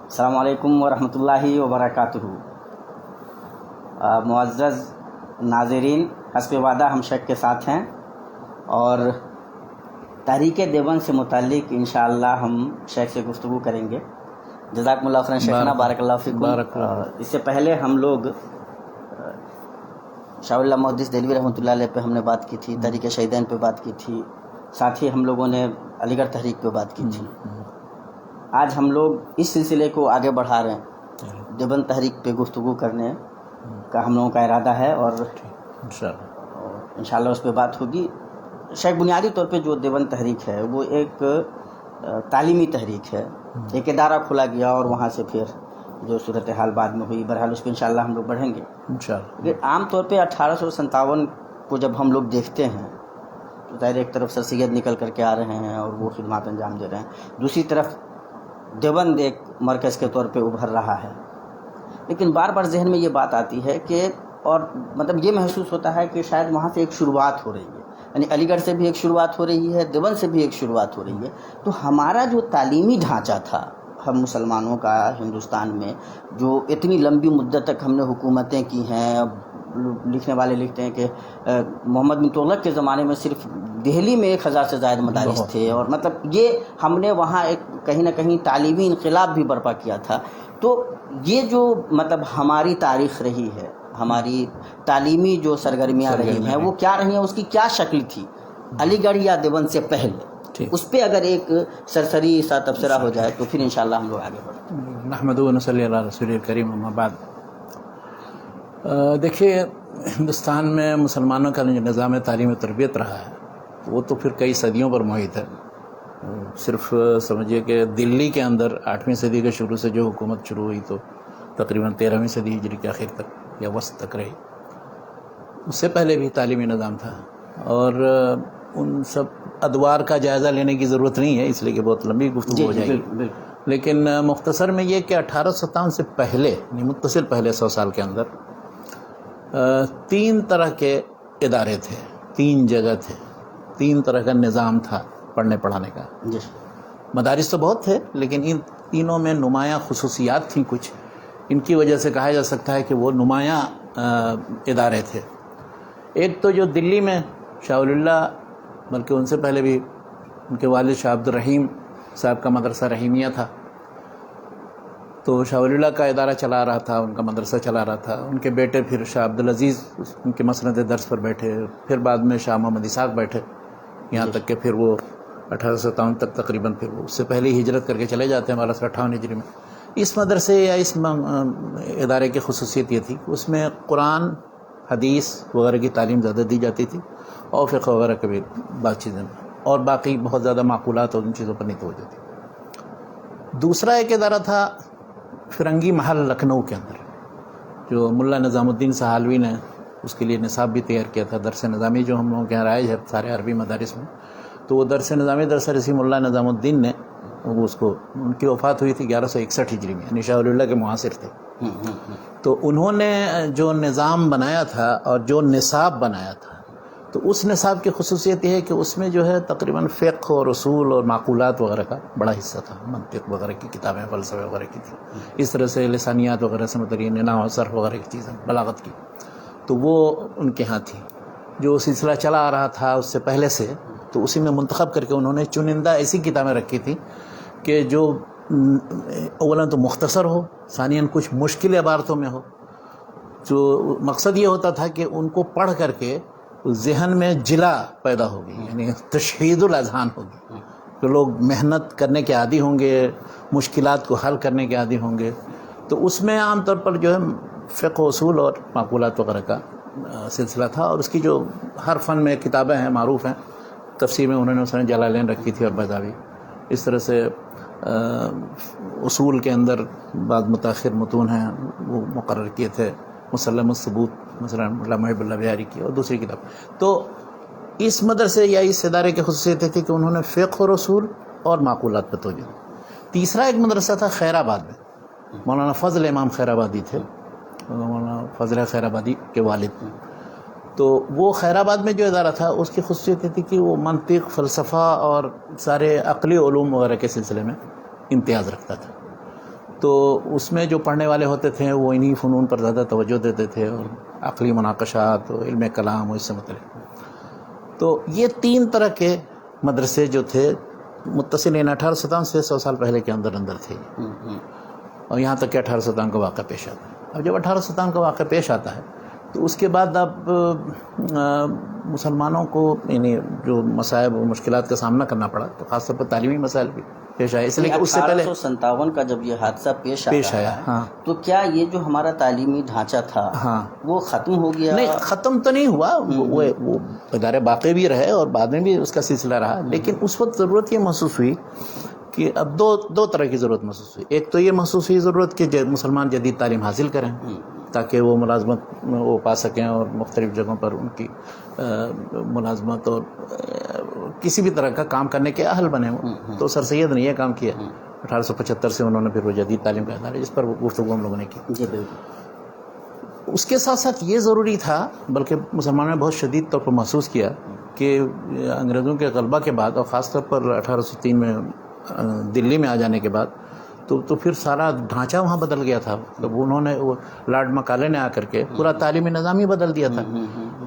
السلام علیکم ورحمۃ اللہ وبرکاتہ۔ معزز ناظرین، حسب وعدہ ہم شیخ کے ساتھ ہیں اور تحریک دیوبند سے متعلق انشاءاللہ ہم شیخ سے گفتگو کریں گے۔ جزاکم اللہ خیرا شیخنا، بارک اللہ فیکم۔ اس سے پہلے ہم لوگ شاہ اللہ محدث دہلوی رحمۃ اللہ علیہ پہ ہم نے بات کی تھی، تحریک شہیدین پہ بات کی تھی، ساتھ ہی ہم لوگوں نے علی گڑھ تحریک پہ بات کی تھی۔ آج ہم لوگ اس سلسلے کو آگے بڑھا رہے ہیں، دیوبند تحریک پہ گفتگو کرنے کا ہم لوگوں کا ارادہ ہے اور انشاءاللہ اس پہ بات ہوگی۔ شیخ، بنیادی طور پہ جو دیوبند تحریک ہے وہ ایک تعلیمی تحریک ہے، ایک ادارہ کھولا گیا اور وہاں سے پھر جو صورتحال بعد میں ہوئی، بہرحال اس پہ انشاءاللہ ہم لوگ بڑھیں گے لیکن عام طور پہ 1857 کو جب ہم لوگ دیکھتے ہیں تو ظاہر ایک طرف سر سید نکل کر کے آ رہے ہیں اور وہ خدمات انجام دے رہے ہیں، دوسری طرف دیوبند ایک مرکز کے طور پہ ابھر رہا ہے، لیکن بار بار ذہن میں یہ بات آتی ہے کہ اور مطلب یہ محسوس ہوتا ہے کہ شاید وہاں سے ایک شروعات ہو رہی ہے، یعنی علی گڑھ سے بھی ایک شروعات ہو رہی ہے، دیوبند سے بھی ایک شروعات ہو رہی ہے۔ تو ہمارا جو تعلیمی ڈھانچہ تھا ہم مسلمانوں کا ہندوستان میں، جو اتنی لمبی مدت تک ہم نے حکومتیں کی ہیں، لکھنے والے لکھتے ہیں کہ محمد بن تغلق کے زمانے میں صرف دہلی میں 1000 سے زائد مدارس تھے، اور مطلب یہ ہم نے وہاں ایک کہیں نہ کہیں تعلیمی انقلاب بھی برپا کیا تھا۔ تو یہ جو مطلب ہماری تاریخ رہی ہے، ہماری تعلیمی جو سرگرمیاں رہی ہیں وہ کیا رہی ہیں، اس کی کیا شکل تھی علی گڑھ یا دیوبند سے پہلے، اس پہ اگر ایک سرسری سا تبصرہ ہو جائے تو پھر انشاءاللہ ہم لوگ آگے بڑھیں گے۔ نحمدہ و نصلی علی رسول الکریم، اما بعد۔ دیکھیے، ہندوستان میں مسلمانوں کا جو نظام تعلیم و تربیت رہا ہے وہ تو پھر کئی صدیوں پر محیط ہے۔ صرف سمجھیے کہ دلی کے اندر 8ویں صدی کے شروع سے جو حکومت شروع ہوئی تو تقریباً 13ویں صدی ہجری کے آخر تک یا وسط تک رہی۔ اس سے پہلے بھی تعلیمی نظام تھا اور ان سب ادوار کا جائزہ لینے کی ضرورت نہیں ہے، اس لیے کہ بہت لمبی گفتگو ہو جائے گی، لیکن مختصر میں یہ کہ 1857 سے پہلے، متصل پہلے 100 سال کے اندر 3 طرح کے ادارے تھے، 3 جگہ تھے، 3 طرح کا نظام تھا پڑھنے پڑھانے کا۔ مدارس تو بہت تھے لیکن ان تینوں میں نمایاں خصوصیات تھیں کچھ، ان کی وجہ سے کہا جا سکتا ہے کہ وہ نمایاں ادارے تھے۔ ایک تو جو دلی میں شاہ ولی اللہ، بلکہ ان سے پہلے بھی ان کے والد شاہ عبد الرحیم صاحب کا مدرسہ رحیمیہ تھا، تو شاہ ولی اللہ کا ادارہ چلا رہا تھا، ان کا مدرسہ چلا رہا تھا۔ ان کے بیٹے پھر شاہ عبدالعزیز ان کے مسند درس پر بیٹھے، پھر بعد میں شاہ محمد اسحاق بیٹھے، یہاں تک کہ پھر وہ 1857 تک تقریباً، پھر وہ اس سے پہلے ہی ہجرت کر کے چلے جاتے ہیں 1258 ہجری میں۔ اس مدرسے یا اس ادارے کی خصوصیت یہ تھی کہ اس میں قرآن، حدیث وغیرہ کی تعلیم زیادہ دی جاتی تھی اور فقہ وغیرہ کی بھی بات چیزیں، اور باقی بہت زیادہ معقولات اور ان چیزوں پر نہیں توجہ تھی۔ دوسرا ایک ادارہ تھا فرنگی محل لکھنؤ کے اندر، جو ملا نظام الدین سہالوی نے اس کے لیے نصاب بھی تیار کیا تھا، درس نظامی جو ہم لوگوں کے یہاں رائج ہے سارے عربی مدارس میں، تو وہ درس نظامی درس رسی ملا نظام الدین نے وہ اس کو، ان کی وفات ہوئی تھی 1161 ہجری میں، یعنی شاہ ولی اللہ کے معاصر تھے۔ تو انہوں نے جو نظام بنایا تھا اور جو نصاب بنایا تھا، تو اس نصاب کی خصوصیت یہ ہے کہ اس میں جو ہے تقریباً فقہ اور اصول اور معقولات وغیرہ کا بڑا حصہ تھا، منطق وغیرہ کی کتابیں، فلسفے وغیرہ کی تھی، اس طرح سے لسانیات وغیرہ سے متعلق نحو و صرف وغیرہ کی چیزیں، بلاغت کی، تو وہ ان کے ہاں تھی۔ جو سلسلہ چلا آ رہا تھا اس سے پہلے سے، تو اسی میں منتخب کر کے انہوں نے چنندہ ایسی کتابیں رکھی تھیں کہ جو اولاً تو مختصر ہو، ثانیاً کچھ مشکل عبارتوں میں ہو، جو مقصد یہ ہوتا تھا کہ ان کو پڑھ کر کے ذہن میں جلا پیدا ہوگی، یعنی تشہید الاذہان ہوگی، کہ لوگ محنت کرنے کے عادی ہوں گے، مشکلات کو حل کرنے کے عادی ہوں گے۔ تو اس میں عام طور پر جو ہے فقہ و اصول اور معقولات وغیرہ کا سلسلہ تھا، اور اس کی جو ہر فن میں کتابیں ہیں معروف ہیں، تفسیر میں انہوں نے اس نے جلالین رکھی تھی اور بیضاوی، اس طرح سے اصول کے اندر بعض متاخر متون ہیں وہ مقرر کیے تھے، مسلم الثبوت مثلا علامہ محب اللہ بہاری کی، اور دوسری کتاب۔ تو اس مدرسے یا اس ادارے کی خصوصیت تھی کہ انہوں نے فقہ اور اصول اور معقولات پہ توجہ دی۔ تیسرا ایک مدرسہ تھا خیر آباد میں، مولانا فضل امام خیر آبادی تھے، مولانا فضل خیر آبادی کے والد۔ تو وہ خیر آباد میں جو ادارہ تھا اس کی خصوصیت یہ تھی کہ وہ منطق، فلسفہ اور سارے عقلی علوم وغیرہ کے سلسلے میں امتیاز رکھتا تھا۔ تو اس میں جو پڑھنے والے ہوتے تھے وہ انہی فنون پر زیادہ توجہ دیتے تھے، اور عقلی مناقشات اور علم کلام اور اس سے متعلق. تو یہ 3 طرح کے مدرسے جو تھے متصل 1857 سے 100 سال پہلے کے اندر تھے، اور یہاں تک کہ 1857 کا واقعہ پیش آتا ہے. اب جب 1857 کا واقعہ پیش آتا ہے تو اس کے بعد اب مسلمانوں کو یعنی جو مصائب و مشکلات کا سامنا کرنا پڑا، تو خاص طور پر تعلیمی مسائل بھی پیش آئے. اس لیے کہ اس سے پہلے 1857 کا جب یہ حادثہ پیش آیا، ہاں، تو کیا یہ جو ہمارا تعلیمی ڈھانچہ تھا ہاں وہ ختم ہو گیا؟ نہیں، ختم تو نہیں ہوا، وہ ادارے باقی بھی رہے اور بعد میں بھی اس کا سلسلہ رہا. لیکن اس وقت ضرورت یہ محسوس ہوئی کہ اب دو طرح کی ضرورت محسوس ہوئی. ایک تو یہ محسوس ہوئی ضرورت کہ مسلمان جدید تعلیم حاصل کریں تاکہ وہ ملازمت وہ پا سکیں، اور مختلف جگہوں پر ان کی ملازمت اور کسی بھی طرح کا کام کرنے کے اہل بنے. تو سر سید نے یہ کام کیا 1875 سے، انہوں نے پھر وہ جدید تعلیم کا ادارہ جس پر گفتگو ہم لوگوں نے کی. اس کے ساتھ ساتھ یہ ضروری تھا، بلکہ مسلمانوں نے بہت شدید طور پر محسوس کیا کہ انگریزوں کے غلبہ کے بعد، اور خاص طور پر 1803 میں دلی میں آ جانے کے بعد، تو پھر سارا ڈھانچہ وہاں بدل گیا تھا. تو انہوں نے لارڈ مکالے نے آ کر کے پورا تعلیمی نظام ہی بدل دیا تھا.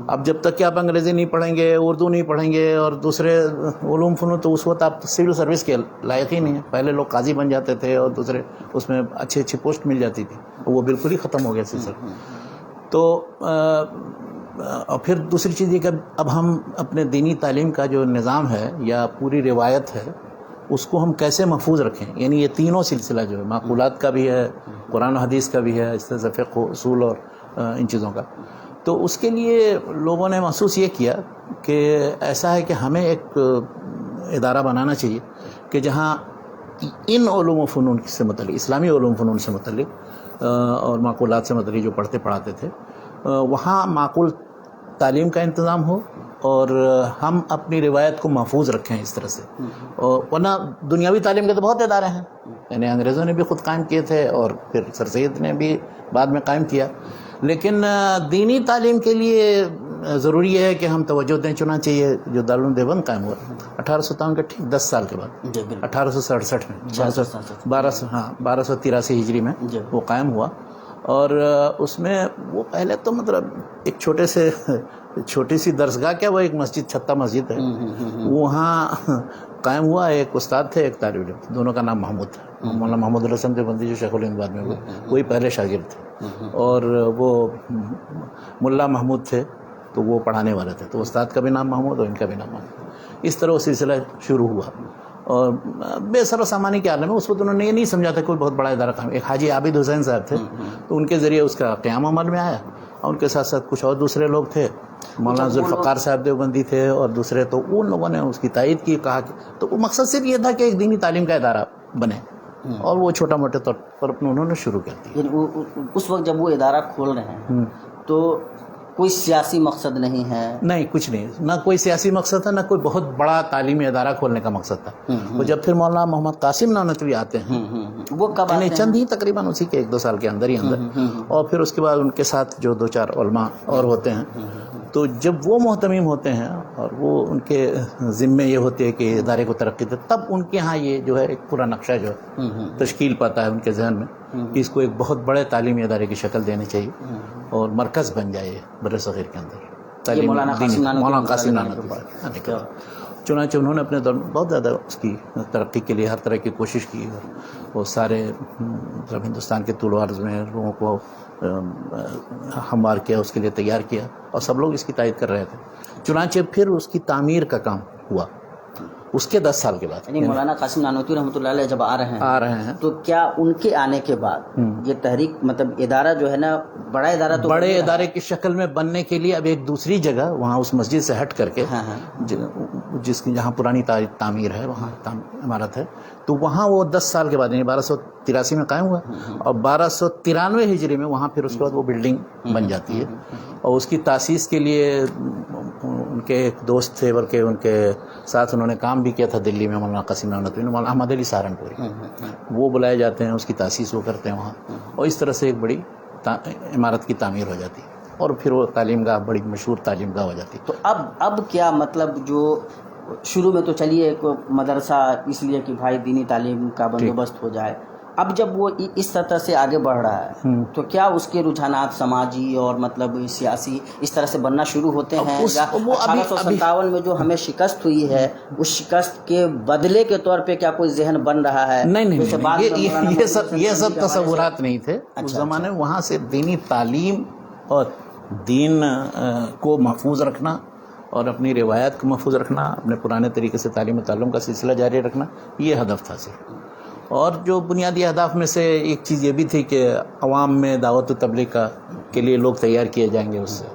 اب جب تک کہ آپ انگریزی نہیں پڑھیں گے، اردو نہیں پڑھیں گے اور دوسرے علوم فنون، تو اس وقت آپ سول سروس کے لائق ہی نہیں ہیں. پہلے لوگ قاضی بن جاتے تھے اور دوسرے اس میں اچھی پوسٹ مل جاتی تھی، وہ بالکل ہی ختم ہو گیا سلسلہ. تو اور پھر دوسری چیز یہ کہ اب ہم اپنے دینی تعلیم کا جو نظام ہے یا پوری روایت ہے اس کو ہم کیسے محفوظ رکھیں. یعنی یہ تینوں سلسلہ جو ہے، معقولات کا بھی ہے، قرآن و حدیث کا بھی ہے، اس طرح سے فقہ و اصول اور ان چیزوں کا. تو اس کے لیے لوگوں نے محسوس یہ کیا کہ ایسا ہے کہ ہمیں ایک ادارہ بنانا چاہیے کہ جہاں ان علوم و فنون سے متعلق، اسلامی علوم فنون سے متعلق اور معقولات سے متعلق جو پڑھتے پڑھاتے تھے، وہاں معقول تعلیم کا انتظام ہو اور ہم اپنی روایت کو محفوظ رکھیں اس طرح سے. ورنہ دنیاوی تعلیم کے تو بہت ادارے ہیں، یعنی انگریزوں نے بھی خود قائم کیے تھے اور پھر سر سید نے بھی بعد میں قائم کیا. لیکن دینی تعلیم کے لیے ضروری ہے کہ ہم توجہ دیں. چنانچہ یہ جو دارالعلوم دیوبند قائم ہوا 1857 کے ٹھیک 10 سال کے بعد، 1867 میں 1283 ہجری میں وہ قائم ہوا. اور اس میں وہ پہلے تو مطلب ایک چھوٹی سی درسگاہ، کیا وہ ایک مسجد، چھتہ مسجد ہے، وہاں قائم ہوا. ایک استاد تھے، ایک طالب علم، دونوں کا نام محمود تھا. مولانا محمود الحسن دیوبندی جو شیخ الہند بعد میں ہوئے، وہی پہلے شاگرد تھے. اور وہ ملا محمود تھے، تو وہ پڑھانے والے تھے. تو استاد کا بھی نام محمود اور ان کا بھی نام محمود. اس طرح وہ سلسلہ شروع ہوا. اور بے سر و سامانی کے عالم میں اس وقت انہوں نے یہ نہیں سمجھا تھا کوئی بہت بڑا ادارہ قائم. ایک حاجی عابد حسین صاحب تھے، تو ان کے ذریعے اس کا قیام عمل میں آیا. اور ان کے ساتھ ساتھ کچھ اور دوسرے لوگ تھے، مولانا ذوالفقار صاحب دیوبندی تھے اور دوسرے. تو ان لوگوں نے اس کی تائید کی، کہا کہ تو وہ مقصد صرف یہ تھا کہ ایک دینی تعلیم کا ادارہ بنے، اور وہ چھوٹا موٹے طور پر انہوں نے شروع کر دی. اس وقت جب وہ ادارہ کھول رہے ہیں تو کوئی سیاسی مقصد نہیں ہے؟ نہیں، کچھ نہیں، نہ کوئی سیاسی مقصد تھا، نہ کوئی بہت بڑا تعلیمی ادارہ کھولنے کا مقصد تھا. وہ جب پھر مولانا محمد قاسم نانوتوی آتے ہیں، وہ کب آتے ہیں؟ چند ہی تقریباً اسی کے 1-2 سال کے اندر ہی اور پھر اس کے بعد ان کے ساتھ جو 2-4 علماء اور ہوتے ہیں. تو جب وہ محتمیم ہوتے ہیں اور وہ ان کے ذمے یہ ہوتے ہیں کہ ادارے کو ترقی دے، تب ان کے ہاں یہ جو ہے ایک پورا نقشہ جو ہے تشکیل پاتا ہے ان کے ذہن میں کہ اس کو ایک بہت بڑے تعلیمی ادارے کی شکل دینی چاہیے اور مرکز بن جائے بر صغیر کے اندر. مولانا قاسم نانوتوی. چنانچہ انہوں نے اپنے دور میں بہت زیادہ اس کی ترقی کے لیے ہر طرح کی کوشش کی، اور وہ سارے ہندوستان کے طول و عرض میں لوگوں کو ہموار کیا، اس کے لیے تیار کیا، اور سب لوگ اس کی تائید کر رہے تھے. چنانچہ پھر اس کی تعمیر کا کام ہوا اس کے 10 سال کے بعد. یعنی مولانا قاسم نانوتوی رحمۃ اللہ علیہ جب آ رہے ہیں تو کیا ان کے آنے کے بعد یہ تحریک مطلب ادارہ جو ہے نا، بڑا ادارہ تو بڑے ادارے کی شکل میں بننے کے لیے اب ایک دوسری جگہ وہاں اس مسجد سے ہٹ کر کے، جس کی جہاں پرانی تعمیر ہے، وہاں عمارت ہے، تو وہاں وہ 10 سال کے بعد یعنی 1283 میں قائم ہوا، اور 1293 ہجری میں وہاں پھر اس کے بعد وہ بلڈنگ بن جاتی ہے. اور اس کی تاسیس کے لیے ان کے ایک دوست تھے، بلکہ ان کے ساتھ انہوں نے کام بھی کیا تھا دلی میں، مولانا قاسم نانوتوی، مولانا احمد علی سہارنپوری، وہ بلائے جاتے ہیں، اس کی تاسیس وہ کرتے ہیں وہاں. اور اس طرح سے ایک بڑی عمارت کی تعمیر ہو جاتی ہے، اور پھر وہ تعلیم گاہ بڑی مشہور تعلیم گاہ ہو جاتی ہے. تو اب کیا مطلب، جو شروع میں تو چلیے ایک مدرسہ اس لیے کہ بھائی دینی تعلیم کا بندوبست ہو جائے، اب جب وہ اس سطح سے آگے بڑھ رہا ہے تو کیا اس کے رجحانات سماجی اور مطلب سیاسی اس طرح سے بننا شروع ہوتے ہیں؟ یا 1857 میں جو ہمیں شکست ہوئی ہے اس شکست کے بدلے کے طور پہ کیا کوئی ذہن بن رہا ہے؟ نہیں، یہ سب تصورات نہیں تھے اس زمانے میں. وہاں سے دینی تعلیم اور دین کو محفوظ رکھنا اور اپنی روایت کو محفوظ رکھنا، اپنے پرانے طریقے سے تعلیم و تعلم کا سلسلہ جاری رکھنا، یہ ہدف تھا صرف. اور جو بنیادی اہداف میں سے ایک چیز یہ بھی تھی کہ عوام میں دعوت و تبلیغ کے لیے لوگ تیار کیے جائیں گے، اس سے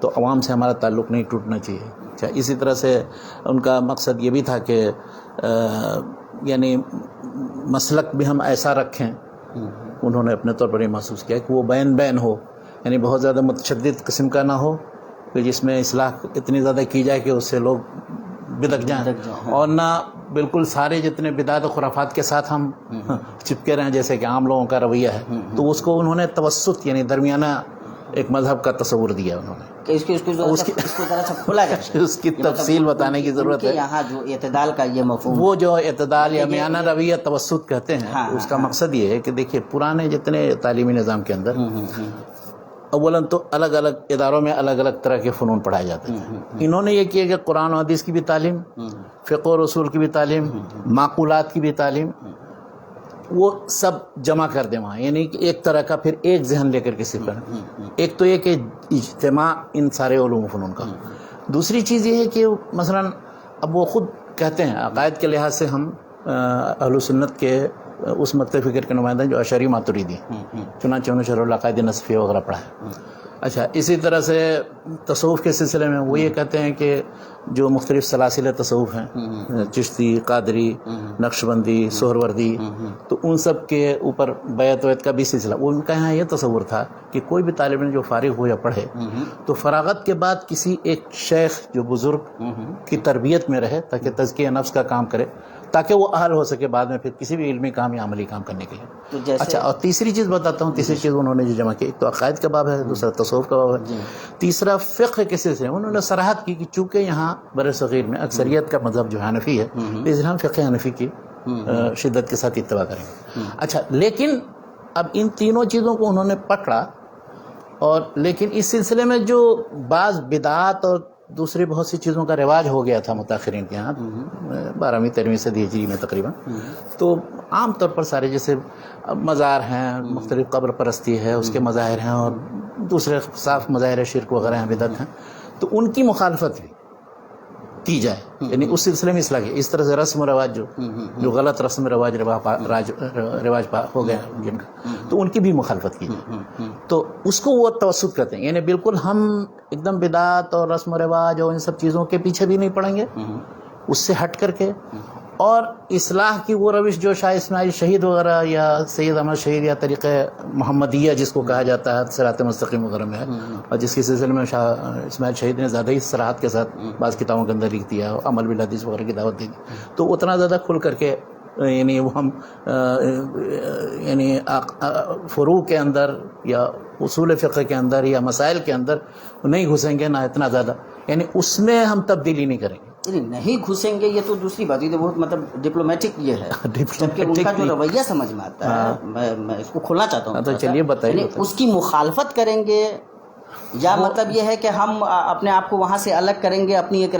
تو عوام سے ہمارا تعلق نہیں ٹوٹنا چاہیے. اچھا، اسی طرح سے ان کا مقصد یہ بھی تھا کہ یعنی مسلک بھی ہم ایسا رکھیں، انہوں نے اپنے طور پر یہ محسوس کیا کہ وہ بین ہو، یعنی بہت زیادہ متشدد قسم کا نہ ہو کہ جس میں اصلاح اتنی زیادہ کی جائے کہ اس سے لوگ بدک جائیں، اور نہ بالکل سارے جتنے بدعت و خرافات کے ساتھ ہم چپکے رہیں جیسے کہ عام لوگوں کا رویہ ہے. تو اس کو انہوں نے توسط یعنی درمیانہ ایک مذہب کا تصور دیا انہوں نے. اس کی تفصیل بتانے کی ضرورت ہے. یہاں جو اعتدال کا یہ مفہوم، وہ جو اعتدال یا میانہ رویہ توسط کہتے ہیں، اس کا مقصد یہ ہے کہ دیکھیے پرانے جتنے تعلیمی نظام کے اندر اولاً تو الگ الگ اداروں میں الگ الگ طرح کے فنون پڑھائے جاتے تھے. انہوں نے یہ کیا کہ قرآن و حدیث کی بھی تعلیم، فقہ و رسول کی بھی تعلیم، معقولات کی بھی تعلیم، وہ سب جمع کر دیں وہاں. یعنی کہ ایک طرح کا پھر ایک ذہن لے کر کے سفر. ایک تو یہ کہ اجتماع ان سارے علوم و فنون کا. دوسری چیز یہ ہے کہ مثلاً اب وہ خود کہتے ہیں عقائد کے لحاظ سے ہم اہل سنت کے اس مکتب فکر کے نمائندہ جو اشعری ماتریدی، چنانچہ انہوں نے شرح العقائد نصفیہ وغیرہ پڑھا ہے. اچھا، اسی طرح سے تصوف کے سلسلے میں وہ یہ کہتے ہیں کہ جو مختلف سلاسل تصوف ہیں، چشتی، قادری، نقشبندی، سہروردی، تو ان سب کے اوپر بیعت ویت کا بھی سلسلہ. ان کا یہاں یہ تصور تھا کہ کوئی بھی طالب علم جو فارغ ہو یا پڑھے تو فراغت کے بعد کسی ایک شیخ جو بزرگ کی تربیت میں رہے تاکہ تزکیہ نفس کا کام کرے، تاکہ وہ اہل ہو سکے بعد میں پھر کسی بھی علمی کام یا عملی کام کرنے کے لیے. اچھا، اور تیسری چیز بتاتا ہوں. تیسری چیز انہوں نے جو جمع کی، ایک تو عقائد کا باب ہے، دوسرا تصوف کا باب ہے، تیسرا فقہ کے سلسلے میں انہوں نے صراحت کی کہ چونکہ یہاں بر صغیر میں اکثریت کا مذہب جو حنفی ہے، اس لیے ہم فقہ حنفی کی شدت کے ساتھ اتباع کریں گے. اچھا، لیکن اب ان تینوں چیزوں کو انہوں نے پکڑا، اور لیکن اس سلسلے میں جو بعض بدعات اور دوسری بہت سی چیزوں کا رواج ہو گیا تھا متاخرین کے ہاں 12ویں 13ویں صدی ہجری میں تقریباً. تو عام طور پر سارے جیسے مزار ہیں، مختلف قبر پرستی ہے، اس کے مظاہر ہیں، اور دوسرے صاف مظاہر شرک وغیرہ ہیں، بدعت ہیں، تو ان کی مخالفت بھی کی جائے. یعنی اس سلسلے میں اصلاح کی. اس طرح سے رسم و رواج جو غلط رسم و رواج ہو گیا جن کا، تو ان کی بھی مخالفت کی جائے. تو اس کو وہ توسط کرتے ہیں. یعنی بالکل ہم ایک دم بدعت اور رسم و رواج اور ان سب چیزوں کے پیچھے بھی نہیں پڑیں گے، اس سے ہٹ کر کے، اور اصلاح کی وہ روش جو شاہ اسماعیل شہید وغیرہ یا سید احمد شہید یا طریقہ محمدیہ جس کو کہا جاتا ہے صراط مستقیم وغیرہ میں ہے، اور جس کے سلسلے میں شاہ اسماعیل شہید نے زیادہ ہی صراحت کے ساتھ بعض کتابوں کے اندر لکھ دیا، عمل بالحدیث وغیرہ کی دعوت دی، تو اتنا زیادہ کھل کر کے یعنی وہ ہم یعنی فروع کے اندر یا اصول فقہ کے اندر یا مسائل کے اندر نہیں گھسیں گے، نہ اتنا زیادہ، یعنی اس میں ہم تبدیلی نہیں کریں گے. نہیں گھسیں گے، یہ تو دوسری بات. یہ تو بہت مطلب ڈپلومیٹک یہ ہے، جبکہ ان کا جو رویہ سمجھ میں آتا ہے، میں اس کو کھولنا چاہتا ہوں. تو چلیے بتائیے. اس کی مخالفت کریں گے، یا مطلب یہ ہے کہ ہم اپنے آپ کو وہاں سے الگ کریں گے، اپنی ایک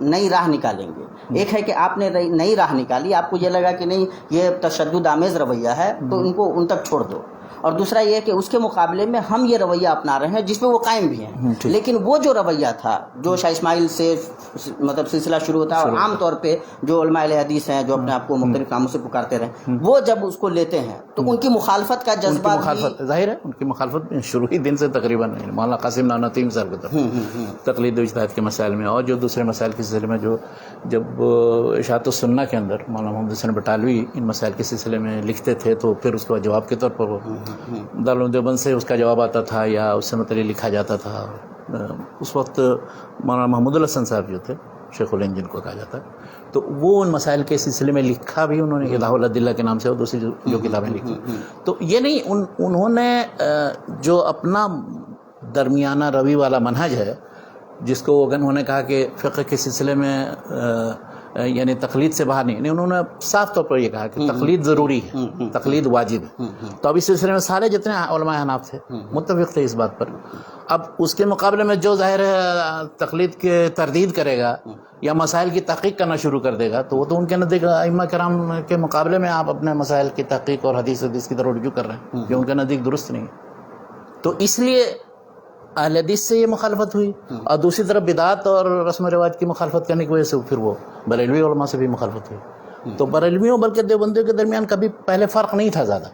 نئی راہ نکالیں گے. ایک ہے کہ آپ نے نئی راہ نکالی، آپ کو یہ لگا کہ نہیں یہ تشدد آمیز رویہ ہے تو ان کو ان تک چھوڑ دو، اور دوسرا یہ ہے کہ اس کے مقابلے میں ہم یہ رویہ اپنا رہے ہیں جس میں وہ قائم بھی ہیں. لیکن وہ جو رویہ تھا جو شاہ اسماعیل سے مطلب سلسلہ شروع ہوتا ہے، اور عام طور پہ جو علماء اہل حدیث ہیں جو اپنے آپ کو مختلف ناموں سے پکارتے رہے، وہ جب اس کو لیتے ہیں تو ان کی مخالفت کا جذبہ ظاہر ہے. ان کی مخالفت شروع ہی دن سے تقریباً مولانا قاسم نانوتوی صاحب کی طرف تقلید و اجتہاد کے مسائل میں، اور جو دوسرے مسائل کے سلسلے میں جو جب اشاعت السنہ کے اندر مولانا محمد حسین بٹالوی ان مسائل کے سلسلے میں لکھتے تھے، تو پھر اس کا جواب کے طور پر وہ دارالعلوم دیوبند سے اس کا جواب آتا تھا یا اس سے متعلق لکھا جاتا تھا. اس وقت مولانا محمود الحسن صاحب جو تھے، شیخ الہند جن کو کہا جاتا ہے، تو وہ ان مسائل کے سلسلے میں لکھا بھی انہوں نے ایضاح الادلہ کے نام سے، اور دوسری جو کتابیں لکھی. تو یہ نہیں، انہوں نے جو اپنا درمیانہ روی والا منہج ہے، جس کو انہوں نے کہا کہ فقہ کے سلسلے میں یعنی تقلید سے باہر نہیں. انہوں نے صاف طور پر یہ کہا کہ تقلید ضروری ہے, تقلید واجب ہے. تو اب اس سلسلے میں سارے جتنے علماء حناف تھے متفق تھے اس بات پر. اب اس کے مقابلے میں جو ظاہر ہے تقلید کے تردید کرے گا یا مسائل کی تحقیق کرنا شروع کر دے گا, تو وہ تو ان کے نزدیک ائمہ کرام کے مقابلے میں آپ اپنے مسائل کی تحقیق اور حدیث کی طرف رجوع کر رہے ہیں, جو ان کے نزدیک درست نہیں ہے. تو اس لیے اہل حدیث سے یہ مخالفت ہوئی, اور دوسری طرف بدعات اور رسم و رواج کی مخالفت کرنے کی وجہ سے پھر وہ بریلوی علماء سے بھی مخالفت ہوئی. تو بریلویوں بلکہ دیوبندیوں کے درمیان کبھی پہلے فرق نہیں تھا زیادہ.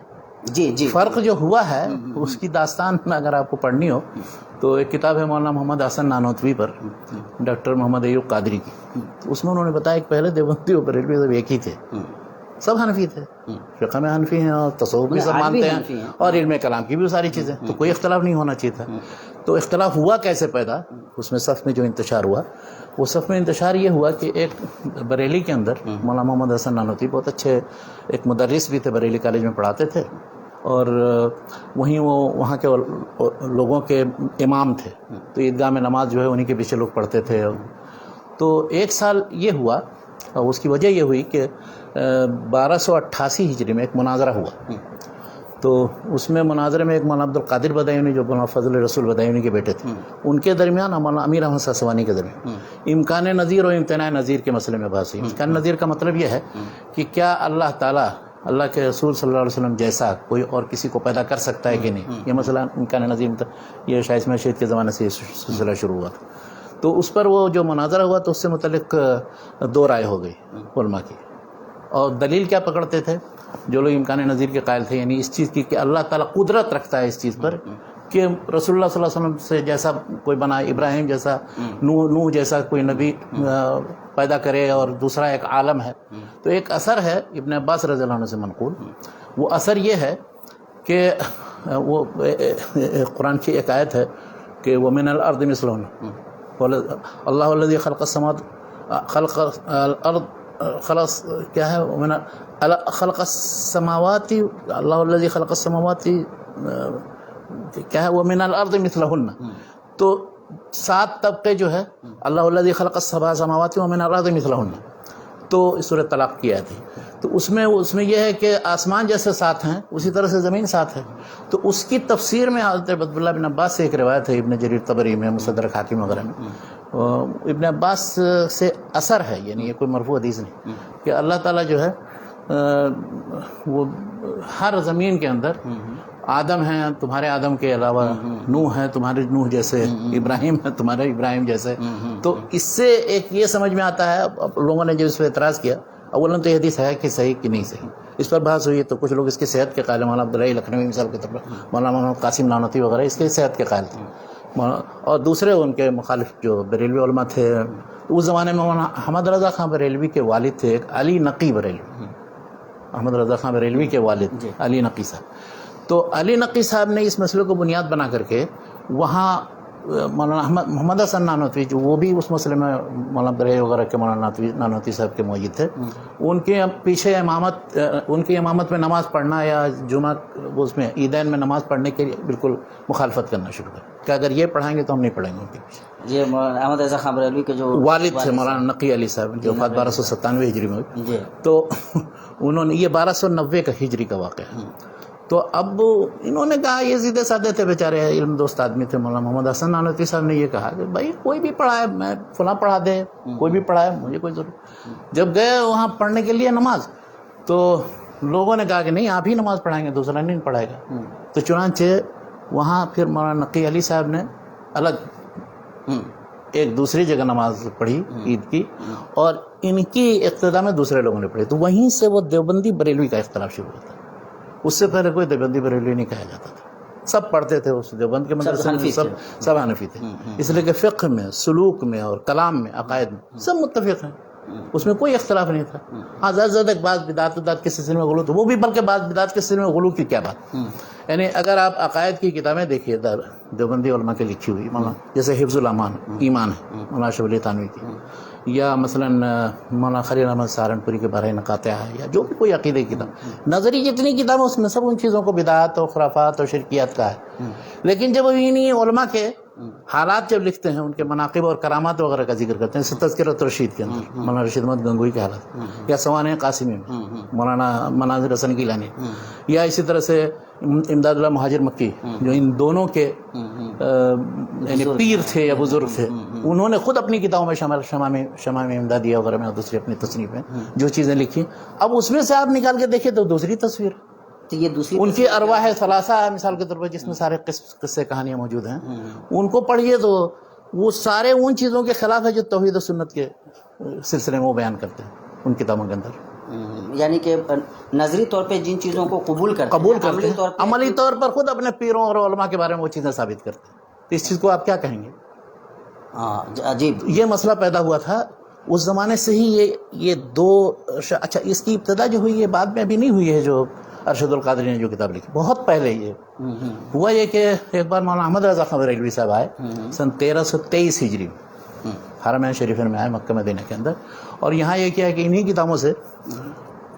جی فرق جو ہوا ہے اس کی داستان اگر آپ کو پڑھنی ہو تو ایک کتاب ہے مولانا محمد حسن نانوتوی پر, ڈاکٹر محمد ایوب قادری کی. تو اس میں انہوں نے بتایا کہ پہلے دیوبندی اور بریلوی سب ایک ہی تھے, سب حنفی تھے, فقہ میں حنفی ہیں اور تصوف بھی سب مانتے ہیں اور علم کلام کی بھی ساری چیزیں, تو کوئی اختلاف نہیں ہونا چاہیے تھا. تو اختلاف ہوا کیسے پیدا, اس میں صف میں جو انتشار ہوا, وہ صف میں انتشار یہ ہوا کہ ایک بریلی کے اندر مولانا محمد حسن نانوتوی بہت اچھے ایک مدرس بھی تھے, بریلی کالج میں پڑھاتے تھے, اور وہیں وہ وہاں کے لوگوں کے امام تھے. تو عیدگاہ میں نماز جو ہے انہی کے پیچھے لوگ پڑھتے تھے. تو ایک سال یہ ہوا, اور اس کی وجہ یہ ہوئی کہ 1288 ہجری میں ایک مناظرہ ہوا. تو اس میں مناظرے میں ایک مولانا عبد القادر بدایونی جو مولانا فضل رسول بدایونی کے بیٹے تھے, ان کے درمیان اور مولانا امیر احمد ساسوانی کے درمیان امکان نظیر اور امتناع نظیر کے مسئلے میں بحث ہوئی. امکان نظیر کا مطلب یہ ہے کہ کیا اللہ تعالیٰ اللہ کے رسول صلی اللہ علیہ وسلم جیسا کوئی اور کسی کو پیدا کر سکتا ہے کہ نہیں, یہ مسئلہ امکان نظیر یہ شاہ اسماعیل شہید کے زمانے سے یہ سلسلہ شروع ہوا تھا. تو اس پر وہ جو مناظرہ ہوا تو اس سے متعلق دو رائے ہو گئی علماء کی. اور دلیل کیا پکڑتے تھے جو لوگ امکان نظیر کے قائل تھے, یعنی اس چیز کی کہ اللہ تعالیٰ قدرت رکھتا ہے اس چیز پر کہ رسول اللہ صلی اللہ علیہ وسلم سے جیسا کوئی بنا, ابراہیم جیسا, نوح جیسا کوئی نبی پیدا کرے, اور دوسرا ایک عالم ہے. تو ایک اثر ہے ابن عباس رضی اللہ عنہ سے منقول, وہ اثر یہ ہے کہ وہ قرآن کی ایک آیت ہے کہ وَمِنَ الْأَرْضِ مِثْلُهُنَّ اللہ الذی خلق السماوات خلق الارض خلق کیا ہے خلق السماوات اللہ الذی خلق السماوات کیا ہے وَمِنَ الْأَرْضِ مِثْلُهُنَّ. تو 7 طبقے جو ہے اللہ الذی خلق السبع سماوات ومن الارض مثلهن, تو سورۃ طلاق کی آیت ہے. تو اس میں یہ ہے کہ آسمان جیسے 7 ہیں اسی طرح سے زمین 7 ہے. تو اس کی تفسیر میں حضرت عبداللہ بن عباس سے ایک روایت ہے ابن جریر طبری میں, مصدرک حاکم وغیرہ میں, ابن عباس سے اثر ہے, یعنی یہ کوئی مرفوع حدیث نہیں, کہ اللہ تعالیٰ جو ہے وہ ہر زمین کے اندر آدم ہیں تمہارے آدم کے علاوہ, نوح ہے تمہارے نوح جیسے, ابراہیم ہے تمہارے ابراہیم جیسے. تو اس سے ایک یہ سمجھ میں آتا ہے, اب لوگوں نے جو اس پہ اعتراض کیا, اولاً تو یہ حدیث ہے کہ صحیح کہ نہیں صحیح, اس پر بحث ہوئی. تو کچھ لوگ اس کی صحت کے قائل ہیں, مولانا عبداللہ لکھنوی مثال کے طور پر, مولانا محمد قاسم نانوتوی وغیرہ اس کے صحت کے قائل تھے, اور دوسرے ان کے مخالف جو بریلوی علماء تھے. اس زمانے میں مولانا احمد رضا خان بریلوی کے والد تھے ایک علی نقی بریلوی, احمد رضا خان بریلوی کے والد علی نقی صاحب. تو علی نقی صاحب نے اس مسئلے کو بنیاد بنا کر کے وہاں مولانا محمد حسن نانوتوی جو وہ بھی اس مسئلے میں مولانا عبداللہ وغیرہ کے مولانا نانوتوی صاحب کے موجود تھے, ان کے پیچھے امامت, ان کی امامت میں نماز پڑھنا یا جمعہ اس میں عیدین میں نماز پڑھنے کے لیے بالکل مخالفت کرنا شروع کر کہ اگر یہ پڑھائیں گے تو ہم نہیں پڑھیں گے ان کے پیچھے. یہ احمد رضا خان بریلوی کے جو والد تھے مولانا نقی علی صاحب جو وفات 1297 ہجری میں ہوئی. تو انہوں نے یہ 1290 کا ہجری کا واقعہ ہے. تو اب انہوں نے کہا, یہ سیدھے سادے تھے بیچارے, علم دوست آدمی تھے. مولانا محمد حسن نانوتوی صاحب نے یہ کہا کہ بھائی کوئی بھی پڑھائے, میں فلاں پڑھا دے, کوئی بھی پڑھائے, مجھے کوئی ضرورت. جب گئے وہاں پڑھنے کے لیے نماز, تو لوگوں نے کہا کہ نہیں آپ ہی نماز پڑھائیں گے, دوسرا نہیں پڑھائے گا. تو چنانچہ وہاں پھر مولانا نقی علی صاحب نے الگ ایک دوسری جگہ نماز پڑھی عید کی, اور ان کی اقتداء میں دوسرے لوگوں نے پڑھی. تو وہیں سے وہ دیوبندی بریلوی کا اختلاف شروع ہوتا ہے. اس سے پہلے کوئی دیوبندی بریلوی نہیں کہا جاتا تھا, سب پڑھتے تھے اس دیوبند کے مدرسے میں, سب حنفی تھے. اس لیے کہ فقہ میں, سلوک میں اور کلام میں, عقائد میں سب متفق ہیں, اس میں کوئی اختلاف نہیں تھا. ہاں زیادہ زیادہ بعض بدعت کے سلسلے میں غلو, تو وہ بھی بلکہ بعض بدعت کے سلسلے میں غلو کی کیا بات. یعنی اگر آپ عقائد کی کتابیں دیکھیے دیوبندی علماء کے لکھی ہوئی, مولانا جیسے حفظ الامان ایمان ہے مولانا شاہ ولی تھانوی کی, یا مثلا مولانا خلیل احمد سہارنپوری کے بارے نقاطہ ہے, یا جو بھی کوئی عقیدے کی کتاب, نظری جتنی کتاب اس میں سب ان چیزوں کو بدعات اور خرافات اور شرکیات کا ہے. لیکن جب انہی علماء کے حالات جب لکھتے ہیں ان کے مناقب اور کرامات وغیرہ کا ذکر کرتے ہیں، تذکرۃ رشید کے اندر مولانا رشید احمد گنگوئی کے حالات، یا سوانح قاسمی میں مولانا مناظر حسن گیلانی، یا اسی طرح سے امداد اللہ مہاجر مکی جو ان دونوں کے یعنی پیر تھے یا بزرگ تھے، انہوں نے خود اپنی کتابوں میں شمائم امدادیہ وغیرہ میں اور دوسری اپنی تصنیف میں جو چیزیں لکھی، اب اس میں سے آپ نکال کے دیکھیں تو دوسری تصویر، تو یہ دوسری ان کی ارواح ثلاثہ مثال کے طور پر جس میں سارے قصے کہانیاں موجود ہیں، ان کو پڑھیے تو وہ سارے ان چیزوں کے خلاف ہے جو توحید و سنت کے سلسلے میں وہ بیان کرتے ہیں ان کتابوں کے اندر، یعنی کہ نظری طور پہ جن چیزوں کو قبول کرتے ہیں، عملی طور پر خود اپنے پیروں اور علماء کے بارے میں وہ چیزیں ثابت کرتے ہیں، تو اس چیز کو آپ کیا کہیں گے؟ عجیب یہ مسئلہ پیدا ہوا تھا اس زمانے سے ہی، یہ دو اچھا اس کی ابتدا جو ہوئی ہے بعد میں ابھی نہیں ہوئی ہے، جو ارشد القادری نے جو کتاب لکھی بہت پہلے یہ ہوا، یہ کہ ایک بار مولانا احمد رضا خان بریلوی صاحب آئے سن 1323 ہجری میں حرمین شریفین میں آئے مکہ مدینہ کے اندر، اور یہاں یہ کیا کہ انہی کتابوں سے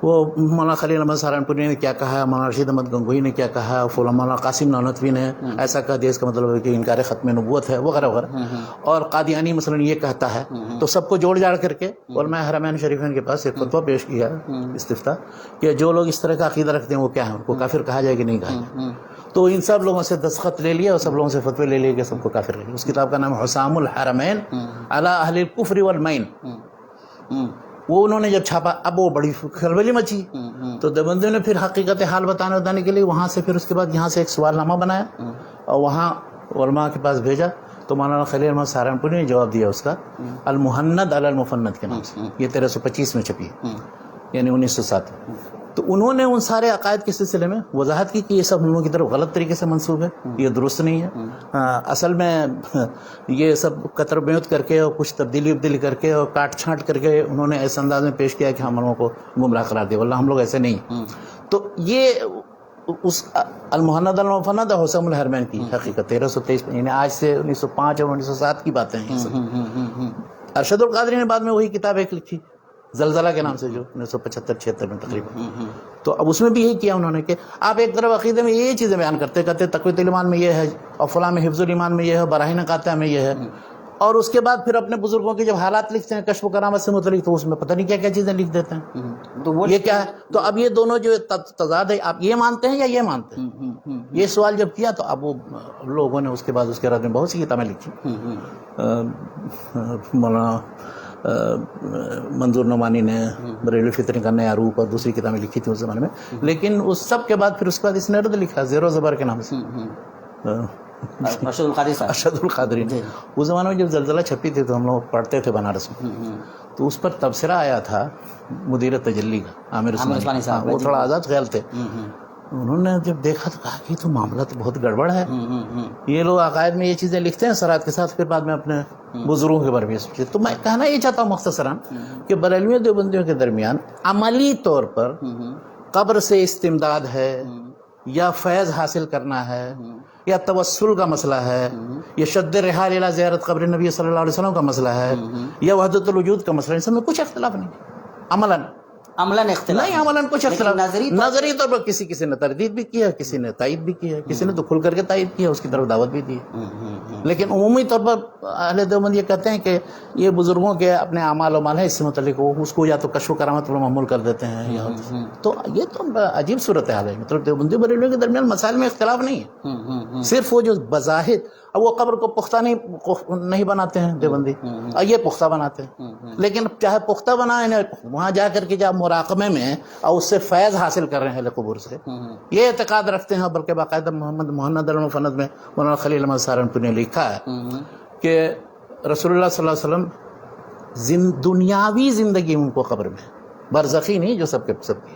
وہ مولانا خلیل احمد سہارنپوری نے کیا کہا ہے، مولانا رشید احمد گنگوئی نے کیا کہا ہے، مولانا قاسم نانوتوی نے ایسا کہا دیا، اس کا مطلب ہے کہ انکار ختم نبوت ہے وغیرہ وغیرہ، اور قادیانی مثلا یہ کہتا ہے، تو سب کو جوڑ جاڑ کر کے علماء حرمین شریفین کے پاس ایک فتویٰ پیش کیا استفتاء کہ جو لوگ اس طرح کا عقیدہ رکھتے ہیں وہ کیا ہیں، ان کو کافر کہا جائے کہ نہیں کہا جائے، تو ان سب لوگوں سے دستخط لے لیا اور سب لوگوں سے فتوے لے لیے کہ سب کو کافر لے، اس کتاب کا نام حسام الحرمین علی اہل الکفر والمین، وہ انہوں نے جب چھاپا اب وہ بڑی کھلبلی مچی، تو دیوبندیوں نے پھر حقیقت حال بتانے کے لیے وہاں سے پھر اس کے بعد یہاں سے ایک سوال نامہ بنایا اور وہاں علماء کے پاس بھیجا، تو مولانا خلیل احمد سہارنپوری نے جواب دیا اس کا المحند علی المفند کے نام سے، یہ 1325 میں چھپی ہے، یعنی 1907، تو انہوں نے ان سارے عقائد کے سلسلے میں وضاحت کی کہ یہ سب ہم لوگوں کی طرف غلط طریقے سے منسوب ہے، یہ درست نہیں ہے، اصل میں یہ سب قطر بیوت کر کے اور کچھ تبدیلی کر کے اور کاٹ چھانٹ کر کے انہوں نے ایسے انداز میں پیش کیا کہ ہم لوگوں کو گمراہ قرار دیا، واللہ ہم لوگ ایسے نہیں، تو یہ اس المحند المفند حسام الحرمین کی حقیقت 1323 یعنی آج سے 1905 اور 1907 کی باتیں ہیں۔ ارشد القادری نے بعد میں وہی کتاب ایک لکھی زلزلہ کے نام سے، جو 1975-76 میں تقریباً، تو اب اس میں بھی یہی کیا انہوں نے کہ آپ ایک طرف عقیدے میں یہ چیزیں بیان کہتے تقویت الایمان میں یہ ہے، اور فلاں میں حفظ الایمان میں یہ ہے، براہین قاطعہ میں یہ ہے، اور اس کے بعد پھر اپنے بزرگوں کی جب حالات لکھتے ہیں کشف و کرامت سے متعلق تو اس میں پتہ نہیں کیا کیا چیزیں لکھ دیتے ہیں، تو وہ یہ کیا ہے، تو اب یہ دونوں جو تضاد ہے، آپ یہ مانتے ہیں یا یہ مانتے ہیں، یہ سوال جب کیا تو اب وہ لوگوں نے اس کے بعد اس کے رد میں بہت سی کتابیں لکھی، مولانا منظور نعمانی نے بریلوی فطری کا نیا روپ اور دوسری کتابیں لکھی تھی اس زمانے میں، لیکن اس سب کے بعد پھر اس کے بعد اس نے رد لکھا زیر و زبر کے نام سے، ارشد القادری نے، اس زمانے میں جب زلزلہ چھپی تھی تو ہم لوگ پڑھتے تھے بنارس میں، تو اس پر تبصرہ آیا تھا مدیر تجلی کا عامر عثمانی صاحب، وہ تھوڑا آزاد خیال تھے، انہوں نے جب دیکھا تو کہا کہ تو معاملہ تو بہت گڑبڑ ہے، یہ لوگ عقائد میں یہ چیزیں لکھتے ہیں سرات کے ساتھ، پھر بعد میں اپنے بزرگوں کے بارے میں سوچتے، تو میں کہنا یہ چاہتا ہوں مختصراً کہ بریلویوں دیوبندیوں کے درمیان عملی طور پر قبر سے استمداد ہے یا فیض حاصل کرنا ہے یا توسل کا مسئلہ ہے یا شد رحال الی زیارت قبر نبی صلی اللہ علیہ وسلم کا مسئلہ ہے یا وحدت الوجود کا مسئلہ ہے، اس میں کچھ اختلاف نہیں، عملاً اختلاف نہیں، عملاً کچھ اختلاف، نظری طور پر کسی نے تردید بھی کیا، کسی نے تائید بھی کیا، کسی نے تو کھل کر کے تائید کیا، اس کی طرف دعوت بھی دی، لیکن عمومی طور پر اہل دیوبند یہ کہتے ہیں کہ یہ بزرگوں کے اپنے اعمال و مال ہے، اس سے متعلق اس کو یا تو کشف و کرامت پر معمول کر دیتے ہیں یا تو یہ تو عجیب صورتحال ہے، مطلب دیوبندی بریلویوں کے درمیان مسائل میں اختلاف نہیں ہے، صرف وہ جو بظاہر اب وہ قبر کو پختہ نہیں بناتے ہیں دیوبندی، اور یہ پختہ بناتے ہیں، لیکن چاہے پختہ بنائیں وہاں جا کر کے جب مراقبے میں اور اس سے فیض حاصل کر رہے ہیں اہل قبور سے، یہ اعتقاد رکھتے ہیں، بلکہ باقاعدہ محمد المفند میں مولانا خلیل احمد سہارنپوری نے لکھا ہے کہ رسول اللہ صلی اللہ علیہ وسلم دنیاوی زندگی ان کو قبر میں، برزخی نہیں جو سب کے سب کی،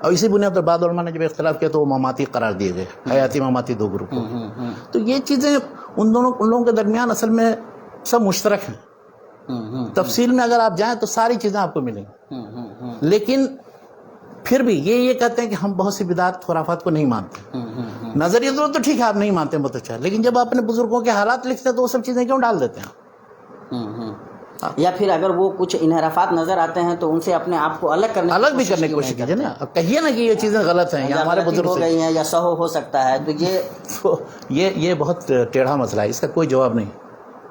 اور اسی بنیاد پر بعض علماء نے جب اختلاف کیا تو وہ مماتی قرار دیے گئے، حیاتی مماتی دو گروپ، تو یہ چیزیں ان لوگوں کے درمیان اصل میں سب مشترک ہیں، تفصیل میں اگر آپ جائیں تو ساری چیزیں آپ کو ملیں گی، لیکن پھر بھی یہ کہتے ہیں کہ ہم بہت سی بدعات خرافات کو نہیں مانتے، نظریہ تو ٹھیک ہے آپ نہیں مانتے بہت اچھا، لیکن جب آپ اپنے بزرگوں کے حالات لکھتے ہیں تو وہ سب چیزیں کیوں ڈال دیتے ہیں، یا پھر اگر وہ کچھ انحرافات نظر آتے ہیں تو ان سے اپنے آپ کو الگ بھی کرنے کی کوشش کیجیے نا. کہیے نا کہ یہ چیزیں غلط ہیں یا ہمارے بزرگ ہو گئی ہیں یا سہو ہو سکتا ہے, تو یہ بہت ٹیڑھا مسئلہ ہے, اس کا کوئی جواب نہیں.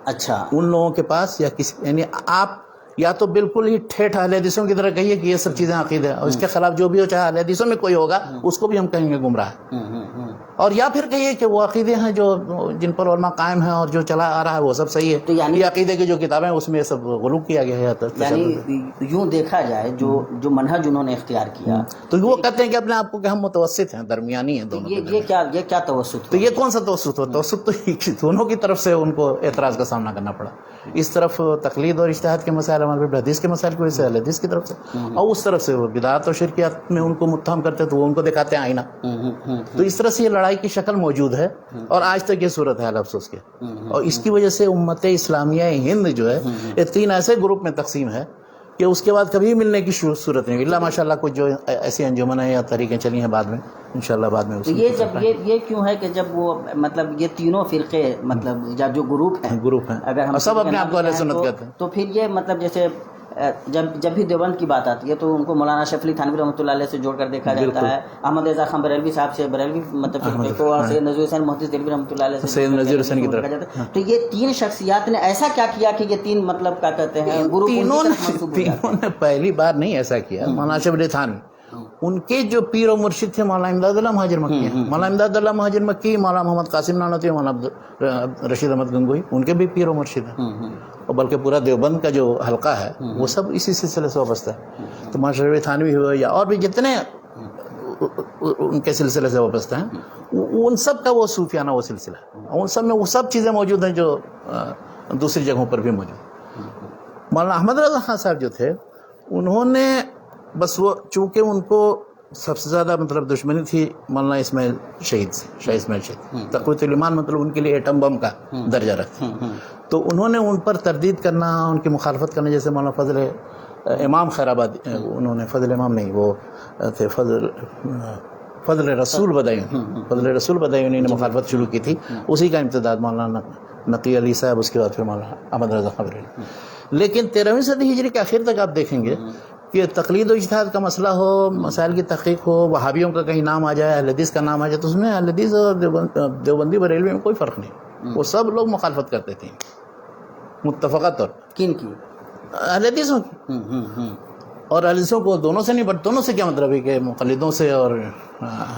اچھا, ان لوگوں کے پاس یا کسی, یعنی آپ یا تو بالکل ہی ٹھیٹھ اہل حدیثوں کی طرح کہیے کہ یہ سب چیزیں عقیدہ ہے, اور اس کے خلاف جو بھی ہو, چاہے اہل حدیثوں میں کوئی ہوگا اس کو بھی ہم کہیں گے گمراہ ہے, اور یا پھر کہیے کہ وہ عقیدے ہیں جو جن پر علماء قائم ہیں اور جو چلا آ رہا ہے وہ سب صحیح ہے. تو یعنی یہ عقیدے کی جو کتابیں ہیں اس میں سب غلو کیا گیا ہے. یعنی یوں دیکھا جائے جو منہج انہوں نے اختیار کیا, تو وہ کہتے ہیں کہ اپنے آپ کو کہ ہم متوسط ہیں, درمیانی ہیں دونوں. یہ کیا توسط؟ تو یہ کون سا توسط ہو؟ توسط تو دونوں کی طرف سے ان کو اعتراض کا سامنا کرنا پڑا. اس طرف تقلید اور اجتہاد کے مسائل, ہمارے حدیث کے مسائل کی وجہ سے اہل حدیث کی طرف سے, اور اس طرف سے وہ بدعات اور شرکیات میں ان کو متہم کرتے تو وہ ان کو دکھاتے ہیں آئینہ. تو اس طرح سے یہ لڑائی کی شکل موجود ہے, اور آج تک یہ صورت ہے افسوس کے. اور اس کی وجہ سے امت اسلامیہ ہند جو ہے یہ 3 ایسے گروپ میں تقسیم ہے کہ اس کے بعد کبھی ملنے کی صورت نہیں. اللہ ماشاء اللہ کچھ جو ایسی انجمنیں ہیں یا طریقیں چلی ہیں بعد میں انشاءاللہ بعد میں. یہ کیوں ہے کہ جب وہ مطلب یہ تینوں فرقے مطلب جو گروپ ہیں اگر ہم سب اپنے آپ کو اہل سنت کہتے ہیں, تو پھر یہ مطلب جیسے جب بھی دیوبند کی بات آتی ہے تو ان کو مولانا شفیع تھانوی رحمۃ اللہ علیہ سے جوڑ کر دیکھا جاتا ہے, احمد رضا خان بریلوی صاحب سے بریلوی مطلب فرقے کو, اور سید نذیر حسین محدث دہلوی رحمۃ اللہ علیہ سے سید نذیر حسین کی طرف. تو یہ 3 شخصیات نے ایسا کیا کیا کہ یہ 3 مطلب کیا کہتے ہیں گروپ تینوں نے پہلی بار نہیں ایسا کیا. مولانا شفیع تھانوی ان کے جو پیر و مرشد تھے مولانا امداد اللہ مہاجر مکی ہیں, مولانا امداد اللہ مہاجر مکی, مولانا محمد قاسم نانوتوی, مولانا رشید احمد گنگوئی, ان کے بھی پیر و مرشد ہیں. اور بلکہ پورا دیوبند کا جو حلقہ ہے وہ سب اسی سلسلے سے وابستہ ہے. تو مولانا شفیع تھانوی ہوئے یا اور بھی جتنے ان کے سلسلے سے وابستہ ہیں, ان سب کا وہ صوفیانہ وہ سلسلہ ہے, ان سب میں وہ سب چیزیں موجود ہیں جو دوسری جگہوں پر بھی موجود. مولانا احمد رضا خان صاحب جو تھے انہوں نے بس وہ چونکہ ان کو سب سے زیادہ مطلب دشمنی تھی مولانا اسماعیل شہید سے, شاہ اسماعیل شہید, تقویۃ الایمان مطلب ان کے لیے ایٹم بم کا درجہ رکھتے, تو انہوں نے ان پر تردید کرنا, ان کی مخالفت کرنا. جیسے مولانا فضل امام خیر آبادی, انہوں نے فضل امام نہیں, وہ تھے فضل رسول بدایونی نے مخالفت شروع کی تھی, اسی کا امتداد مولانا نقی علی صاحب, اس کے بعد پھر مولانا احمد رضا خان بریلوی. لیکن 13ویں صدی ہجری کے آخر تک آپ دیکھیں گے کہ تقلید و اجتہاد کا مسئلہ ہو, مسائل کی تحقیق ہو, وہابیوں کا کہیں نام آ جائے, اہل حدیث کا نام آ جائے, تو اس میں اہل حدیث اور دیوبندی بریلوی میں کوئی فرق نہیں. وہ سب لوگ مخالفت کرتے تھے متفقہ طور. کن کی؟ اہل حدیثوں کی. اور اہل حدیثوں کو دونوں سے نپٹ, دونوں سے کیا مطلب ہے کہ مقلدوں سے اور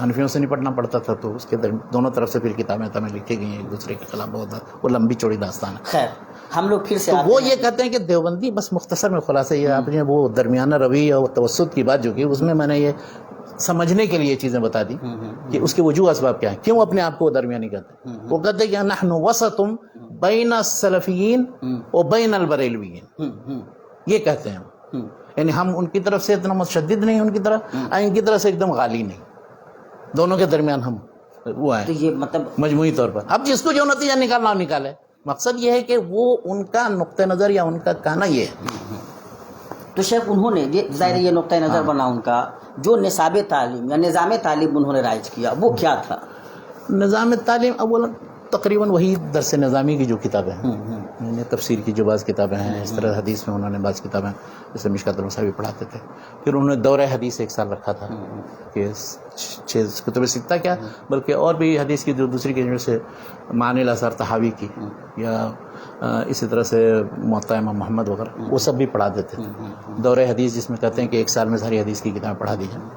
حنفیوں سے نپٹنا پڑتا تھا, تو اس کے دونوں طرف سے پھر کتابیں لکھی گئی ہیں ایک دوسرے کے خلاف. بہت وہ لمبی چوڑی داستان ہے. خیر ہم لوگ پھر سے وہ یہ کہتے ہیں کہ دیوبندی, بس مختصر میں خلاصہ یہ آپ نے وہ درمیانہ روی اور توسط کی بات جو کی, اس میں نے یہ سمجھنے کے لیے چیزیں بتا دی کہ اس کے وجوہ اسباب کیا ہیں, کیوں اپنے آپ کو درمیانی کہتے ہیں. وہ کہتے ہیں کہ نحن وسط بین السلفیین و بین البریلویین, یہ کہتے ہیں. یعنی ہم ان کی طرف سے اتنا متشدد نہیں, ان کی طرف ان کی طرف سے ایک دم غالی نہیں, دونوں کے درمیان ہم وہ ہیں. تو یہ مطلب مجموعی طور پر اب جس کو جو نتیجہ نکالنا نکالے, مقصد یہ ہے کہ وہ ان کا نقطہ نظر یا ان کا کہنا یہ ہے. تو شیخ انہوں نے یہ ظاہر یہ نقطہ نظر بنا ان کا, جو نصاب تعلیم یا نظام تعلیم انہوں نے رائج کیا وہ کیا تھا؟ نظام تعلیم اولا تقریباً وہی درس نظامی کی جو کتابیں ہیں, یعنی تفسیر کی جو بعض کتابیں ہیں, اس طرح حدیث میں انہوں نے بعض کتابیں جیسے مشکات المصابیح پڑھاتے تھے. پھر انہوں نے دورہ حدیث 1 سال رکھا تھا کہ 6 کتب ستہ کیا بلکہ اور بھی حدیث کی جو دوسری کی جیسے معنی الاثار طحاوی کی یا اسی طرح سے موطا امام محمد وغیرہ, وہ سب بھی پڑھاتے تھے. دورہ حدیث جس میں کہتے ہیں کہ 1 سال میں ساری حدیث کی کتابیں پڑھا دی جائیں.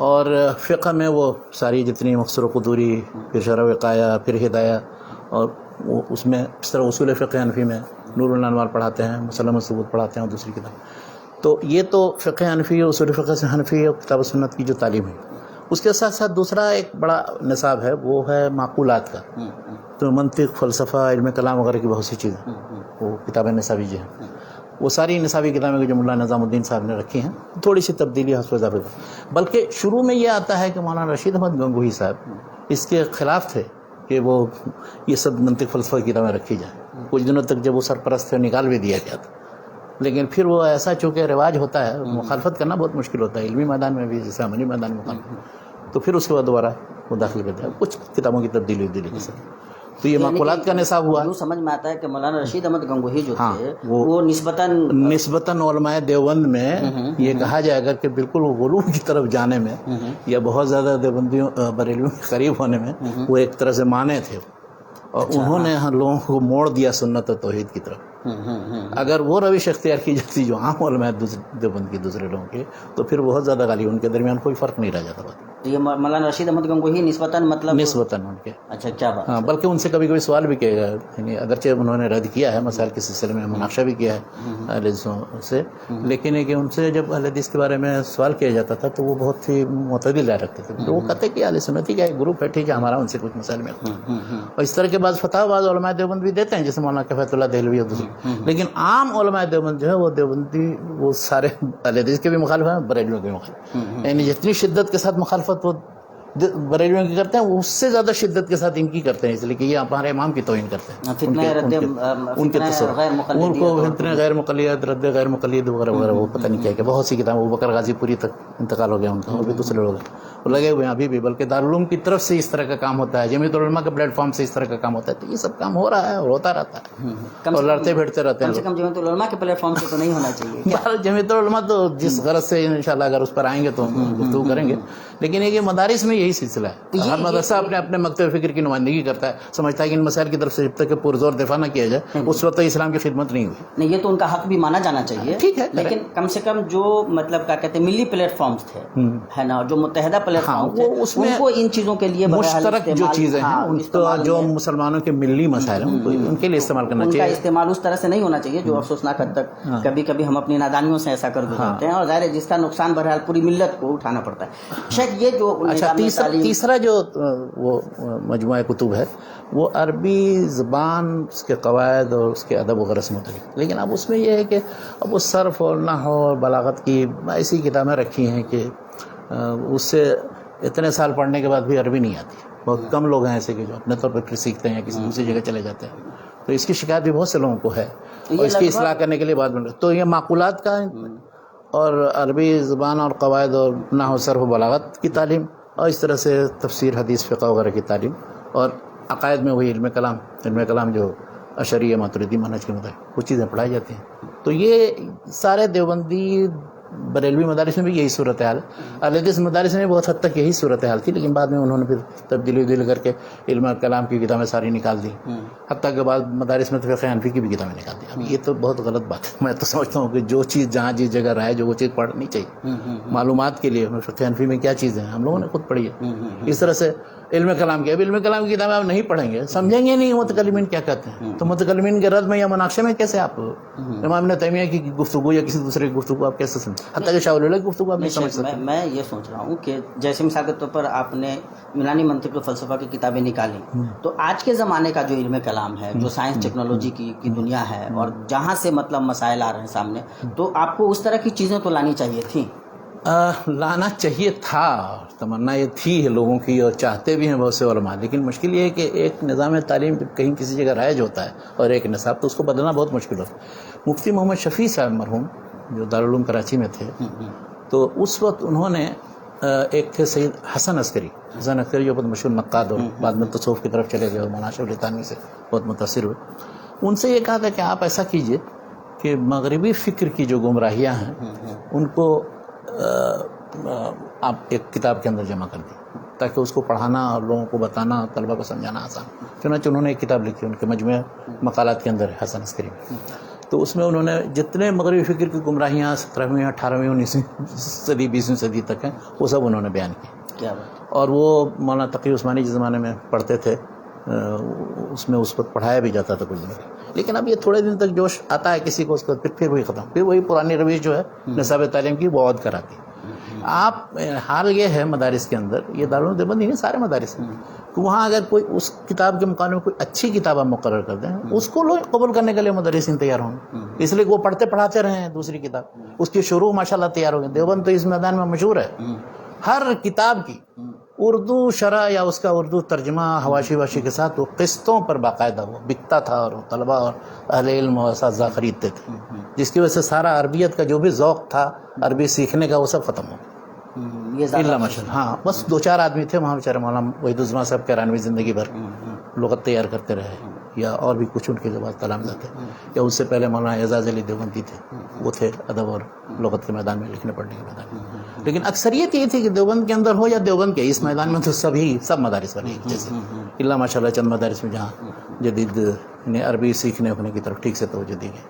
اور فقہ میں وہ ساری جتنی مختصر و قدوری, پھر شرح وقایہ, پھر ہدایہ, اور وہ اس میں اس طرح اصول فقہ حنفی میں نور الانوار پڑھاتے ہیں, مسلم الثبوت پڑھاتے ہیں, اور دوسری کتاب. تو یہ تو فقہ حنفی, اصول فقہ سے حنفی اور کتاب و سنت کی جو تعلیم ہے. اس کے ساتھ ساتھ دوسرا ایک بڑا نصاب ہے, وہ ہے معقولات کا. تو منطق, فلسفہ, علم کلام وغیرہ کی بہت سی چیزیں, وہ کتابیں نصابی جو ہیں, وہ ساری نصابی کتابیں جو مولانا نظام الدین صاحب نے رکھی ہیں, تھوڑی سی تبدیلی حسب اضافے پر. بلکہ شروع میں یہ آتا ہے کہ مولانا رشید احمد گنگوہی صاحب اس کے خلاف تھے کہ وہ یہ سب منطق فلسفہ کی کتابیں رکھی جائیں. کچھ دنوں تک جب وہ سرپرست تھے نکال بھی دیا گیا تھا, لیکن پھر وہ ایسا چونکہ رواج ہوتا ہے, مخالفت کرنا بہت مشکل ہوتا ہے علمی میدان میں بھی جیسے عملی میدان میں مخالفت, تو پھر اس کے بعد دوبارہ وہ داخل کرتے ہیں. کچھ کتابوں کی تبدیلی کے ساتھ تو یہ معقولات کا نصاب ہوا. یوں سمجھ میں آتا ہے کہ مولانا رشید احمد گنگوہی جو ہاں، تھے وہ نسبتاً علماء دیوبند میں یہ کہا جائے گا کہ بالکل وہ غلو کی طرف جانے میں یا بہت زیادہ دیوبندیوں بریلویوں کے قریب ہونے میں وہ ایک طرح سے مانے تھے، اور انہوں نے ہم لوگوں کو موڑ دیا سنت و توحید کی طرف. اگر وہ روش اختیار کی جاتی جو عام علماء دیوبند کی دوسرے لوگوں کی، تو پھر بہت زیادہ غالب ان کے درمیان کوئی فرق نہیں رہ جاتا. تو یہ مولانا رشید احمد گنگوہی نسبتاً ان کے اچھا کیا بات. ہاں، بلکہ ان سے کبھی کبھی سوال بھی کیا گیا، یعنی اگرچہ انہوں نے رد کیا ہے مسائل کے سلسلے میں، مناقشہ بھی کیا ہے اہل حدیثوں سے، لیکن ہے کہ ان سے جب اہل حدیث کے بارے میں سوال کیا جاتا تھا تو وہ بہت ہی معتدل رائے رکھتے تھے. وہ کہتے کہ اہل سنتی کا ایک گروپ ہے، ٹھیک ہے، ہمارا ان سے کچھ مسائل میں، اور اس طرح کے بعض فتح بعض علماء دیوبند بھی دیتے ہیں، جیسے مولانا کفایت اللہ دہلوی اور دوسرے. لیکن عام علماء دیوبند جو ہے وہ دیوبندی وہ سارے اہل حدیث کے بھی مخالف ہیں، بریلویوں کے بھی مخالف، یعنی جتنی شدت کے ساتھ مخالفت وہ بریلویوں کی کرتے ہیں وہ اس سے زیادہ شدت کے ساتھ ان کی کرتے ہیں، اس لیے کہ یہ ہمارے امام کی توہین کرتے ہیں، ان کے تصور، ان کو فتنہ غیر مقلد، رد غیر مقلد وغیرہ وغیرہ، وہ پتہ نہیں کیا کہ بہت سی کتابیں. ابوبکر غازی پوری تک انتقال ہو گیا ان کا، اور بھی دوسرے لوگ وہ لگے ہوئے ہیں ابھی بھی، بلکہ دارالعلوم کی طرف سے اس طرح کا کام ہوتا ہے، جمیعت العلماء کے پلیٹ فارم سے اس طرح کا کام ہوتا ہے. تو یہ سب کام ہو رہا ہے اور ہوتا رہتا ہے، اور لڑتے بھیڑتے رہتے ہیں. کم سے کم جمیعت العلماء کے پلیٹ فارم سے تو نہیں ہونا چاہیے. جمیعت العلماء تو جس غرض سے انشاءاللہ اگر اس پر آئیں گے تو گفتگو کریں گے، لیکن یہ مدارس میں یہی سلسلہ ہے. ہر مدرسہ اپنے اپنے مکتب فکر کی نمائندگی کرتا ہے، سمجھتا ہے کہ ان مسائل کی طرف سے جب تک کہ پرزور دفاع نہ کیا جائے اس وقت اسلام کی خدمت نہیں ہوئی. نہیں، یہ تو ان کا حق بھی مانا جانا چاہیے، ٹھیک ہے، لیکن کم سے کم جو مطلب کیا کہتے ہیں ملی پلیٹ فارمز تھے ہے نا، جو متحدہ پلیٹ فارم تھے، اس میں کو ان چیزوں کے لیے مشترک جو چیزیں ہیں ان کو، جو مسلمانوں کے ملی مسائل ہیں ان کے لیے استعمال کرنا چاہیے. ان کا استعمال اس طرح سے نہیں ہونا چاہیے جو افسوسناک حد تک کبھی کبھی ہم اپنی نادانیوں سے ایسا کر گزارتے ہیں، اور ظاہر ہے جس کا نقصان بہرحال پوری ملت کو اٹھانا پڑتا ہے. شاید یہ جو تیسرا جو وہ مجموعہ کتب ہے وہ عربی زبان، اس کے قواعد اور اس کے ادب وغیرہ سے متعلق، لیکن اب اس میں یہ ہے کہ اب وہ صرف اور نحو اور بلاغت کی ایسی کتابیں رکھی ہیں کہ اس سے اتنے سال پڑھنے کے بعد بھی عربی نہیں آتی. بہت کم لوگ ہیں ایسے کہ جو اپنے طور پر پھر سیکھتے ہیں یا کسی دوسری جگہ چلے جاتے ہیں. تو اس کی شکایت بھی بہت سے لوگوں کو ہے، اور اس کی اصلاح کرنے کے لیے بات بن رہی. تو یہ معقولات کا اور عربی زبان اور قواعد اور نحو صرف و بلاغت کی تعلیم، اور اس طرح سے تفسیر، حدیث، فقہ وغیرہ کی تعلیم، اور عقائد میں وہی علم کلام جو اشعری ماتریدی منہج کے مطابق وہ چیزیں پڑھائی جاتی ہیں. تو یہ سارے دیوبندی بریلوی مدارس میں بھی یہی صورتحال ہے. اہل حدیث مدارس میں بہت حد تک یہی صورتحال تھی، لیکن بعد میں انہوں نے پھر تبدیلی کر کے علم کلام کی کتابیں ساری نکال دی، حتیٰ کہ بعد مدارس میں فقہ حنفی کی بھی کتابیں نکال دی. اب یہ تو بہت غلط بات ہے. میں تو سمجھتا ہوں کہ جو چیز جہاں جس جگہ رہے جو وہ چیز پڑھنی چاہیے معلومات کے لیے. فقہ حنفی میں کیا چیزیں ہیں ہم لوگوں نے خود پڑھی ہے. اس طرح سے علم کلام کی، اب علم کلام کی کتابیں آپ نہیں پڑھیں گے، سمجھیں گے نہیں متکلمین کیا کہتے ہیں. تو متکلمین کے رد میں یا مناقشے میں کیسے آپ امام ابن تیمیہ کی گفتگو یا کسی دوسرے کی گفتگو آپ کیسے سمجھیں؟ حتیٰ کہ شاہ ولی اللہ کی گفتگو آپ نہیں سمجھ سکتے. میں یہ سوچ رہا ہوں کہ جیسے مثال کے طور پر آپ نے یونانی منطق و فلسفہ کی کتابیں نکالی، تو آج کے زمانے کا جو علم کلام ہے، جو سائنس ٹیکنالوجی کی دنیا ہے، اور جہاں سے مطلب مسائل آ رہے ہیں سامنے، تو آپ کو اس طرح کی چیزیں تو لانی چاہیے تھیں. لانا چاہیے تھا، تمنا یہ تھی لوگوں کی، اور چاہتے بھی ہیں بہت سے علماء. لیکن مشکل یہ ہے کہ ایک نظام تعلیم کہیں کسی جگہ رائج ہوتا ہے اور ایک نصاب، تو اس کو بدلنا بہت مشکل ہوتا ہے. مفتی محمد شفیع صاحب مرحوم جو دارالعلوم کراچی میں تھے، تو اس وقت انہوں نے ایک تھے سید حسن عسکری جو بہت مشہور نقاد اور بعد میں تصوف کی طرف چلے گئے اور مولانا اشرف علی تھانوی سے بہت متاثر ہوئے. ان سے یہ کہا تھا کہ آپ ایسا کیجئے کہ مغربی فکر کی جو گمراہیاں ہیں ان کو آپ ایک کتاب کے اندر جمع کر دیں تاکہ اس کو پڑھانا اور لوگوں کو بتانا اور طلبہ کو سمجھانا آسان. چنانچہ انہوں نے ایک کتاب لکھی ان کے مجموعہ مقالات کے اندر ہے حسن عسکری. تو اس میں انہوں نے جتنے مغربی فکر کی گمراہیاں 17ویں 18ویں 19ویں صدی 20ویں صدی تک ہیں وہ سب انہوں نے بیان کی. اور وہ مولانا تقی عثمانی کے زمانے میں پڑھتے تھے، اس میں اس وقت پڑھایا بھی جاتا تھا کچھ دن. لیکن اب یہ تھوڑے دن تک جوش آتا ہے کسی کو، اس کو پھر وہی ختم، پھر وہی پرانی روش جو ہے نصاب تعلیم کی وہ عود کراتی. آپ حال یہ ہے مدارس کے اندر، یہ دارالعلوم دیوبند ہی نہیں سارے مدارس ہیں، کہ وہاں اگر کوئی اس کتاب کے مقابلے میں کوئی اچھی کتاب آپ مقرر کر دیں، اس کو لوگ قبول کرنے کے لیے مدرسین تیار ہوں، اس لیے وہ پڑھتے پڑھاتے رہے ہیں دوسری کتاب، اس کی شروع ماشاءاللہ تیار ہو گئے. دیوبند تو اس میدان میں مشہور ہے، ہر کتاب کی اردو شرح یا اس کا اردو ترجمہ حواشی واشی کے ساتھ وہ قسطوں پر باقاعدہ وہ بکتا تھا، اور طلبہ اور اہل علم و اساتذہ خریدتے تھے، جس کی وجہ سے سارا عربیت کا جو بھی ذوق تھا عربی سیکھنے کا وہ سب ختم ہو گیا. ہاں، بس 2-4 آدمی تھے وہاں بیچارے مولانا وحید الزمان صاحب کیرانوی زندگی بھر لغت تیار کرتے رہے یا اور بھی کچھ ان کے بعد تلامذہ تھے، یا اس سے پہلے مولانا اعزاز علی دیوبندی تھے، وہ تھے ادب اور لغت کے میدان میں، لکھنے پڑھنے کے میدان میں. لیکن اکثریت یہ تھی کہ دیوبند کے اندر ہو یا دیوبند کے اس میدان میں تو سب مدارس بنے جیسے اللہ ماشاء اللہ چند مدارس میں جہاں جدید عربی سیکھنے اپنے کی طرف ٹھیک سے توجہ دی گئی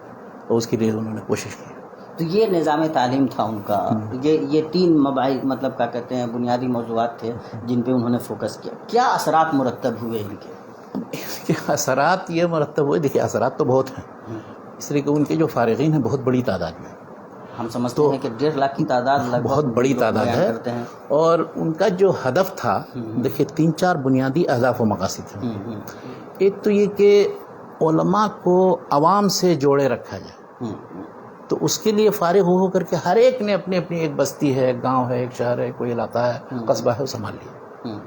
اور اس کے لیے انہوں نے کوشش کی. تو یہ نظام تعلیم تھا ان کا، یہ 3 مباحث مطلب کیا کہتے ہیں بنیادی موضوعات تھے جن پہ انہوں نے فوکس کیا. کیا اثرات مرتب ہوئے ان کے؟ اثرات یہ مرتب ہوئے، دیکھیے اثرات تو بہت ہیں، اس لیے کہ ان کے جو فارغین ہیں بہت بڑی تعداد میں، ہم سمجھتے ہیں کہ 1.5 لاکھ کی تعداد بہت بڑی تعداد ہے. اور ان کا جو ہدف تھا، دیکھیے 3-4 بنیادی اہداف و مقاصد ہیں. ایک تو یہ کہ علماء کو عوام سے جوڑے رکھا جائے، تو اس کے لیے فارغ ہو کر کے ہر ایک نے اپنی اپنی ایک بستی ہے، ایک گاؤں ہے، ایک شہر ہے، کوئی علاقہ ہے، قصبہ ہے، وہ سنبھال لیا.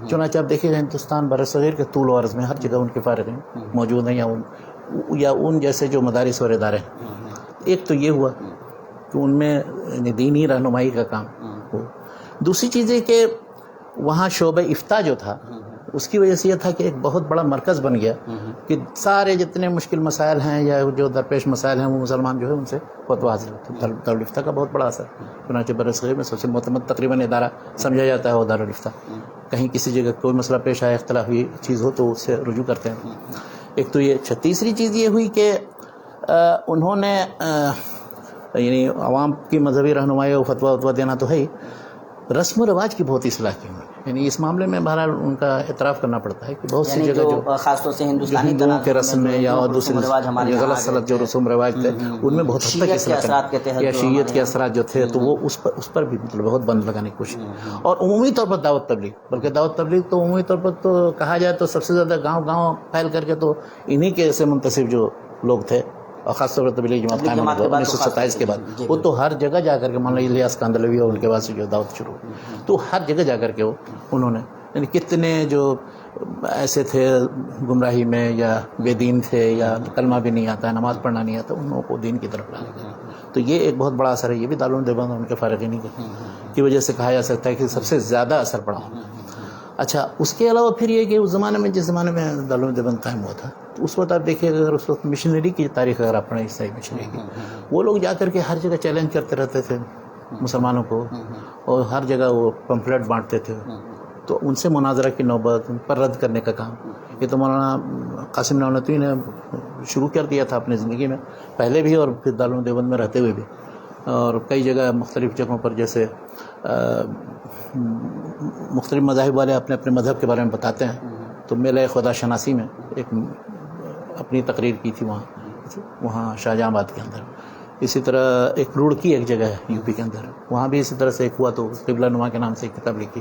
چنانچہ آپ دیکھیے ہندوستان برصغیر کے طول و عرض میں ہر جگہ ان کے فارغین موجود ہیں یا ان جیسے جو مدارس اور ادارے ہیں. ایک تو یہ ہوا کہ ان میں دینی رہنمائی کا کام ہو. دوسری چیز ہے کہ وہاں شعبہ افتاء جو تھا اس کی وجہ سے یہ تھا کہ ایک بہت بڑا مرکز بن گیا کہ سارے جتنے مشکل مسائل ہیں یا جو درپیش مسائل ہیں وہ مسلمان جو ہے ان سے فتویٰ حاصل ہوتے ہیں. دارالافتاء کا بہت بڑا اثر، چنانچہ برصغیر میں سب سے معتمد تقریباً ادارہ سمجھا جاتا ہے وہ دارالافتاء. کہیں کسی جگہ کوئی مسئلہ پیش آئے، اختلافی چیز ہو تو اس سے رجوع کرتے ہیں. ایک تو یہ. تیسری چیز یہ ہوئی کہ انہوں نے یعنی عوام کی مذہبی رہنمائی اور فتویٰ دینا تو ہے ہی، رسم و رواج کی بہت اصلاح کی انہوں نے. یعنی اس معاملے میں بہرحال ان کا اعتراف کرنا پڑتا ہے کہ بہت سی جگہ جو خاص طور سے ہندوؤں کے رسم میں یا دوسرے غلط سلط جو رسوم رواج تھے ان میں بہت حد تک اصلاح یا شیعیت کے اثرات جو تھے تو وہ اس پر بھی مطلب بہت بند لگانے کی کوشش. اور عمومی طور پر دعوت تبلیغ، بلکہ دعوت تبلیغ تو عمومی طور پر تو کہا جائے تو سب سے زیادہ گاؤں پھیل کر کے تو انہی کے ایسے منتسب جو لوگ تھے، اور خاص طور پر تبلیغ جماعت قائم ہوئی 1927 کے بعد، وہ تو ہر جگہ جا کر کے مان لو الیاس کاندھلوی اور ان کے بعد سے جو دعوت شروع ہوئی تو ہر جگہ جا کر کے انہوں نے یعنی کتنے جو ایسے تھے گمراہی میں یا بے دین تھے یا کلمہ بھی نہیں آتا ہے، نماز پڑھنا نہیں آتا، ان لوگوں کو دین کی طرف لانے کا. تو یہ ایک بہت بڑا اثر ہے. یہ بھی دارالعلوم دیوبند ان کے فارغین کی وجہ سے کہا جا سکتا ہے کہ سب سے زیادہ اثر پڑا. اچھا، اس کے علاوہ پھر یہ کہ اس زمانے میں جس زمانے میں دارالعلوم دیوبند قائم ہوا تھا تو اس وقت آپ دیکھیے اگر اس وقت مشنری کی تاریخ اگر آپ پڑھیں، عیسائی مشنری کی، وہ لوگ جا کر کے ہر جگہ چیلنج کرتے رہتے تھے مسلمانوں کو اور ہر جگہ وہ پمفلٹ بانٹتے تھے. تو ان سے مناظرہ کی نوبت، ان پر رد کرنے کا کام یہ تو مولانا قاسم نانوتوی نے شروع کر دیا تھا اپنی زندگی میں پہلے بھی اور پھر دارالعلوم دیوبند میں رہتے ہوئے بھی. اور کئی جگہ مختلف جگہوں پر جیسے مختلف مذاہب والے اپنے اپنے مذہب کے بارے میں بتاتے ہیں تو میلہ خدا شناسی میں ایک اپنی تقریر کی تھی وہاں شاہجہاں آباد کے اندر. اسی طرح ایک روڑکی ایک جگہ ہے یو پی کے اندر، وہاں بھی اسی طرح سے ایک ہوا تو قبلہ نما کے نام سے ایک کتاب لکھی.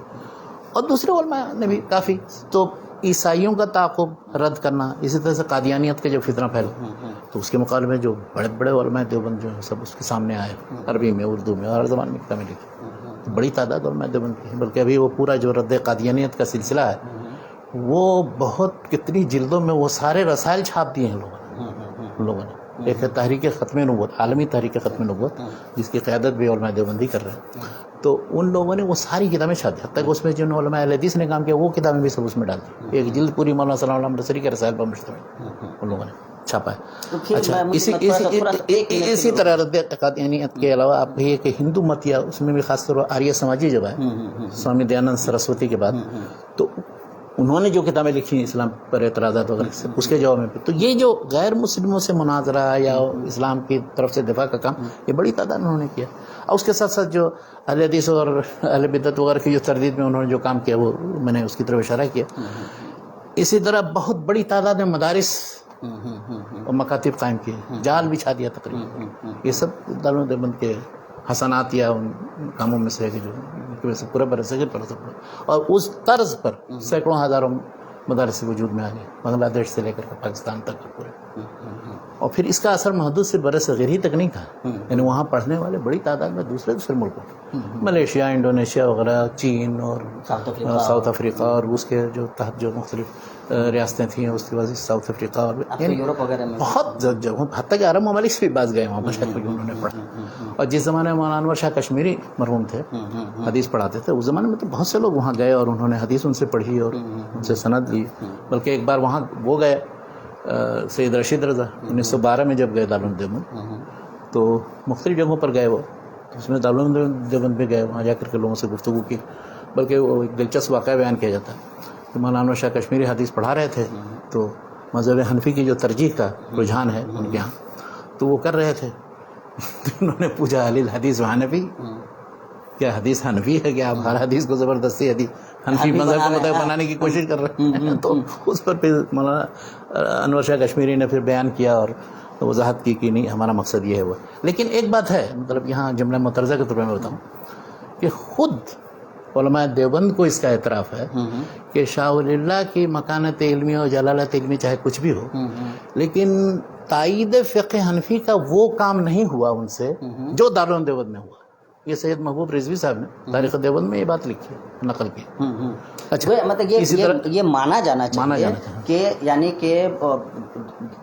اور دوسرے علماء نے بھی کافی. تو عیسائیوں کا تعاقب رد کرنا، اسی طرح سے قادیانیت کا جو فتنہ پھیلا تو اس کے مقابلے میں جو بڑے بڑے علماء دیوبند جو ہیں سب اس کے سامنے آئے، عربی میں، اردو میں، اور ہر زبان میں کتابیں لکھی. بڑی تعداد علماء دیوبند کی ہے. بلکہ ابھی وہ پورا جو رد قادیانیت کا سلسلہ ہے وہ بہت کتنی جلدوں میں وہ سارے رسائل چھاپ دیے ہیں لوگوں نے. ایک ہے تحریک ختم نبوت، عالمی تحریک ختم نبوت، جس کی قیادت بھی علماء دیوبندی کر رہے ہیں. تو ان لوگوں نے وہ ساری کتابیں چھاپ دی، حتیٰ کہ اس میں جن علماء اہل حدیث نے کام کیا وہ کتابیں بھی سب اس میں ڈال دی. ایک جلد پوری مولانا صلی اللہ علیہ وسلم کے رسائل پر مشتمل ان لوگوں نے چھاپا ہے. اچھا، اسی طرح رد قادیانیت کے علاوہ آپ کہیے کہ ہندو مت یا اس میں بھی خاص طور پر آریہ سماجی جب ہے سوامی دیانند سرسوتی کے بعد، تو انہوں نے جو کتابیں لکھی اسلام پر اعتراضات وغیرہ سے اس کے جواب میں، تو یہ جو غیر مسلموں سے مناظرہ یا اسلام کی طرف سے دفاع کا کام یہ بڑی تعداد میں انہوں نے کیا. اور اس کے ساتھ ساتھ جو اہل حدیث اور اہل بدعت وغیرہ کی جو تردید میں انہوں نے جو کام کیا وہ میں نے اس کی طرف اشارہ کیا. اسی طرح بہت بڑی تعداد میں مدارس اور مکاتب قائم کیے، جال بچھا دیا تقریباً. یہ سب دارالعلوم دیوبند کے حسنات یا ان کاموں میں سے ہے کہ جو کی وجہ سے پورے برصغیر پر اثر پڑا. اور اس طرز پر سینکڑوں ہزاروں مدارس وجود میں آ گئے، بنگلہ دیش سے لے کر کے پاکستان تک پورے. اور پھر اس کا اثر محدود سے برصغیر ہی تک نہیں تھا، یعنی وہاں پڑھنے والے بڑی تعداد میں دوسرے ملکوں، ملیشیا، انڈونیشیا وغیرہ، چین اور ساؤتھ افریقہ اور روس کے جو تحت جو مختلف ریاستیں تھیں اس کے بعد ساؤتھ افریقہ اور یورپ وغیرہ میں بہت جگہوں حتیٰ کہ عرب ممالک سے بھی باز گئے وہاں پر شاید انہوں نے پڑھا. اور جس زمانے میں مولانا انور شاہ کشمیری مرحوم تھے حدیث پڑھاتے تھے اس زمانے میں تو بہت سے لوگ وہاں گئے اور انہوں نے حدیث ان سے پڑھی اور ان سے سند لی. بلکہ ایک بار وہاں وہ گئے سید رشید رضا 1912 میں جب گئے دارالعلوم دیوبند تو مختلف جگہوں پر گئے وہ اس میں دارالعلوم دیوبند بھی گئے وہاں جا کر کے لوگوں سے گفتگو کی. بلکہ وہ ایک دلچسپ واقعہ بیان کیا جاتا ہے کہ مولانا انور شاہ کشمیری حدیث پڑھا رہے تھے تو مذہب حنفی کی جو ترجیح کا رجحان ہے ان کے یہاں تو وہ کر رہے تھے. انہوں نے پوچھا اہل الحدیث و حنفی کیا حدیث حنفی ہے کہ آپ ہر حدیث کو زبردستی حنفی مذہب کو مطابق بنانے کی کوشش کر رہے ہیں. تو اس پر پھر مولانا انور شاہ کشمیری نے پھر بیان کیا اور وضاحت کی کہ نہیں ہمارا مقصد یہ ہے وہ. لیکن ایک بات ہے مطلب یہاں جملہ مترجہ کے طور پر میں بتاؤں کہ خود علماء دیوبند کو اس کا اعتراف ہے کہ شاہ ولی اللہ کی مکانت علمی اور جلالت علمی چاہے کچھ بھی ہو لیکن تائید فقہ حنفی کا وہ کام نہیں ہوا ان سے جو دارالعلوم دیوبند میں ہوا. یہ سید محبوب رضوی صاحب نے تاریخ دیوبند میں یہ بات لکھی ہے نقل کی. اچھا مطلب یہ مانا جانا چاہیے کہ یعنی کہ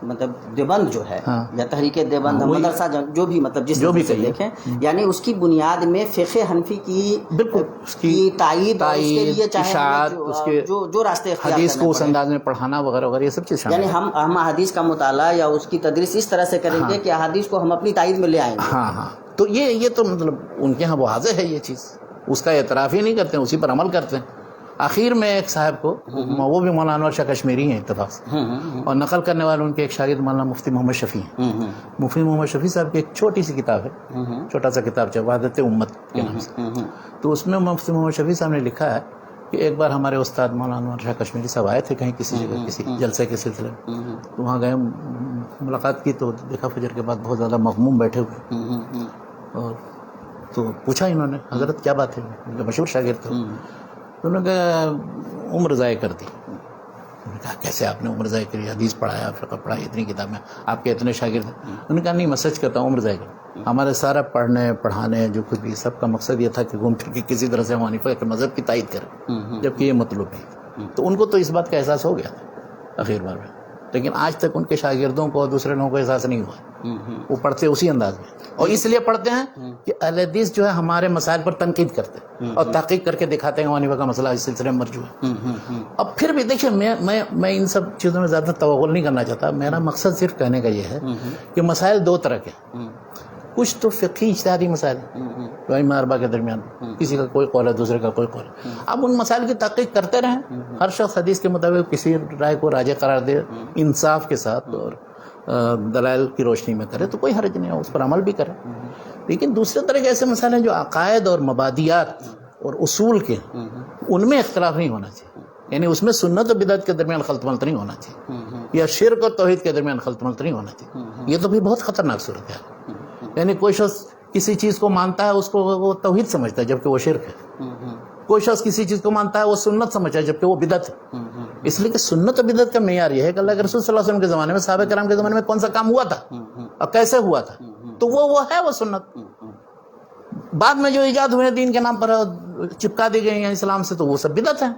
مطلب دیوبند جو ہے یا تحریک دیوبند مدرسہ جو بھی مطلب جس جو بھی دیکھیں یعنی اس کی بنیاد میں فقہ حنفی کی بالکل کی تائید اس کے لیے اشاعت اس کے جو راستے حدیث کو اس انداز میں پڑھانا وغیرہ وغیرہ یہ سب چیز یعنی ہم حدیث کا مطالعہ یا اس کی تدریس اس طرح سے کریں گے کہ حدیث کو ہم اپنی تائید میں لے آئیں گے. ہاں تو یہ تو مطلب ان کے ہاں واضح ہے یہ چیز اس کا اعتراف ہی نہیں کرتے ہیں اسی پر عمل کرتے ہیں. آخر میں ایک صاحب کو وہ بھی مولانا انور شاہ کشمیری ہیں اتفاق سے اور نقل کرنے والے ان کے ایک شاگرد مولانا مفتی محمد شفیع ہیں. مفتی محمد شفیع صاحب کی ایک چھوٹی سی کتاب ہے چھوٹا سا کتاب وحدت امت کے نام سے تو اس میں مفتی محمد شفیع صاحب نے لکھا ہے کہ ایک بار ہمارے استاد مولانا انور شاہ کشمیری صاحب آئے تھے کہیں کسی جگہ کسی جلسے کے سلسلے میں تو وہاں گئے ملاقات کی تو دیکھا فجر کے بعد بہت زیادہ مغموم بیٹھے ہوئے اور تو پوچھا انہوں نے حضرت کیا بات ہے مشہور شاگرد تھے انہوں نے کہا عمر ضائع کر دی. انہوں نے کہا کیسے آپ نے عمر ضائع کری حدیث پڑھایا فقہ پڑھایا اتنی کتابیں آپ کے اتنے شاگرد ہیں. انہوں نے کہا نہیں میں سچ کرتا ہوں عمر ضائع کر ہمارے سارا پڑھنے پڑھانے جو کچھ بھی سب کا مقصد یہ تھا کہ گھوم پھر کے کسی طرح سے حنیفہ کے مذہب کی تائید کرے جبکہ یہ مطلوب نہیں. تو ان کو تو اس بات کا احساس ہو گیا تھا آخر بار میں لیکن آج تک ان کے شاگردوں کو اور دوسرے لوگوں کو احساس نہیں ہوا. وہ پڑھتے اسی انداز میں اور اس لیے پڑھتے ہیں کہ اہل حدیث جو ہے ہمارے مسائل پر تنقید کرتے ہیں اور تحقیق کر کے دکھاتے ہیں حنیفہ کا مسئلہ اس سلسلے میں مرجوع ہے. اب پھر بھی دیکھیے میں ان سب چیزوں میں زیادہ توغل نہیں کرنا چاہتا. میرا مقصد صرف کہنے کا یہ ہے کہ مسائل دو طرح کے کچھ تو فقہی اجتہادی مسائل ہیں ائمہ اربعہ کے درمیان کسی کا کوئی قول ہے دوسرے کا کوئی قول ہے. اب ان مسائل کی تحقیق کرتے رہیں ہر شخص حدیث کے مطابق کسی رائے کو راجح قرار دے انصاف کے ساتھ اور دلائل کی روشنی میں کرے تو کوئی حرج نہیں ہے اس پر عمل بھی کرے. لیکن دوسرے طرح کے ایسے مسائل ہیں جو عقائد اور مبادیات اور اصول کے ان میں اختلاف نہیں ہونا چاہیے. یعنی اس میں سنت و بدعت کے درمیان خلط ملط نہیں ہونا چاہیے یا شرک اور توحید کے درمیان خلط ملط نہیں ہونا چاہیے. یہ تو بھی بہت خطرناک صورت ہے. یعنی کوئی شخص کسی چیز کو مانتا ہے اس کو وہ توحید سمجھتا ہے جبکہ وہ شرک ہے. کوئی شخص کسی چیز کو مانتا ہے وہ سنت سمجھتا ہے جبکہ وہ بدعت ہے. اس لیے کہ سنت و بدعت کا معیار یہ ہے کہ اللہ کے رسول صلی اللہ علیہ وسلم کے زمانے میں صحابہ کرام کے زمانے میں کون سا کام ہوا تھا اور کیسے ہوا تھا تو وہ ہے وہ سنت. بعد میں جو ایجاد ہوئے دین کے نام پر چپکا دی گئی ہیں اسلام سے تو وہ سب بدعت ہیں.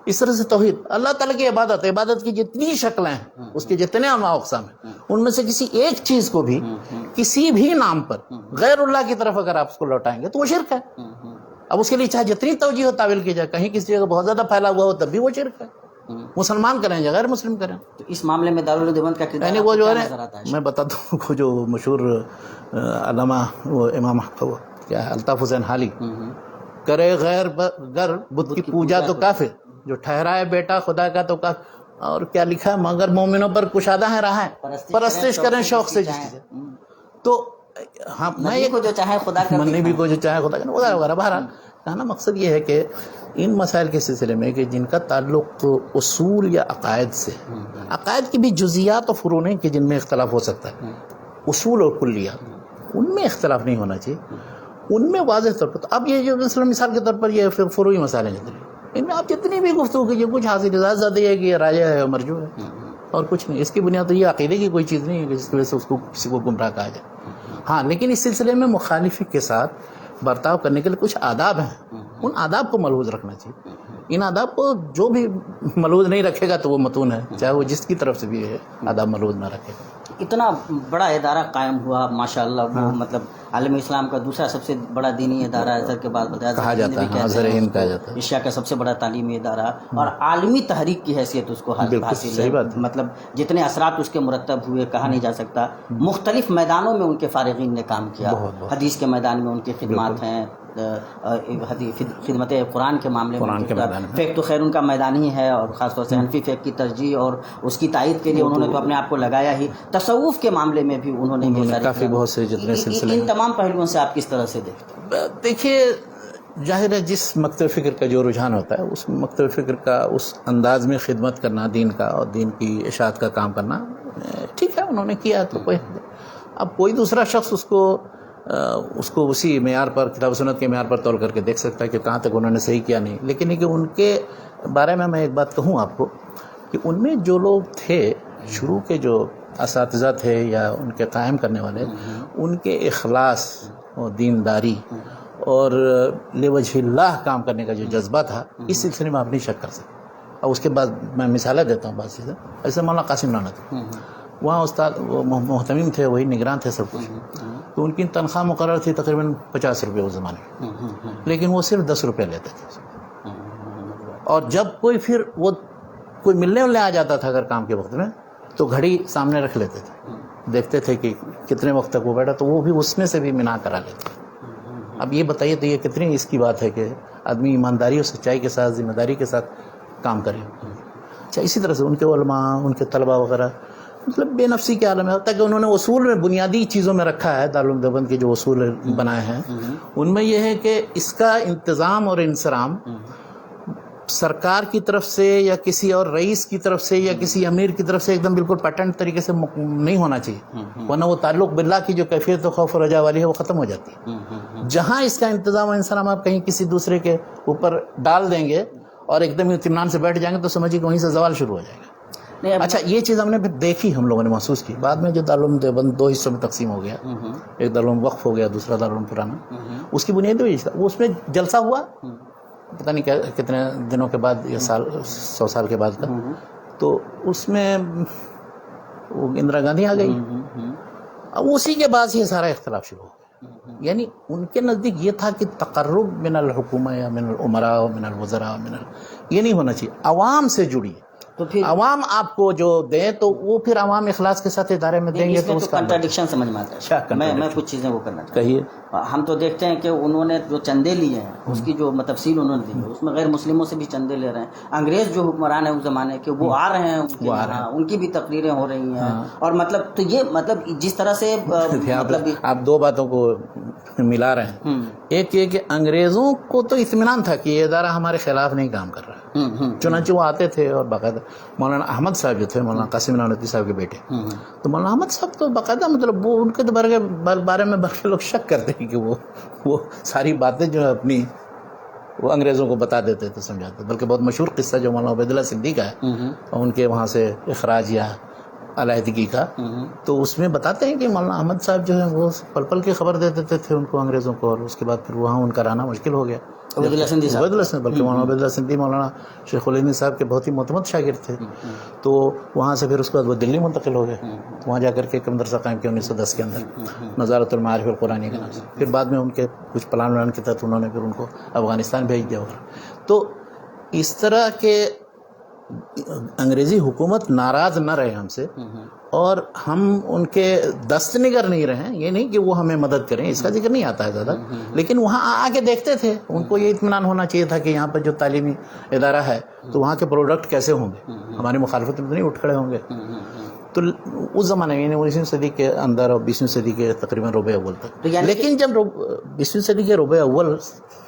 اس طرح سے توحید اللہ تعالیٰ کی عبادت کی جتنی شکلیں ہیں اس کے جتنے انواع اقسام ہیں ان میں سے کسی ایک چیز کو بھی کسی بھی نام پر غیر اللہ کی طرف اگر آپ اس کو لوٹائیں گے تو وہ شرک ہے. اب اس کے لیے چاہے جتنی توجیہ و تعویل کی جائے کہیں کسی جگہ بہت زیادہ پھیلا ہوا ہو تب بھی وہ شرک ہے. مسلمان کریں یا غیر مسلم کریں. تو اس معاملے میں دارالعلوم دیوبند کا کردار یعنی وہ جو ہے میں بتاتا ہوں وہ جو مشہور علامہ وہ امام کیا ہے الطاف حسین حالی کرے غیر گر بت کی پوجا تو کافر جو ٹھہرائے بیٹا خدا کا تو کافر اور کیا لکھا ہے مگر مومنوں پر کشادہ ہے راہ پرستش کریں شوق سے جس کی تو ہاں میں کو جو چاہے خدا کا منی بھی کو جو چاہے خدا کا وغیرہ. بہرحال کہنا مقصد یہ ہے کہ ان مسائل کے سلسلے میں کہ جن کا تعلق اصول یا عقائد سے عقائد کی بھی جزیات و فروع ہیں کہ جن میں اختلاف ہو سکتا ہے اصول اور کلیات ان میں اختلاف نہیں ہونا چاہیے. ان میں واضح طور پر اب یہ جو مثال کے طور پر یہ فروعی مسائل ہیں ان میں آپ جتنی بھی گفتگو کیجیے کچھ حاصل زیادہ یہ ہے کہ یہ راجہ ہے مرجو ہے اور کچھ نہیں. اس کی بنیاد تو یہ عقیدے کی کوئی چیز نہیں ہے جس کی وجہ سے اس کو کسی کو گمراہ کہا جائے. ہاں لیکن اس سلسلے میں مخالفی کے ساتھ برتاؤ کرنے کے لیے کچھ آداب ہیں ان آداب کو ملحوظ رکھنا چاہیے. ان آداب کو جو بھی ملحوظ نہیں رکھے گا تو وہ متون ہے, چاہے وہ جس کی طرف سے بھی ہے آداب ملحوظ نہ رکھے. اتنا بڑا ادارہ قائم ہوا ماشاءاللہ, وہ مطلب عالم اسلام کا دوسرا سب سے بڑا دینی ادارہ ازہر کے بعد بتایا کہا جاتا ہے, ازہر ہند کہا جاتا ہے, ایشیا کا سب سے بڑا تعلیمی ادارہ, اور عالمی تحریک کی حیثیت اس کو حاصل ہے. مطلب جتنے اثرات اس کے مرتب ہوئے کہا نہیں جا سکتا. مختلف میدانوں میں ان کے فارغین نے کام کیا. حدیث کے میدان میں ان کی خدمات ہیں, خدمت قرآن کے معاملے میں فقہ تو خیر ان کا میدان ہی ہے, اور خاص طور سے حنفی فقہ کی ترجیح اور اس کی تائید کے لیے انہوں نے تو اپنے آپ کو لگایا ہی. تصوف کے معاملے میں بھی انہوں نے کافی بہت سے جتنے سلسلے, ان تمام پہلوؤں سے آپ کس طرح سے دیکھتے ہیں؟ دیکھیے ظاہر ہے جس مکتب فکر کا جو رجحان ہوتا ہے اس مکتب فکر کا اس انداز میں خدمت کرنا دین کا اور دین کی اشاعت کا کام کرنا ٹھیک ہے, انہوں نے کیا تو کوئی. اب کوئی دوسرا شخص اس کو اسی معیار پر, کتاب و سنت کے معیار پر تول کر کے دیکھ سکتا ہے کہ کہاں تک انہوں نے صحیح کیا نہیں. لیکن کہ ان کے بارے میں ایک بات کہوں آپ کو کہ ان میں جو لوگ تھے شروع کے جو اساتذہ تھے یا ان کے قائم کرنے والے, ان کے اخلاص اور دینداری اور لوجہ اللہ کام کرنے کا جو جذبہ تھا, اس سلسلے میں آپ نہیں شک کر سکتے. اور اس کے بعد میں مثالیں دیتا ہوں بعض چیزیں. ایسے مولانا قاسم نانا تھے, وہاں استاد وہ محتمم تھے, وہی نگران تھے سب کچھ, تو ان کی تنخواہ مقرر تھی تقریباً 50 روپے اس زمانے میں, لیکن وہ صرف 10 روپے لیتے تھے. اور جب کوئی ملنے آ جاتا تھا اگر کام کے وقت میں, تو گھڑی سامنے رکھ لیتے تھے, دیکھتے تھے کہ کتنے وقت تک وہ بیٹھا, تو وہ بھی اس میں سے بھی منا کرا لیتے. اب یہ بتائیے تو یہ کتنی اس کی بات ہے کہ آدمی ایمانداری اور سچائی کے ساتھ, ذمہ داری کے ساتھ کام کرے. اچھا, اسی طرح سے ان کے علماء, ان کے طلباء وغیرہ مطلب بے نفسی کے عالم ہے, تاکہ انہوں نے اصول میں بنیادی چیزوں میں رکھا ہے. دارالعلوم دیوبند کے جو اصول بنائے ہیں ان میں یہ ہے کہ اس کا انتظام اور انصرام سرکار کی طرف سے یا کسی اور رئیس کی طرف سے یا کسی امیر کی طرف سے ایک دم بالکل پیٹرن طریقے سے نہیں ہونا چاہیے, ورنہ وہ تعلق باللہ کی جو کیفیت و خوف و رجا والی ہے وہ ختم ہو جاتی ہے. جہاں اس کا انتظام و انصرام آپ کہیں کسی دوسرے کے اوپر ڈال دیں گے اور ایک دم اطمینان سے بیٹھ جائیں گے, تو سمجھیے کہ وہیں سے زوال شروع ہو جائے گا. اچھا, یہ چیز ہم نے پھر دیکھی, ہم لوگوں نے محسوس کی. بعد میں جو دارالعلوم دیوبند 2 حصوں میں تقسیم ہو گیا, ایک دارالعلوم وقف ہو گیا, دوسرا دارالعلوم پرانا, اس کی بنیادی وجہ اس میں جلسہ ہوا پتہ نہیں کتنے دنوں کے بعد, یا 100 سال کے بعد کا, تو اس میں وہ اندرا گاندھی آ گئی. اب اسی کے بعد یہ سارا اختلاف شروع ہو گیا. یعنی ان کے نزدیک یہ تھا کہ تقرب من الحکومہ یا من الامراء من الوزراء یہ نہیں ہونا چاہیے, عوام سے جڑی. تو پھر عوام آپ کو جو دیں تو وہ پھر عوام اخلاص کے ساتھ ادارے میں دیں گے, تو اس کا کنٹراڈکشن سمجھ میں آتا ہے. میں کچھ چیزیں وہ کرنا چاہتا ہوں. کہیے. ہم تو دیکھتے ہیں کہ انہوں نے جو چندے لیے ہیں اس کی جو تفصیل انہوں نے دی ہے, اس میں غیر مسلموں سے بھی چندے لے رہے ہیں. انگریز جو حکمران ہیں اس زمانے کے, وہ آ رہے ہیں, ان کی بھی تقریریں ہو رہی ہیں. اور مطلب تو یہ مطلب جس طرح سے مطلب آپ 2 باتوں کو ملا رہے ہیں. ایک یہ کہ انگریزوں کو تو اطمینان تھا کہ یہ ادارہ ہمارے خلاف نہیں کام کر رہا ہے, چنانچہ وہ آتے تھے. اور باقاعدہ مولانا احمد صاحب جو تھے, مولانا قاسم نانوتوی صاحب کے بیٹے, تو مولانا احمد صاحب تو باقاعدہ مطلب وہ ان کے بارے میں بلکہ لوگ شک کرتے ہیں کہ وہ ساری باتیں جو ہے اپنی وہ انگریزوں کو بتا دیتے تھے, سمجھاتے. بلکہ بہت مشہور قصہ جو مولانا عبید اللہ سندھی کا ہے, ان کے وہاں سے اخراج یا علیحدگی کا, تو اس میں بتاتے ہیں کہ مولانا احمد صاحب جو ہے وہ پل پل کی خبر دے دیتے تھے ان کو, انگریزوں کو, اور اس کے بعد پھر وہاں ان کا رہنا مشکل ہو گیا. عبید اللہ سندھی, بلکہ مولانا عبید اللہ سندھی مولانا شیخ الہند صاحب کے بہت ہی معتمد شاگرد تھے. تو وہاں سے پھر اس کے بعد وہ دلی منتقل ہو گئے. وہاں جا کر کے ایک مدرسہ قائم کیا 1910 کے اندر, نظارت المعارف القرآنیہ کے نام سے. پھر بعد میں ان کے کچھ پلان کے تحت انہوں نے پھر ان کو افغانستان بھیج دیا. تو اس طرح کے انگریزی حکومت ناراض نہ رہے ہم سے, اور ہم ان کے دست نگر نہیں رہے. یہ نہیں کہ وہ ہمیں مدد کریں, اس کا ذکر نہیں آتا ہے زیادہ, لیکن وہاں آ کے دیکھتے تھے. ان کو یہ اطمینان ہونا چاہیے تھا کہ یہاں پر جو تعلیمی ادارہ ہے تو وہاں کے پروڈکٹ کیسے ہوں گے, ہماری مخالفت میں تو نہیں اٹھ کھڑے ہوں گے. تو اس زمانے میں 19ویں صدی کے اندر اور 20ویں صدی کے تقریباً ربع اول تک. لیکن جب 20ویں صدی کے ربع اول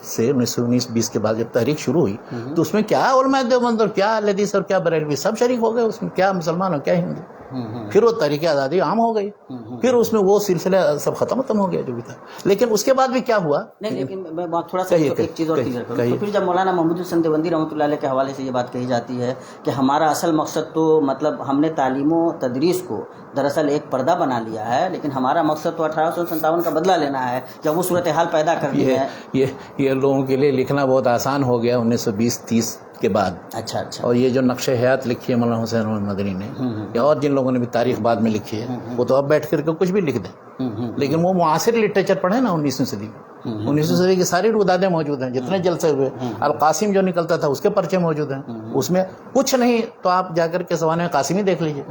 سے 1919-20 کے بعد جب تحریک شروع ہوئی, تو اس میں کیا علماء دیوبند اور کیا اہل حدیث اور کیا بریلوی سب شریک ہو گئے اس میں, کیا مسلمان اور کیا ہندو. پھر وہ تحریک آزادی عام ہو گئی. پھر اس میں وہ سلسلہ سب ختم ہو گیا جو بھی تھا. لیکن اس کے بعد بھی کیا ہوا؟ نہیں لیکن میں تھوڑا سا ایک چیز اور کلیئر کروں. تو پھر جب مولانا محمود حسین دیوبندی رحمۃ اللہ علیہ کے حوالے سے یہ بات کہی جاتی ہے کہ ہمارا اصل مقصد تو مطلب ہم نے تعلیم و تدریس کو دراصل ایک پردہ بنا لیا ہے، لیکن ہمارا مقصد تو 1857 کا بدلہ لینا ہے، جب وہ صورتحال پیدا کرنی ہے. یہ لوگوں کے لیے لکھنا بہت آسان ہو گیا 1920-30 کے بعد. اچھا. اور یہ جو نقش حیات لکھی ہے مولانا حسین احمد مدنی نے یا اور جن لوگوں نے بھی تاریخ بعد میں لکھی ہے، وہ تو اب بیٹھ کر کے کچھ بھی لکھ دیں، لیکن وہ معاصر لٹریچر پڑھے نا 19ویں صدی میں. 19ویں صدی کی ساری رودادیں موجود ہیں، جتنے جلسے ہوئے القاسم جو نکلتا تھا اس کے پرچے موجود ہیں. اس میں کچھ نہیں تو آپ جا کر کے سوانح قاسمی دیکھ لیجیے،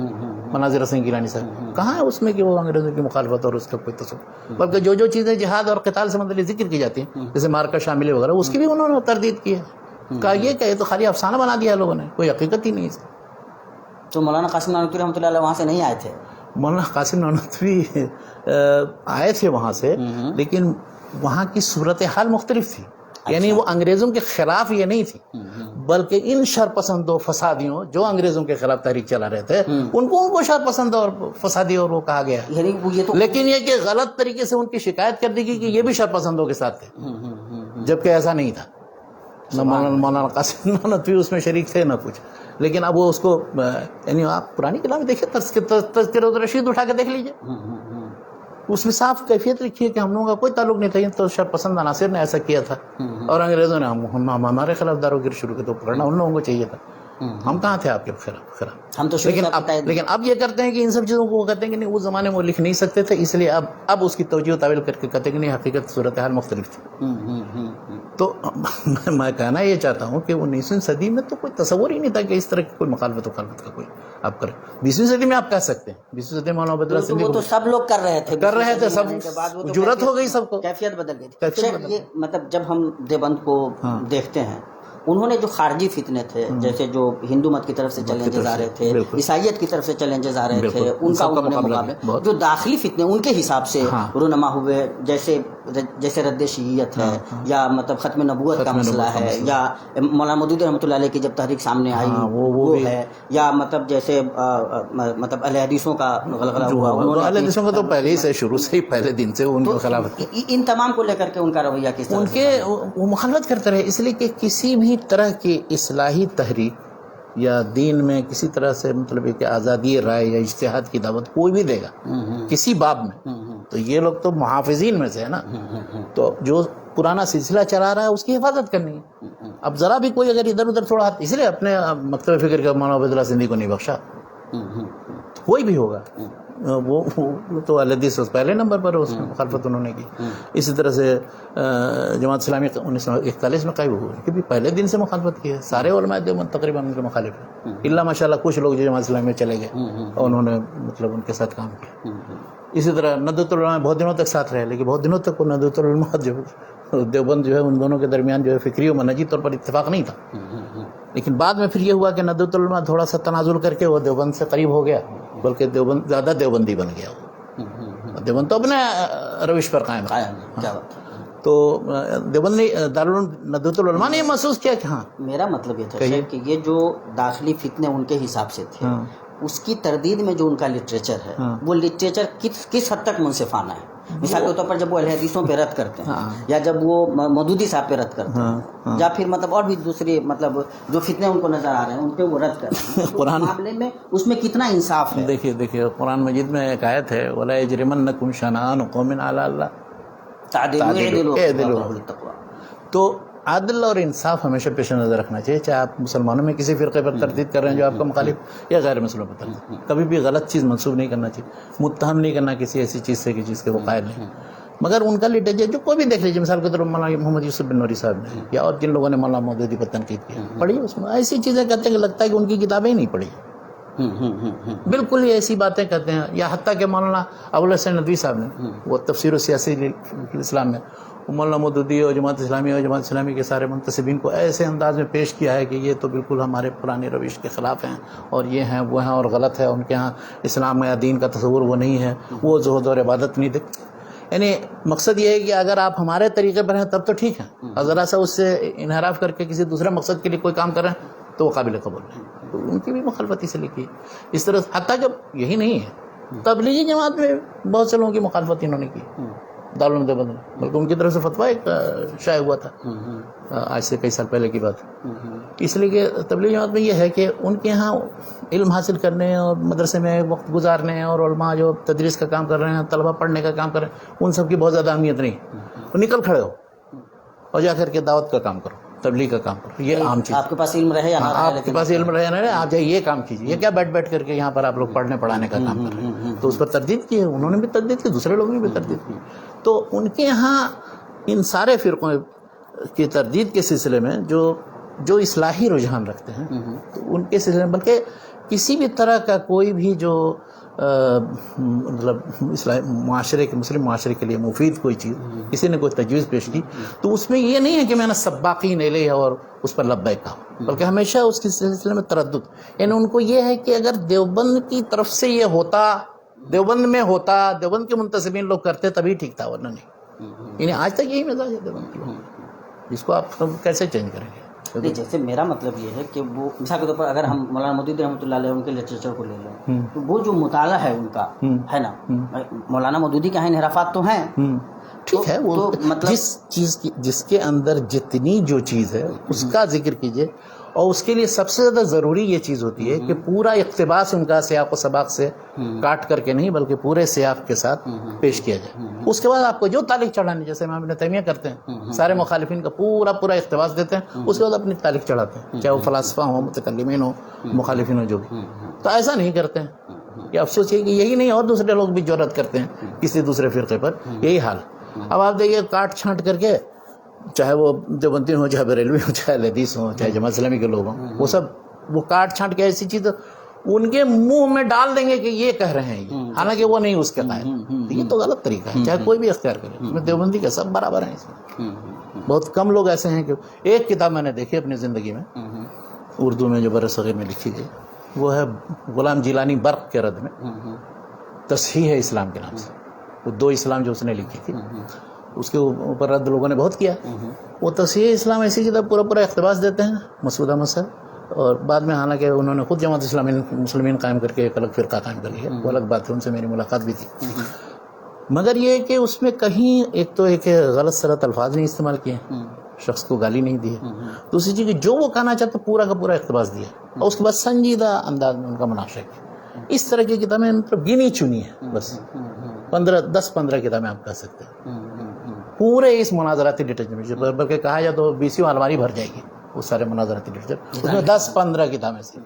مناظر حسین گیلانی صاحب، کہاں ہے اس میں کہ وہ انگریزوں کی مخالفت اور اس کا کوئی تصور، بلکہ جو چیزیں جہاد اور قتال سے متعلق ذکر کی جاتی ہیں جیسے مارکا شامل وغیرہ، اس کی بھی انہوں نے تردید کی ہے. کہا یہ کہ تو خالی افسانہ بنا دیا لوگوں نے، کوئی حقیقت ہی نہیں ہے. تو مولانا قاسم نانوتوی رحمۃ اللہ علیہ وہاں سے نہیں آئے تھے؟ مولانا قاسم نانوتوی آئے تھے وہاں سے، لیکن وہاں کی صورتحال مختلف تھی. یعنی وہ انگریزوں کے خلاف یہ نہیں تھی، بلکہ ان شرپسندوں فسادیوں جو انگریزوں کے خلاف تحریک چلا رہے تھے ان کو شرپسند اور فسادی اور وہ کہا گیا. لیکن یہ کہ غلط طریقے سے ان کی شکایت کر دی گئی کہ یہ بھی شرپسندوں کے ساتھ تھے، جبکہ ایسا نہیں تھا. نہ مولانا قاسم نانوتوی اس میں شریک تھے نہ کچھ. لیکن اب وہ اس کو یعنی آپ پرانی کتابیں دیکھیں، تذکرۃ الرشید اٹھا کے دیکھ لیجیے، اس میں صاف کیفیت لکھی ہے کہ ہم لوگوں کا کوئی تعلق نہیں تھا، یہ تو شرپسند عناصر نے ایسا کیا تھا اور انگریزوں نے ہمارے خلاف داروگیری شروع کی، تو پکڑنا ان لوگوں کو چاہیے تھا. ہم کہاں تھے آپ کے خلاف؟ ہم تو لیکن اب یہ کرتے ہیں کہ ان سب چیزوں کو وہ کہتے ہیں کہ نہیں، اس زمانے میں وہ لکھ نہیں سکتے تھے، اس لیے اب اس کی توجہ و تعویل کر کے کہتے ہیں کہ نہیں، حقیقت صورتحال مختلف تھی. تو میں کہنا یہ چاہتا ہوں کہ 19ویں صدی میں تو کوئی تصور ہی نہیں تھا کہ اس طرح کی کوئی مخالفت کا کوئی آپ کریں. 20ویں صدی میں آپ کہہ سکتے ہیں، 20ویں صدی میں مولانا عبید اللہ سندھی وہ تو سب لوگ کر رہے تھے، سب جرأت ہو گئی، سب کو کیفیت بدل گئی. یہ مطلب جب ہم دیوبند کو دیکھتے ہیں، انہوں نے جو خارجی فتنے تھے، جیسے جو ہندو مت کی طرف سے چیلنجز آ رہے تھے، عیسائیت کی طرف سے چیلنجز آ رہے تھے، ان کا انہوں نے مقابلہ، جو داخلی فتنے ان کے حساب سے رونما ہوئے، جیسے رد شیعیت ہے، یا مطلب ختم نبوت کا مسئلہ ہے، یا مولانا مودودی رحمۃ اللہ علیہ کی جب تحریک سامنے آئی وہ ہے، یا مطلب جیسے مطلب اہل حدیثوں کا غلغلہ ہوا. اہل حدیثوں کا تو پہلے ہی سے شروع سے ہی پہلے دن سے ان کی خلافت، ان تمام کو لے کر کے ان کا رویہ کس طرح؟ ان کے وہ مخالفت کرتے رہے، اس لیے کہ کسی بھی طرح کی اصلاحی تحریک یا دین میں کسی طرح سے مطلب کہ آزادی رائے یا اجتہاد کی دعوت کوئی بھی دے گا کسی باب میں، تو یہ لوگ تو محافظین میں سے ہے نا. تو جو پرانا سلسلہ چلا رہا ہے اس کی حفاظت کرنی ہے. اب ذرا بھی کوئی اگر ادھر ادھر تھوڑا، اس لیے اپنے مکتب فکر کا مولانا عبید اللہ سندھی کو نہیں بخشا. کوئی بھی ہوگا وہ تو الحدیث پہلے نمبر پر اس میں مخالفت انہوں نے کی. اسی طرح سے جماعت اسلامی 1941 میں قائم ہوئی کہ بھی پہلے دن سے مخالفت کی ہے. سارے علماء دیوبند تقریباً ان کے مخالف ہیں، الا ماشاء اللہ کچھ لوگ جو جماعت اسلامی میں چلے گئے اور انہوں نے مطلب ان کے ساتھ کام کیا. اسی طرح ندوۃ العلماء بہت دنوں تک ساتھ رہے، لیکن بہت دنوں تک وہ ندوۃ العلماء جو دیوبند جو ہے ان دونوں کے درمیان جو ہے فکری و منہجی طور پر اتفاق نہیں تھا. لیکن بعد میں پھر یہ ہوا کہ ندوۃ العلماء تھوڑا سا تنازل کر کے وہ دیوبند سے قریب ہو گیا، بلکہ دیوبند زیادہ دیوبندی بن گیا. دیوبند تو اپنے روش پر قائم ہے. تو دیوبند نے ندوۃ العلماء نے یہ محسوس کیا کہ ہاں، میرا مطلب یہ تھا کہ یہ جو داخلی فتنے ان کے حساب سے تھے، اس کی تردید میں جو ان کا لٹریچر ہے، وہ لٹریچر کس حد تک منصفانہ ہے. مثال کے طور پر جب وہ اہل حدیثوں پہ رد کرتے ہیں، یا جب وہ مودودی صاحب پہ رد کرتے ہیں، یا پھر مطلب اور بھی دوسری مطلب جو فتنے ان کو نظر آ رہے ہیں ان پہ وہ رد کرتے ہیں، قرآن معاملے میں اس میں کتنا انصاف ہے؟ دیکھیے قرآن مجید میں ایک آیت ہے، وَلَا يَجْرِمَنَّكُمْ شَنَآنُ قَوْمٍ عَلَىٰ اللَّهِ تعدیلوا. تو عدل اور انصاف ہمیشہ پیش نظر رکھنا چاہیے، چاہے آپ مسلمانوں میں کسی فرقے پر تردید کر رہے ہیں جو آپ کا مخالف، یا غیر مسلموں پر تردید. کبھی بھی غلط چیز منسوب نہیں کرنا چاہیے، متہم نہیں کرنا کسی ایسی چیز سے کہ جس کے وہ قائل نہیں. مگر ان کا لٹریچر جو کوئی بھی دیکھ لیجیے، مثال کے طور پر مولانا محمد یوسف بن نوری صاحب نے یا اور جن لوگوں نے مولانا مودودی پر تنقید کیا، پڑھی اس میں ایسی چیزیں کہتے ہیں کہ لگتا ہے کہ ان کی کتابیں ہی نہیں پڑھی، بالکل ہی ایسی باتیں کہتے ہیں. یا حتیٰ کہ مولانا ابوالحسن ندوی صاحب نے وہ تفسیر و سیاسی اسلام میں مولانا مودودی اور جماعت اسلامی کے سارے منتسبین کو ایسے انداز میں پیش کیا ہے کہ یہ تو بالکل ہمارے پرانے روش کے خلاف ہیں، اور یہ ہیں وہ ہیں اور غلط ہے، ان کے ہاں اسلام یا دین کا تصور وہ نہیں ہے، وہ زہد اور عبادت نہیں دیکھ. یعنی مقصد یہ ہے کہ اگر آپ ہمارے طریقے پر ہیں تب تو ٹھیک ہے، اور ذرا سا اس سے انحراف کر کے کسی دوسرے مقصد کے لیے کوئی کام کر رہے ہیں تو وہ قابل قبول نہیں. تو ان کی بھی مخالفت اس لیے کی. اس طرح حتیٰ جب یہی نہیں ہے تبلیغی جماعت میں بہت سے لوگوں کی مخالفت انہوں نے کی دارالعلوم دیوبند میں، بلکہ ان کی طرف سے فتویٰ ایک شائع ہوا تھا آج سے کئی سال پہلے کی بات. اس لیے کہ تبلیغی جماعت میں یہ ہے کہ ان کے ہاں علم حاصل کرنے اور مدرسے میں وقت گزارنے اور علماء جو تدریس کا کام کر رہے ہیں، طلبہ پڑھنے کا کام کر رہے ہیں، ان سب کی بہت زیادہ اہمیت نہیں. وہ نکل کھڑے ہو اور جا کر کے دعوت کا کام کرو، تبلیغ کا کام کرو، یہ عام چیز. آپ کے پاس علم رہے یا نہ رہے، آپ کے پاس علم رہے نہ رہے، آپ جائے یہ کام کیجیے. یہ کیا بیٹھ کر کے یہاں پر آپ لوگ پڑھنے پڑھانے کا کام کر رہے ہیں. تو اس پر تردید کی ہے، انہوں نے بھی تردید کی، دوسرے لوگوں نے بھی تردید کی. تو ان کے ہاں ان سارے فرقوں کی تردید کے سلسلے میں جو اصلاحی رجحان رکھتے ہیں، تو ان کے سلسلے میں بلکہ کسی بھی طرح کا کوئی بھی جو مطلب معاشرے کے مسلم معاشرے کے لیے مفید کوئی چیز کسی نے کوئی تجویز پیش کی، تو اس میں یہ نہیں ہے کہ میں نے سباقین الیہ اور اس پر لبیک کہا، بلکہ ہمیشہ اس کے سلسلے میں تردد. یعنی ان کو یہ ہے کہ اگر دیوبند کی طرف سے یہ ہوتا، دیوبند میں ہوتا، دیوبند کے منتسبین لوگ کرتے تبھی ٹھیک تھا، ورنہ نہیں. یعنی آج تک یہی مزاج ہے دیوبند کے لوگ، جس کو آپ کیسے چینج کریں گے؟ نہیں، جیسے میرا مطلب یہ ہے کہ وہ مثال کے طور پر اگر ہم مولانا مودودی رحمۃ اللہ علیہ ان کے لٹریچر کو لے لیں، تو وہ جو مطالعہ ہے ان کا ہے نا، مولانا مودودی کے انحرافات تو ہیں، ٹھیک ہے، وہ مطلب جس کے اندر جتنی جو چیز ہے اس کا ذکر کیجئے، اور اس کے لیے سب سے زیادہ ضروری یہ چیز ہوتی ہے کہ پورا اقتباس ان کا سیاق و سباق سے کاٹ کر کے نہیں، بلکہ پورے سیاق کے ساتھ پیش کیا جائے. اس کے بعد آپ کو جو تعلیق چڑھانی، جیسے امام ابن تیمیہ کرتے ہیں، سارے مخالفین کا پورا اقتباس دیتے ہیں، اس کے بعد اپنی تعلیق چڑھاتے ہیں، چاہے وہ فلاسفہ ہوں، متکلمین ہوں، مخالفین ہوں، جو بھی. تو ایسا نہیں کرتے ہیں. یہ افسوس ہے کہ یہی نہیں، اور دوسرے لوگ بھی جرأت کرتے ہیں کسی دوسرے فرقے پر، یہی حال. اب آپ دیکھیے کاٹ چھانٹ کر کے، چاہے وہ دیوبندی ہوں، چاہے بریلوی ہوں، چاہے حدیث ہوں، چاہے جماعت اسلامی کے لوگ ہوں، وہ سب وہ کاٹ چھانٹ کے ایسی چیز ان کے منہ میں ڈال دیں گے کہ یہ کہہ رہے ہیں یہ، حالانکہ وہ نہیں اس کے قائل. یہ تو غلط طریقہ ہے، چاہے کوئی بھی اختیار کرے. اس میں دیوبندی کے سب برابر ہیں. اس میں بہت کم لوگ ایسے ہیں کہ ایک کتاب میں نے دیکھی اپنی زندگی میں، اردو میں جو برصغیر میں لکھی گئی، وہ ہے غلام جیلانی برق کے رد میں، تصحیح اسلام کے نام سے. وہ 2 اسلام جو اس نے لکھی تھی، اس کے اوپر رد لوگوں نے بہت کیا. وہ تصحیح اسلام ایسی کتاب پورا اقتباس دیتے ہیں مسعود احمد صاحب، اور بعد میں حالانکہ انہوں نے خود جماعت اسلامی مسلمین قائم کر کے ایک الگ فرقہ قائم کر لیا، وہ الگ بات ہے، ان سے میری ملاقات بھی تھی. مگر یہ کہ اس میں کہیں ایک تو ایک غلط سلط الفاظ نہیں استعمال کیے، شخص کو گالی نہیں دی ہے. دوسری چیز کہ جو وہ کہنا چاہتا پورا کا پورا اقتباس دیا، اور اس کے بعد سنجیدہ انداز میں ان کا مناقشہ کیا. اس طرح کی کتابیں مطلب گنی چنی ہیں، بس 10-15 کتابیں آپ کہہ سکتے ہیں پورے اس مناظراتی لٹریچر میں، بلکہ کہا جائے تو 20 الماری بھر جائے گی وہ سارے مناظراتی لٹریچر. اس میں 10-15 کتابیں سے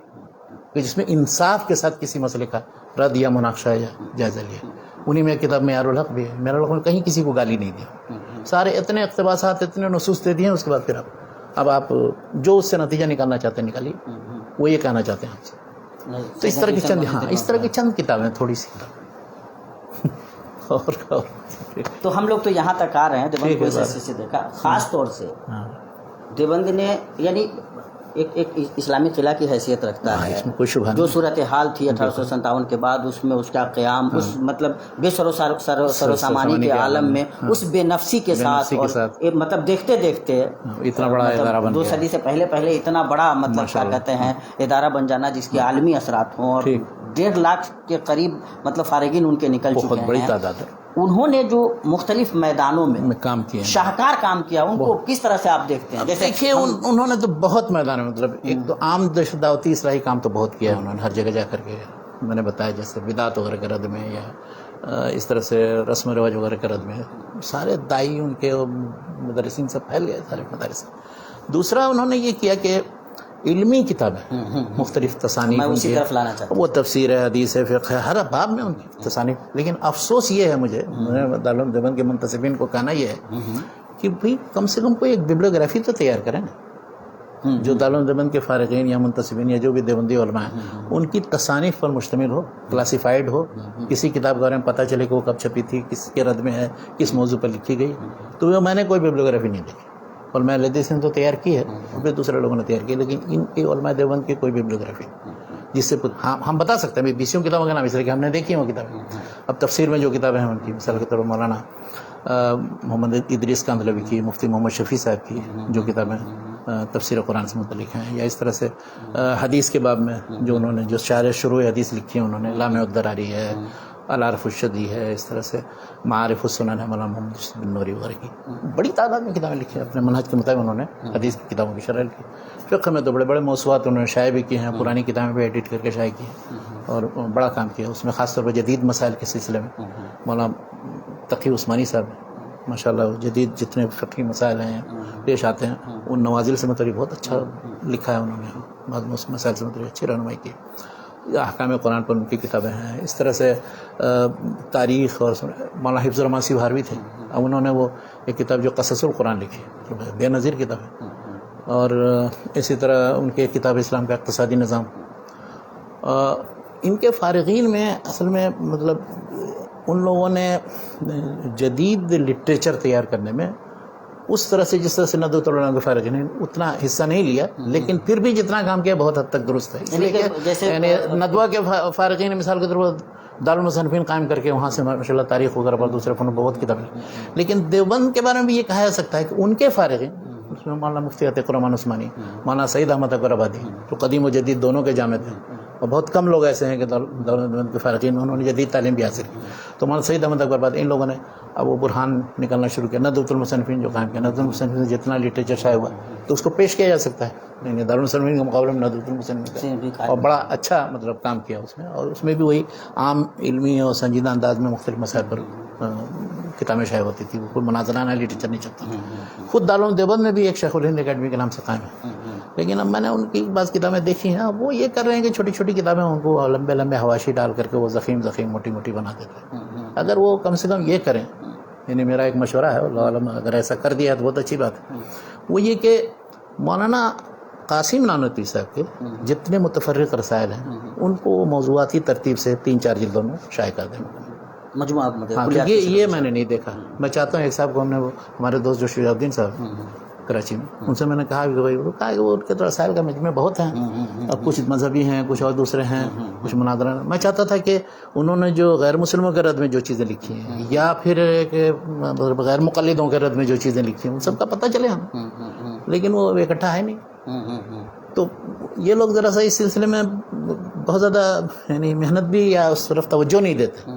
کہ جس میں انصاف کے ساتھ کسی مسئلے کا رد یا مناقشہ یا جائزہ لیا. انہی میں کتاب معیار الحق بھی ہے. معیار الحق میں کہیں کسی کو گالی نہیں دی، سارے اتنے اقتباسات، اتنے نصوص دے دیے ہیں. اس کے بعد پھر اب آپ جو اس سے نتیجہ نکالنا چاہتے ہیں نکالیے، وہ یہ کہنا چاہتے ہیں آپ سے. تو اس طرح کی چند کتابیں، تھوڑی سی کتابیں. تو ہم لوگ تو یہاں تک آ رہے ہیں دیوبند کو اس حیثیت سے دیکھا، خاص طور سے دیوبند نے یعنی ایک اسلامی قلعہ کی حیثیت رکھتا ہے. جو صورتحال تھی 1857 کے بعد، اس میں اس کا قیام اس مطلب بے سر و سامانی کے عالم میں اس بے نفسی کے ساتھ، اور مطلب دیکھتے دیکھتے اتنا بڑا ادارہ بن 2 صدی سے پہلے اتنا بڑا مطلب کیا کہتے ہیں ادارہ بن جانا، جس کے عالمی اثرات ہوں، اور 1.5 لاکھ کے قریب مطلب فارغین ان کے نکل چکے ہیں. بہت بڑی تعداد ہے. انہوں نے جو مختلف میدانوں میں کام کیا، شاہکار کام کیا، ان کو کس طرح سے آپ دیکھتے ہیں؟ جیسے دیکھیے انہوں نے تو بہت میدان میں، مطلب ایک تو عام دعوتی اصلاحی کام تو بہت کیا ہے انہوں نے، ہر جگہ جا کر کے. میں نے بتایا جیسے بدعت وغیرہ کے رد میں، یا اس طرح سے رسم و رواج وغیرہ کے رد میں، سارے دائی ان کے مدرسین سب پھیل گئے سارے مدارس. دوسرا انہوں نے یہ کیا کہ علمی کتابیں مختلف تصانیف، وہ تفسیر ہے، حدیث ہے، فقہ ہے، ہر باب میں ان کی تصانیف. لیکن افسوس یہ ہے مجھے دارالعلوم دیوبند کے منتسبین کو کہنا یہ ہے کہ بھئی کم سے کم کوئی ایک بیبلیوگرافی تو تیار کریں نا، جو دارالعلوم دیوبند کے فارغین یا منتسبین یا جو بھی دیوبندی علماء ہیں ان کی تصانیف پر مشتمل ہو، کلاسیفائڈ ہو، کسی کتاب کے بارے میں پتہ چلے کہ وہ کب چھپی تھی، کس کے رد میں ہے، کس موضوع پر لکھی گئی. تو میں نے کوئی بیبلیوگرافی نہیں دیکھی. علماء حدیث نے تو تیار کی ہے، اور پھر دوسرے لوگوں نے تیار کی، لیکن ان کے علماء دیوبند کی کوئی بیبلیوگرافی جس سے ہم بتا سکتے ہیں 20 کتابوں کا نام، اس لیے کہ ہم نے دیکھی وہ کتابیں. اب تفسیر میں جو کتابیں ہیں ان کی، مثال کے طور پر مولانا محمد ادریس کاندھلوی کی، مفتی محمد شفیع صاحب کی جو کتابیں تفسیر قرآن سے متعلق ہیں، یا اس طرح سے حدیث کے باب میں جو انہوں نے جو شارح شروع حدیث لکھی ہیں انہوں نے، لامع الدراری ہے، العارف الشدی ہے، اس طرح سے معارف السنن ہے مولانا محمد یوسف بن نوری وغیرہ کی، بڑی تعداد میں کتابیں لکھی ہیں اپنے منہج کے مطابق. انہوں نے حدیث کی کتابوں کی شرح لکھی. فقہ میں تو بڑے بڑے موضوعات انہوں نے شائع بھی کیے ہیں، پرانی کتابیں بھی ایڈٹ کر کے شائع کی ہیں اور بڑا کام کیا. اس میں خاص طور پر جدید مسائل کے سلسلے میں مولانا تقی عثمانی صاحب ماشاء اللہ جدید جتنے فقہی مسائل ہیں پیش آتے ہیں ان نوازل سے متعلق بہت اچھا لکھا ہے انہوں نے، بعض مسائل سے متعلق اچھی رہنمائی کی. احکام قرآن پر ان کی کتابیں ہیں. اس طرح سے تاریخ اور مولانا حفظ الرحمان سیوہاروی تھے، اب انہوں نے وہ ایک کتاب جو قصص القرآن لکھی، بے نظیر کتاب ہے. اور اسی طرح ان کی ایک کتاب اسلام کا اقتصادی نظام. ان کے فارغین میں اصل میں مطلب ان لوگوں نے جدید لٹریچر تیار کرنے میں اس طرح سے جس طرح سے ندوۃ العلماء کے فارغین نے اتنا حصہ نہیں لیا، لیکن پھر بھی جتنا کام کیا بہت حد تک درست ہے. اس لیے کہ یعنی ندوہ کے فارغین نے مثال کے طور پر دارالمصنفین قائم کر کے وہاں سے ماشاء اللہ تاریخ وغیرہ پر دوسرے فنون بہت کتابیں. لیکن دیوبند کے بارے میں بھی یہ کہا جا سکتا ہے کہ ان کے فارغین، اس میں مولانا مفتی عتیق الرحمن عثمانی، مولانا سعید احمد اکبر آبادی جو قدیم و جدید دونوں کے جامع تھے، اور بہت کم لوگ ایسے ہیں کہ دیوبند کے فارغین انہوں نے جدید تعلیم بھی حاصل کی. تو مولانا سعید احمد اکبر آبادی ان لوگوں نے اب وہ برہان نکلنا شروع کیا، ندوۃ المصنفین جو قائم کیا. ندوۃ المصنفین سے جتنا لٹریچر شائع ہوا تو اس کو پیش کیا جا سکتا ہے، نہیں دارالمصنفین کے مقابلے میں ندوۃ المصنفین کا، اور بڑا اچھا مطلب کام کیا اس میں. اور اس میں بھی وہی عام علمی اور سنجیدہ انداز میں مختلف مسائل پر کتابیں شائع ہوتی تھی، کوئی مناظرانہ لٹریچر نہیں چلتا. خود دارالعلوم دیوبند میں بھی ایک شیخ الہند اکیڈمی کے نام سے قائم ہے، لیکن اب میں نے ان کی بعض کتابیں دیکھی ہیں، وہ یہ کر رہے ہیں کہ چھوٹی چھوٹی کتابیں ان کو لمبے لمبے حواشی ڈال کر کے وہ زخیم موٹی موٹی بنا دیتے ہیں. اگر وہ کم سے کم یہ کریں، یعنی میرا ایک مشورہ ہے، اللہ عالم اگر ایسا کر دیا تو بہت اچھی بات ہے، وہ یہ کہ مولانا قاسم نانوتوی صاحب کے جتنے متفرق رسائل ہیں ان کو موضوعاتی ترتیب سے 3-4 جلدوں میں شائع کر دیں مجموعات میں. ہاں یہ میں نے نہیں دیکھا. میں چاہتا ہوں ایک صاحب کو ہم نے ہمارے دوست جو شجاع الدین صاحب کراچی میں، ان سے میں نے کہا کہ بھائی کہا کہ وہ ان کے تو رسائل کا مجموعہ بہت ہیں، اب کچھ مذہبی ہیں، کچھ اور دوسرے ہیں، کچھ مناظرہ. میں چاہتا تھا کہ انہوں نے جو غیر مسلموں کے رد میں جو چیزیں لکھی ہیں یا پھر غیر مقلدوں کے رد میں جو چیزیں لکھی ہیں ان سب کا پتہ چلے ہمیں، لیکن وہ اکٹھا ہے نہیں. تو یہ لوگ ذرا سا اس سلسلے میں بہت زیادہ یعنی محنت بھی یا اس طرف توجہ نہیں دیتے.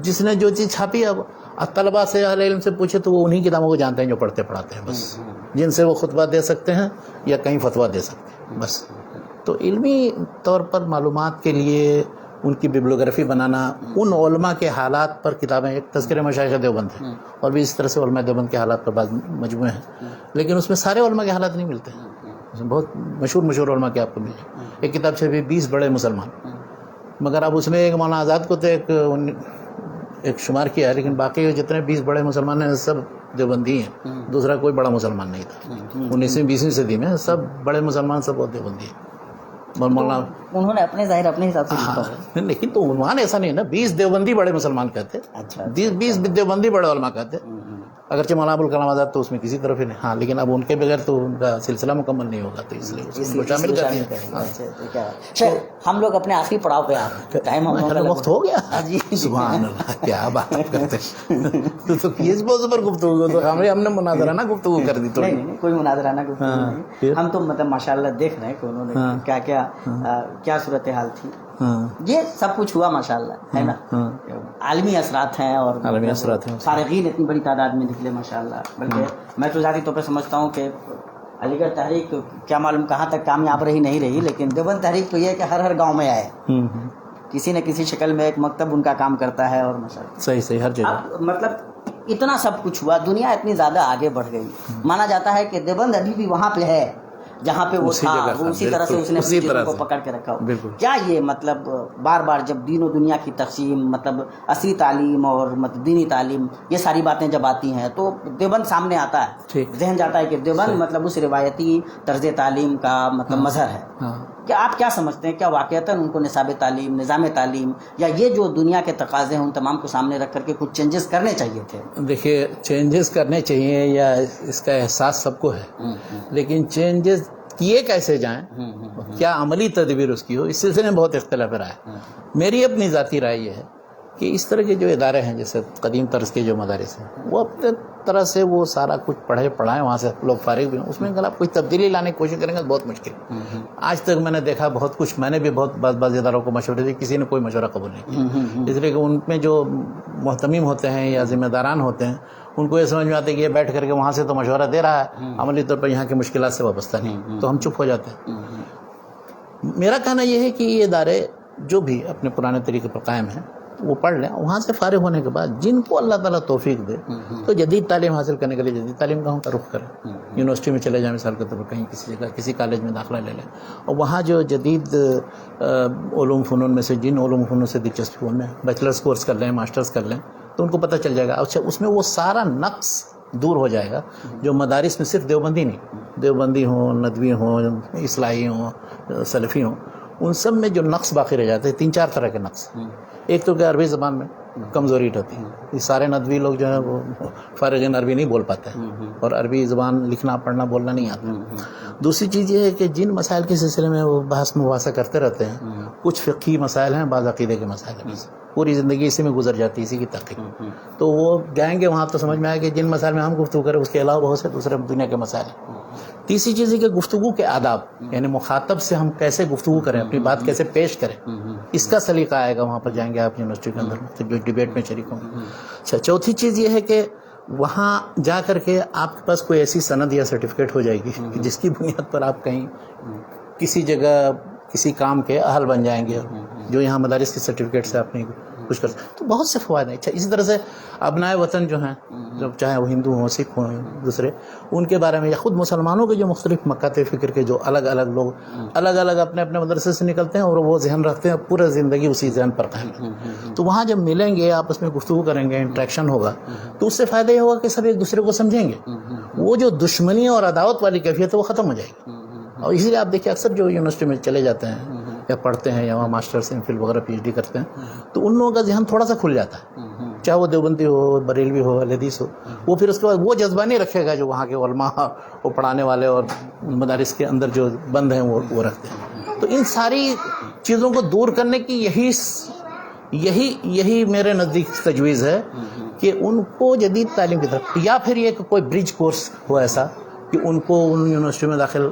جس نے جو چیز چھاپی اب طلباء سے اہل علم سے پوچھے تو وہ انہی کتابوں کو جانتے ہیں جو پڑھتے پڑھاتے ہیں بس، جن سے وہ خطبہ دے سکتے ہیں یا کہیں فتویٰ دے سکتے ہیں بس. تو علمی طور پر معلومات کے لیے ان کی بیبلیوگرافی بنانا، ان علماء کے حالات پر کتابیں، ایک تذکرہ مشائخ دیوبند ہے اور بھی اس طرح سے علماء دیوبند کے حالات پر بعض مجموعے ہیں، لیکن اس میں سارے علماء کے حالات نہیں ملتے. بہت مشہور علماء کے آپ کو ملے. ایک کتاب چھپی 20 بڑے مسلمان، مگر اب اس میں ایک مولانا آزاد کو تو ایک شمار کیا ہے، لیکن باقی جتنے 20 بڑے مسلمان ہیں سب دیوبندی ہیں، دوسرا کوئی بڑا مسلمان نہیں تھا. 19ویں-20ویں صدی میں سب بڑے مسلمان سب بہت دیوبندی ہیں. انہوں نے اپنے ظاہر اپنے حساب سے لکھا ہے، لیکن تو عنوان ایسا نہیں ہے نا، 20 دیوبندی بڑے مسلمان کہتے، 20 دیوبندی بڑے علماء کہتے. اگرچہ مولانا ابوالکلام آزاد تو اس میں کسی طرف ہی نہیں، ہاں لیکن اب ان کے بغیر تو ان کا سلسلہ مکمل نہیں ہوگا، تو اس لیے اس کو شامل کرتے ہیں. ہم لوگ اپنے آخری پڑاؤ پہ آ گئے، ٹائم وقت ہو گیا. سبحان اللہ، کیا بات کرتے ہیں. تو کس موضوع پر گفتگو، تو ہم نے مناظرانہ گفتگو کر دی. نہیں کوئی مناظرانہ گفتگو نہیں، ہم تو مطلب ماشاءاللہ دیکھ رہے ہیں کہ انہوں نے کیا صورتحال تھی. یہ سب کچھ ہوا ماشاءاللہ ہے نا، عالمی اثرات ہیں اور فارغین اتنی بڑی تعداد میں نکلے ماشاءاللہ. بلکہ میں تو ذاتی طور پہ سمجھتا ہوں کہ علی گڑھ تحریک کیا معلوم کہاں تک کامیاب رہی نہیں رہی، لیکن دیوبند تحریک تو یہ ہے کہ ہر گاؤں میں آئے، کسی نہ کسی شکل میں ایک مکتب ان کا کام کرتا ہے. اور ماشاءاللہ صحیح ہر جگہ مطلب اتنا سب کچھ ہوا، دنیا اتنی زیادہ آگے بڑھ گئی. مانا جاتا ہے کہ دیوبند ابھی بھی وہاں پہ ہے جہاں پہ وہ تھا، وہ اسی طرح سے اس نے چیزوں کو پکڑ کے رکھا ہو. کیا یہ مطلب بار بار جب دین و دنیا کی تقسیم، مطلب عصری تعلیم اور مطلب دینی تعلیم، یہ ساری باتیں جب آتی ہیں تو دیوبند سامنے آتا ہے، ذہن جاتا ہے کہ دیوبند مطلب اس روایتی طرز تعلیم کا مطلب مظہر ہے. کیا آپ کیا سمجھتے ہیں، کیا واقعتاً ان کو نصاب تعلیم، نظام تعلیم یا یہ جو دنیا کے تقاضے ہیں ان تمام کو سامنے رکھ کر کے کچھ چینجز کرنے چاہیے تھے؟ دیکھیے چینجز کرنے چاہیے یا اس کا احساس سب کو ہے، لیکن چینجز کیے کیسے جائیں، کیا عملی تدبیر اس کی ہو، اس سلسلے میں بہت اختلاف رائے ہے. میری اپنی ذاتی رائے یہ ہے کہ اس طرح کے جو ادارے ہیں جیسے قدیم طرز کے جو مدارس ہیں وہ اپنے طرح سے وہ سارا کچھ پڑھائیں وہاں سے لوگ فارغ بھی ہوں، اس میں اگر آپ کچھ تبدیلی لانے کی کوشش کریں گے تو بہت مشکل ہے۔ آج تک میں نے دیکھا بہت کچھ، میں نے بھی بہت بعض اداروں کو مشورے دیے، کسی نے کوئی مشورہ قبول نہیں کیا، اس لیے کہ ان میں جو محتمیم ہوتے ہیں یا ذمہ داران ہوتے ہیں ان کو یہ سمجھ میں آتا ہے کہ یہ بیٹھ کر کے وہاں سے تو مشورہ دے رہا ہے، عملی طور پر یہاں کی مشکلات سے وابستہ نہیں، تو ہم چپ ہو جاتے ہیں۔ میرا کہنا یہ ہے کہ یہ ادارے جو بھی اپنے پرانے طریقے پر قائم ہیں وہ پڑھ لیں، وہاں سے فارغ ہونے کے بعد جن کو اللہ تعالیٰ توفیق دے تو جدید تعلیم حاصل کرنے کے لیے جدید تعلیم گاہوں کا رخ کریں، یونیورسٹی میں چلے جائیں مثال کے طور پر، کہیں کسی جگہ کسی کالج میں داخلہ لے لیں، اور وہاں جو جدید علوم فنون میں سے جن علوم فنون سے دلچسپی ان میں بیچلرس کورس کر لیں، ماسٹرز کر لیں، تو ان کو پتہ چل جائے گا۔ اچھا، اس میں وہ سارا نقص دور ہو جائے گا جو مدارس میں صرف دیوبندی نہیں، دیوبندی ہوں، ندوی ہوں، اصلاحی ہوں، سلفی ہوں، ان سب میں جو نقص باقی رہ جاتے ہیں 3-4 طرح کے نقص۔ ایک تو کہ عربی زبان میں کمزوری ہوتی ہے، یہ سارے ندوی لوگ جو ہیں وہ فارغین عربی نہیں بول پاتے ہیں اور عربی زبان لکھنا پڑھنا بولنا نہیں آتا۔ دوسری چیز یہ ہے کہ جن مسائل کے سلسلے میں وہ بحث مباحثہ کرتے رہتے ہیں، کچھ فقہی مسائل ہیں، بعض عقیدے کے مسائل ہیں، پوری زندگی اسی میں گزر جاتی ہے، اسی کی تحقیق، تو وہ جائیں گے وہاں تو سمجھ میں آئے کہ جن مسائل میں ہم گفتگو کریں اس کے علاوہ بہت سے دوسرے دنیا کے مسائل ہیں۔ تیسری چیز ہے کہ گفتگو کے آداب، یعنی مخاطب سے ہم کیسے گفتگو کریں، اپنی بات کیسے پیش کریں، اس کا سلیقہ آئے گا وہاں پر جائیں گے آپ یونیورسٹی کے اندر جو ڈیبیٹ میں شریک ہوں گے۔ اچھا، چوتھی چیز یہ ہے کہ وہاں جا کر کے آپ کے پاس کوئی ایسی سند یا سرٹیفکیٹ ہو جائے گی کہ جس کی بنیاد پر آپ کہیں کسی جگہ کسی کام کے اہل بن جائیں گے، جو یہاں مدارس کے سرٹیفکیٹ سے آپ نہیں کچھ کر سکتے، تو بہت سے فوائد ہیں۔ اچھا، اسی طرح سے ابنائے وطن جو ہیں، جب چاہے وہ ہندو ہوں، سکھ ہوں، دوسرے، ان کے بارے میں یا خود مسلمانوں کے جو مختلف مکاتب فکر کے جو الگ الگ لوگ الگ الگ اپنے اپنے مدرسے سے نکلتے ہیں اور وہ ذہن رکھتے ہیں، پورے زندگی اسی ذہن پر قائم ہے، تو وہاں جب ملیں گے، آپس میں گفتگو کریں گے، انٹریکشن ہوگا، تو اس سے فائدہ یہ ہوگا کہ سب ایک دوسرے کو سمجھیں گے، وہ جو دشمنی اور عداوت والی کیفیت ہے وہ ختم ہو جائے گی۔ اور اسی لیے آپ دیکھیں اکثر جو یونیورسٹی میں چلے جاتے ہیں یا پڑھتے ہیں یا وہاں ماسٹرز ایم فل وغیرہ پی ایچ ڈی کرتے ہیں، تو ان لوگوں کا ذہن تھوڑا سا کھل جاتا ہے، چاہے وہ دیوبندی ہو، بریلوی ہو، اہل حدیث ہو، وہ پھر اس کے بعد وہ جذبہ نہیں رکھے گا جو وہاں کے علماء وہ پڑھانے والے اور مدارس کے اندر جو بند ہیں وہ رکھتے ہیں۔ تو ان ساری چیزوں کو دور کرنے کی یہی میرے نزدیک تجویز ہے کہ ان کو جدید تعلیم کی طرف، یا پھر یہ کہ کوئی برج کورس ہو ایسا کہ ان کو ان یونیورسٹی میں داخل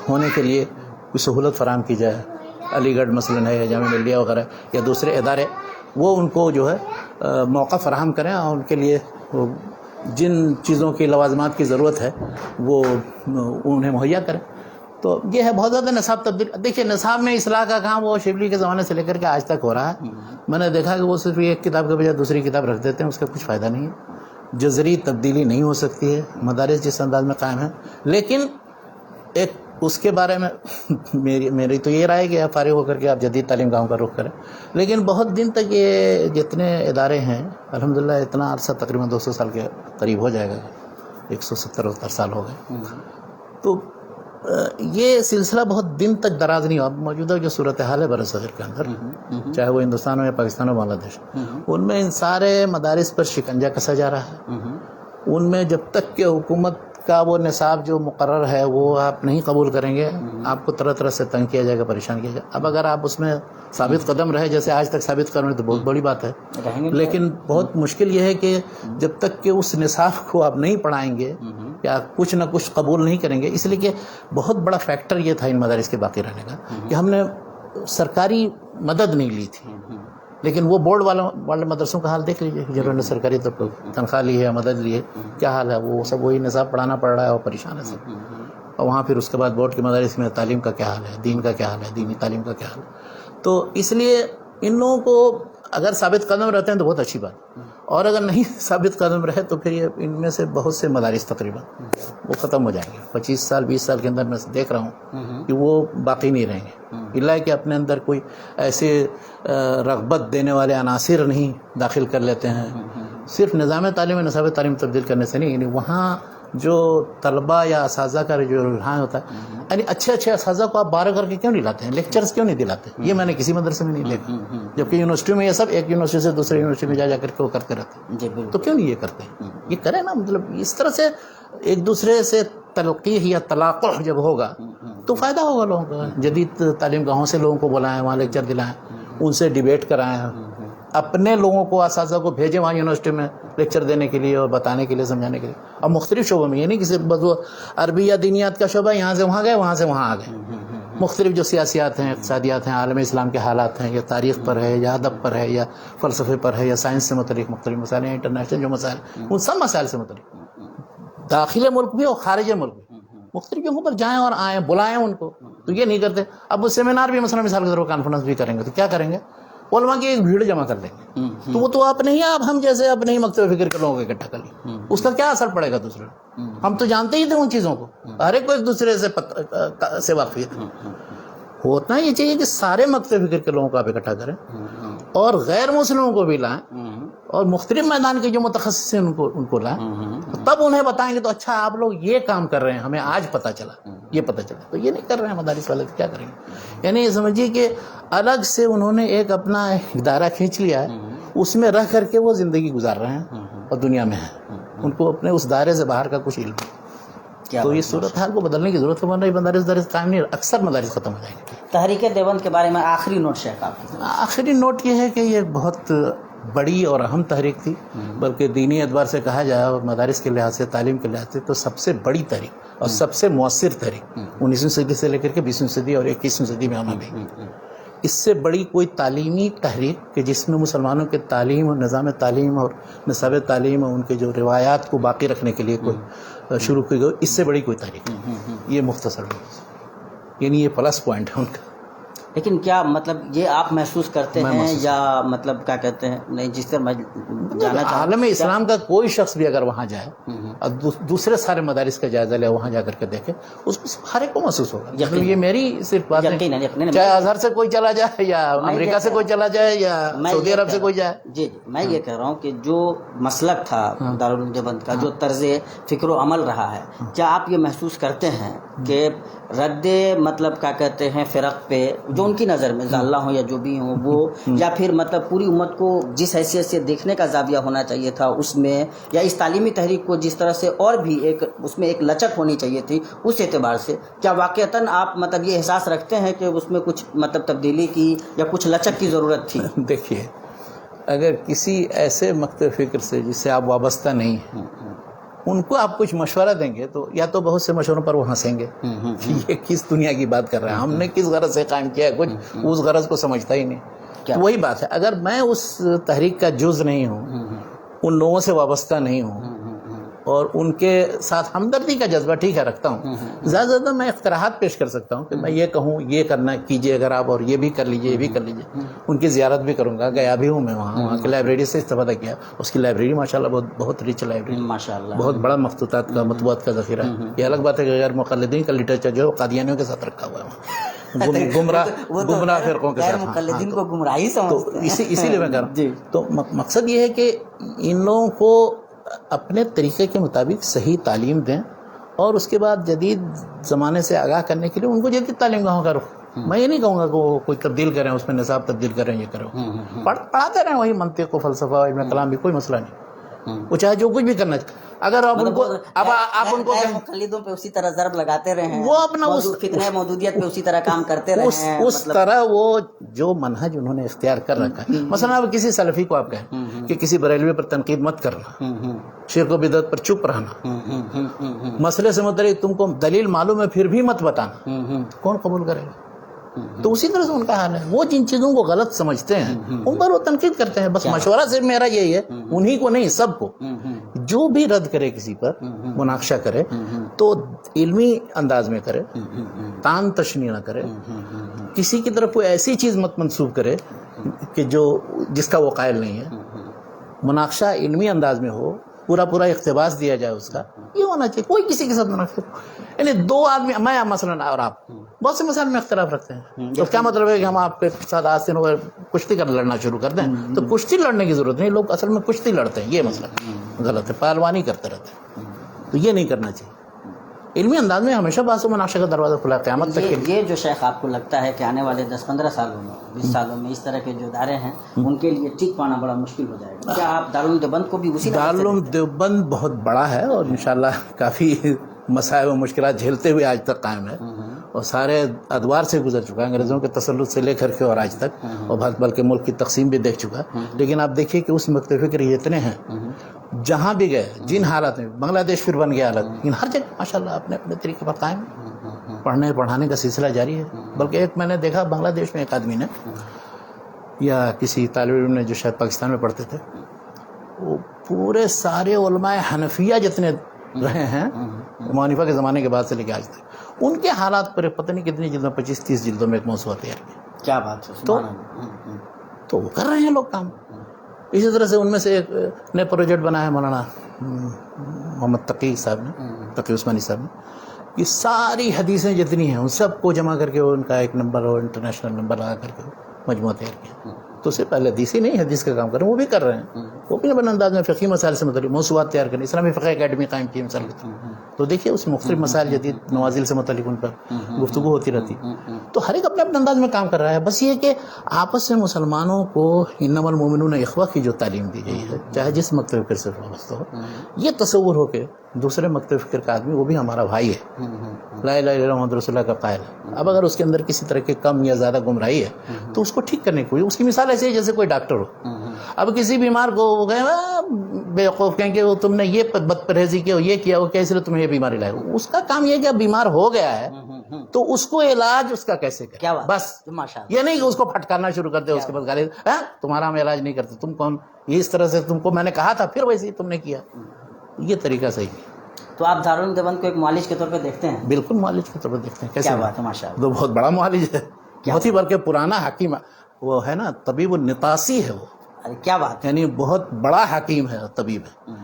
ہونے کے لیے کوئی سہولت فراہم کی جائے، علی گڑھ مثلاً ہے یا جامعہ ملیہ وغیرہ یا دوسرے ادارے، وہ ان کو جو ہے موقع فراہم کریں اور ان کے لیے جن چیزوں کی لوازمات کی ضرورت ہے وہ انہیں مہیا کریں۔ تو یہ ہے بہت زیادہ نصاب تبدیل۔ دیکھیے، نصاب میں اصلاح کا کام وہ شبلی کے زمانے سے لے کر کے آج تک ہو رہا ہے۔ میں نے دیکھا کہ وہ صرف ایک کتاب کے بجائے دوسری کتاب رکھ دیتے ہیں، اس کا کچھ فائدہ نہیں ہے، جذری تبدیلی نہیں ہو سکتی ہے، مدارس جس انداز میں قائم ہیں۔ لیکن ایک اس کے بارے میں میری تو یہ رائے کہ آپ فارغ ہو کر کے آپ جدید تعلیم گاہوں کا رخ کریں، لیکن بہت دن تک یہ جتنے ادارے ہیں الحمدللہ اتنا عرصہ تقریباً 200 سال کے قریب ہو جائے گا، 170 سال ہو گئے، تو یہ سلسلہ بہت دن تک دراز نہیں ہوا۔ موجودہ جو صورتحال ہے برصغیر کے اندر، چاہے وہ ہندوستان ہو یا پاکستان ہو، بنگلہ دیش، ان میں ان سارے مدارس پر شکنجہ کسا جا رہا ہے۔ ان میں جب تک کہ حکومت کا وہ نصاب جو مقرر ہے وہ آپ نہیں قبول کریں گے، آپ کو طرح طرح سے تنگ کیا جائے گا، پریشان کیا جائے گا۔ اب اگر آپ اس میں ثابت قدم رہے جیسے آج تک ثابت قدم رہے تو بہت بڑی بات ہے، لیکن بہت مشکل یہ ہے کہ جب تک کہ اس نصاب کو آپ نہیں پڑھائیں گے یا کچھ نہ کچھ قبول نہیں کریں گے، اس لیے کہ بہت بڑا فیکٹر یہ تھا ان مدارس کے باقی رہنے کا کہ ہم نے سرکاری مدد نہیں لی تھی، لیکن وہ بورڈ والے مدرسوں کا حال دیکھ لیجیے، جنہوں نے سرکاری طور پر تنخواہ لی ہے، مدد لی ہے، کیا حال ہے، وہ سب وہی نصاب پڑھانا پڑ رہا ہے اور پریشان ہے سب۔ اور وہاں پھر اس کے بعد بورڈ کے مدارس میں تعلیم کا کیا حال ہے، دین کا کیا حال ہے، دینی تعلیم کا کیا حال ہے۔ تو اس لیے ان لوگوں کو اگر ثابت قدم رہتے ہیں تو بہت اچھی بات، اور اگر نہیں ثابت قدم رہے تو پھر یہ ان میں سے بہت سے مدارس تقریباً وہ ختم ہو جائیں گے۔ 25 سال 20 سال کے اندر میں دیکھ رہا ہوں کہ وہ باقی نہیں رہیں گے، الا کہ اپنے اندر کوئی ایسے رغبت دینے والے عناصر نہیں داخل کر لیتے ہیں۔ صرف نظام تعلیم نصاب تعلیم تبدیل کرنے سے نہیں، یعنی وہاں جو طلبہ یا اساتذہ کا جو رجحان ہوتا ہے، یعنی اچھے اساتذہ کو آپ بارہ کر کے کیوں نہیں لاتے ہیں، لیکچرز کیوں نہیں دلاتے؟ یہ میں نے کسی مدرسے میں نہیں دیکھا، جبکہ یونیورسٹی میں یہ سب ایک یونیورسٹی سے دوسری یونیورسٹی میں جا کر کے وہ کرتے رہتے ہیں، تو کیوں نہیں یہ کرتے؟ یہ کریں نا، مطلب اس طرح سے ایک دوسرے سے تلقیح یا تلاقح جب ہوگا تو فائدہ ہوگا لوگوں کا۔ جدید تعلیم گاہوں سے لوگوں کو بلائیں، وہاں لیکچر دلائیں، ان سے ڈیبیٹ کرائیں, اپنے لوگوں کو اساتذہ کو بھیجیں وہاں یونیورسٹی میں لیکچر دینے کے لیے اور بتانے کے لیے, سمجھانے کے لیے. اب مختلف شعبوں میں, یہ نہیں کہ صرف بس وہ عربی یا دینیات کا شعبہ یہاں سے وہاں گئے, وہاں سے وہاں آ گئے. مختلف جو سیاسیات ہیں, اقتصادیات ہیں, عالم اسلام کے حالات ہیں, یا تاریخ پر ہے, یا ادب پر ہے, یا فلسفے پر ہے, یا سائنس سے متعلق مختلف مسائل ہیں, انٹرنیشنل جو مسائل, ان سب مسائل سے متعلق داخل ملک بھی اور خارج ملک بھی مختلف جگہوں پر جائیں اور آئیں, بلائیں ان کو. تو یہ نہیں کرتے. اب وہ سیمینار بھی مثلا مثال کے طور پر کانفرنس بھی کریں گے تو کیا کریں گے, علماء کی ایک بھیڑ جمع کر لیں گے, تو وہ تو اپنے ہی آپ ہم جیسے اپنے ہی مکتب فکر کے لوگوں کو اکٹھا کر لیں. اس کا کیا اثر پڑے گا دوسرے, ہم تو جانتے ہی تھے ان چیزوں کو, ہر ایک کو ایک دوسرے سے واقفیت. ہونا یہ چاہیے کہ سارے مکتب فکر کے لوگوں کو آپ اکٹھا کریں اور غیر مسلموں کو بھی لائیں, اور مختلف میدان کے جو متخصص ہیں ان کو لائیں, تب انہیں بتائیں گے تو اچھا آپ لوگ یہ کام کر رہے ہیں, ہمیں آج پتہ چلا, یہ پتہ چلا. تو یہ نہیں کر رہے ہیں مدارس والے, تو کیا کریں گے. یعنی یہ سمجھیے کہ الگ سے انہوں نے ایک اپنا ادارہ کھینچ لیا ہے, اس میں رہ کر کے وہ زندگی گزار رہے ہیں اور دنیا میں ہیں, ان کو اپنے اس دائرے سے باہر کا کچھ علم ہے. تو یہ صورتحال کو بدلنے کی ضرورت ہے, مدارس قائم نہیں, اکثر مدارس ختم ہو جائیں گے. تحریک دیوبند کے بارے میں آخری نوٹ شیخ آپ کی. آخری نوٹ یہ ہے کہ یہ بہت بڑی اور اہم تحریک تھی, بلکہ دینی اعتبار سے کہا جائے اور مدارس کے لحاظ سے, تعلیم کے لحاظ سے تو سب سے بڑی تحریک اور سب سے مؤثر تحریک 19ویں صدی سے لے کر کے 20ویں صدی اور 21ویں صدی میں آنا بھی. اس سے بڑی کوئی تعلیمی تحریک کہ جس میں مسلمانوں کے تعلیم اور نظام تعلیم اور نصاب تعلیم اور ان کے جو روایات کو باقی رکھنے کے لیے کوئی شروع کی گئی, اس سے بڑی کوئی تحریک. یہ مختصر یعنی یہ پلس پوائنٹ ہے ان کا. لیکن کیا مطلب یہ آپ محسوس کرتے ہیں یا مطلب کیا کہتے ہیں, نہیں جس طرح میں جانا چاہتا عالم اسلام کا کوئی شخص بھی اگر وہاں جائے اور دوسرے سارے مدارس کا جائزہ لے, وہاں جا کر کے دیکھے, اس کو ہر ایک کو محسوس ہوگا. یہ میری صرف بات نہیں, چاہے اظہر سے کوئی چلا جائے یا امریکہ سے کوئی چلا جائے یا سعودی عرب سے کوئی جائے. جی میں یہ کہہ رہا ہوں کہ جو مسلک تھا دارالعلوم دیوبند کا, جو طرز فکر و عمل رہا ہے, کیا آپ یہ محسوس کرتے ہیں کہ رد مطلب کیا کہتے ہیں فرق پہ جو ان کی نظر میں ضالہ ہوں یا جو بھی ہوں وہ, یا پھر مطلب پوری امت کو جس حیثیت سے دیکھنے کا زاویہ ہونا چاہیے تھا اس میں, یا اس تعلیمی تحریک کو جس طرح سے اور بھی ایک اس میں ایک لچک ہونی چاہیے تھی, اس اعتبار سے کیا واقعتاً آپ مطلب یہ احساس رکھتے ہیں کہ اس میں کچھ مطلب تبدیلی کی یا کچھ لچک کی ضرورت تھی؟ دیکھیے, اگر کسی ایسے مکتب فکر سے جس سے آپ وابستہ نہیں ہیں, ان کو آپ کچھ مشورہ دیں گے تو یا تو بہت سے مشوروں پر وہ ہنسیں گے کہ یہ کس دنیا کی بات کر رہے ہیں, ہم نے کس غرض سے قائم کیا ہے, کچھ اس غرض کو سمجھتا ہی نہیں. وہی بات ہے, اگر میں اس تحریک کا جز نہیں ہوں, ان لوگوں سے وابستہ نہیں ہوں, اور ان کے ساتھ ہمدردی کا جذبہ ٹھیک ہے رکھتا ہوں, زیادہ سے زیادہ میں اقتراحات پیش کر سکتا ہوں کہ میں یہ کہوں, یہ کرنا کیجئے اگر آپ, اور یہ بھی کر لیجئے, یہ بھی کر لیجئے. ان کی زیارت بھی کروں گا, گیا بھی ہوں میں وہاں کی لائبریری سے استفادہ کیا. اس کی لائبریری ماشاءاللہ بہت ریچ لائبریری, ماشاءاللہ بہت بڑا مخطوطات کا مطبوعات کا ذخیرہ. یہ الگ بات ہے کہ غیر مقلدین کا لٹریچر جو قادیانیوں کے ساتھ رکھا ہوا ہے, گمراہ فرقوں کے ساتھ, مقلدین کو گمراہی سمجھتے ہیں. اسی لیے میں کہہ رہا ہوں. تو مقصد یہ ہے کہ ان لوگوں کو اپنے طریقے کے مطابق صحیح تعلیم دیں, اور اس کے بعد جدید زمانے سے آگاہ کرنے کے لیے ان کو جدید تعلیم گاہوں کا رخ. میں یہ نہیں کہوں گا کہ وہ کوئی تبدیل کریں, اس میں نصاب تبدیل کریں, یہ کریں, پڑھاتے رہیں وہی منطق و فلسفہ, علم کلام بھی, کوئی مسئلہ نہیں. وہ چاہے جو کچھ بھی کرنا چاہے, اگر آپ ان کو آپ ان کو مقلدوں پہ اسی طرح ضرب لگاتے رہے, وہ اپنا فتنہ موجودیت پہ اسی طرح کام کرتے رہے, اس طرح وہ جو منہج انہوں نے اختیار کر رکھا ہے. مثلا آپ کسی سلفی کو آپ کہیں کہ کسی بریلوی پر تنقید مت کرنا, شرک و بدعت پر چپ رہنا, مسئلے سے متعلق تم کو دلیل معلوم ہے پھر بھی مت بتانا, کون قبول کرے گا؟ تو اسی طرح سے ان کا حال ہے. وہ جن چیزوں کو غلط سمجھتے ہیں ان پر وہ تنقید کرتے ہیں. بس مشورہ صرف میرا یہی ہے, انہی کو نہیں, سب کو, جو بھی رد کرے کسی پر, مناقشہ کرے تو علمی انداز میں کرے, تان تشنیع نہ کرے, کسی کی طرف کوئی ایسی چیز مت منسوب کرے کہ جس کا وہ قائل نہیں ہے. مناقشہ علمی انداز میں ہو, پورا اقتباس دیا جائے اس کا, یہ ہونا چاہیے. کوئی کسی کے ساتھ مناقشہ, یعنی دو آدمی, میں مثلا اور آپ بہت سے مسائل میں اختلاف رکھتے ہیں, تو کیا مطلب ہے کہ ہم آپ کے ساتھ آج سے کشتی کر لڑنا شروع کر دیں؟ تو کشتی لڑنے کی ضرورت نہیں, لوگ اصل میں کشتی لڑتے ہیں, یہ مسئلہ غلط ہے, پہلوانی کرتے رہتے ہیں, تو یہ نہیں کرنا چاہیے. علمی انداز میں ہمیشہ بحث و مناقشہ کا دروازہ کھلا قیامت تک کے لیے. یہ جو شیخ آپ کو لگتا ہے کہ آنے والے 10-15 سالوں میں 20 سالوں میں اس طرح کے جو ادارے ہیں ان کے لیے ٹھیک پانا بڑا مشکل ہو جائے گا, کیا آپ دارالعلوم دیوبند کو بھی اسی دارالعلوم دیوبند بہت بڑا ہے اور انشاءاللہ کافی مسائل و مشکلات جھیلتے ہوئے آج تک قائم ہے, اور سارے ادوار سے گزر چکا ہے، انگریزوں کے تسلط سے لے کر کے اور آج تک، اور بلکہ ملک کی تقسیم بھی دیکھ چکا. لیکن آپ دیکھیے کہ اس مکتب فکر یہ اتنے ہیں، جہاں بھی گئے جن حالات میں، بنگلہ دیش پھر بن گیا حالت، لیکن ہر جگہ ماشاءاللہ اپنے اپنے طریقے پر قائم، پڑھنے پڑھانے کا سلسلہ جاری ہے. بلکہ ایک میں نے دیکھا بنگلہ دیش میں ایک آدمی نے یا کسی طالب علم نے جو شاید پاکستان میں پڑھتے تھے، وہ پورے سارے علماء حنفیہ جتنے رہے ہیں امام حنیفہ کے زمانے کے بعد سے لے کے آج تک، ان کے حالات پر پتہ نہیں کتنی جلدوں، 25-30 جلدوں میں ایک موضوع تیار کیا. کیا بات ہے، سبحان اللہ. تو وہ کر رہے ہیں لوگ کام. اسی طرح سے ان میں سے ایک نئے پروجیکٹ بنا ہے مولانا محمد تقی صاحب نے، تقی عثمانی صاحب نے، یہ ساری حدیثیں جتنی ہیں ان سب کو جمع کر کے ان کا ایک نمبر اور انٹرنیشنل نمبر لگا کر کے مجموعہ تیار کیا. تو صرف پہلے حدیث ہی نہیں، حدیث کا کام کر رہے ہیں، وہ بھی کر رہے ہیں. وہ بھی بڑے انداز میں فقہی مسائل سے متعلق موضوعات تیار کریں، اسلامی فقہ اکیڈمی قائم کی مثال کے طور. تو دیکھیے اس میں مختلف مسائل جدید نوازل سے متعلق ان پر گفتگو ہوتی رہتی. تو ہر ایک اپنے اپنے انداز میں کام کر رہا ہے. بس یہ کہ آپس میں مسلمانوں کو انما المؤمنون اخوہ کی جو تعلیم دی گئی ہے، چاہے جس مکتب فکر سے وابستہ ہو، یہ تصور ہو کہ دوسرے مکتب فکر کا آدمی وہ بھی ہمارا بھائی ہے، لا الہ الا اللہ محمد رسول اللہ کا قائل ہے. اب اگر اس کے اندر کسی طرح کے کم یا زیادہ گمراہی ہے تو اس کو ٹھیک کرنے کی، اس کی مثال ایسے ہے جیسے کوئی ڈاکٹر ہو. اب کسی بیمار کو وہ کہیں بیوقوف کہیں کہ وہ تم نے یہ بد پرہیزی کی، یہ کیا، وہ کیسے تمہیں یہ بیماری لائے. اس کا کام یہ کہ اب بیمار ہو گیا ہے تو اس کو علاج اس کا کیسے کرے. بس یہ نہیں کہ اس کو پھٹکارنا شروع کر دے، اس کے بعد گالی، تمہارا ہم علاج نہیں کرتے، تم کون، یہ اس طرح سے تم کو میں نے کہا تھا پھر ویسے ہی تم نے کیا. یہ طریقہ صحیح ہے. تو آپ دارالعلوم دیوبند کو ایک معالج کے طور پہ دیکھتے ہیں؟ بالکل معالج کے طور پر دیکھتے ہیں. کیا بات ہے، ماشاء اللہ. تو بہت بڑا معالج ہے، بہت ہی بلکہ پرانا حکیم وہ ہے نا، طبیب النطاسی ہے وہ. کیا بات ہے، یعنی بہت بڑا حکیم ہے، طبیب ہے.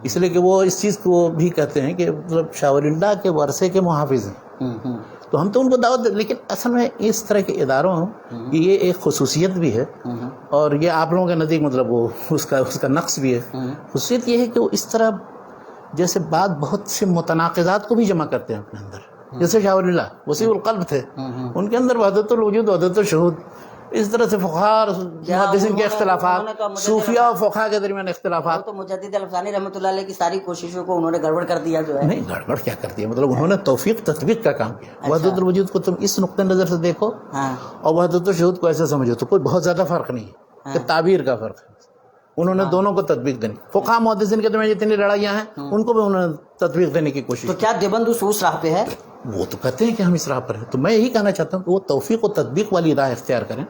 اس لیے کہ وہ اس چیز کو بھی کہتے ہیں کہ مطلب شاہ ولی اللہ کے ورثے کے محافظ ہیں. تو ہم تو ان کو دعوت، لیکن اصل میں اس طرح کے اداروں کی یہ ایک خصوصیت بھی ہے، اور یہ آپ لوگوں کے نزدیک مطلب وہ اس کا نقص بھی ہے. خصوصیت یہ ہے کہ وہ اس طرح جیسے بعد بہت سے متناقضات کو بھی جمع کرتے ہیں اپنے اندر. جیسے شاہ ولی اللہ وسیع القلب تھے، ان کے اندر وحدت الوجود، وحدت الشہود. اس طرح سے فقہاء محدثین کے اختلافات، صوفیہ و فقہاء کے درمیان اختلافات. تو مجدد الفسانی رحمۃ اللہ علیہ کی ساری کوششوں کو انہوں نے گڑبڑ کر دیا جو ہے. نہیں گڑبڑ کیا کر دیا، مطلب انہوں نے توفیق تطبیق کا کام کیا. وحدت الوجود کو تم اس نقطۂ نظر سے دیکھو اور وحدت الشہود کو ایسے سمجھو تو کوئی بہت زیادہ فرق نہیں ہے، کہ تعبیر کا فرق ہے. انہوں نے دونوں کو تطبیق دینی. فقہاء محدثین کے درمیان جتنی لڑائیاں ہیں ان کو بھی انہوں نے تطبیق دینے کی کوشش. تو کیا دیوبند اس راہ پہ ہے؟ وہ تو کہتے ہیں کہ ہم اس راہ پر ہیں. تو میں یہی کہنا چاہتا ہوں کہ وہ توفیق و تطبیق والی راہ اختیار کریں،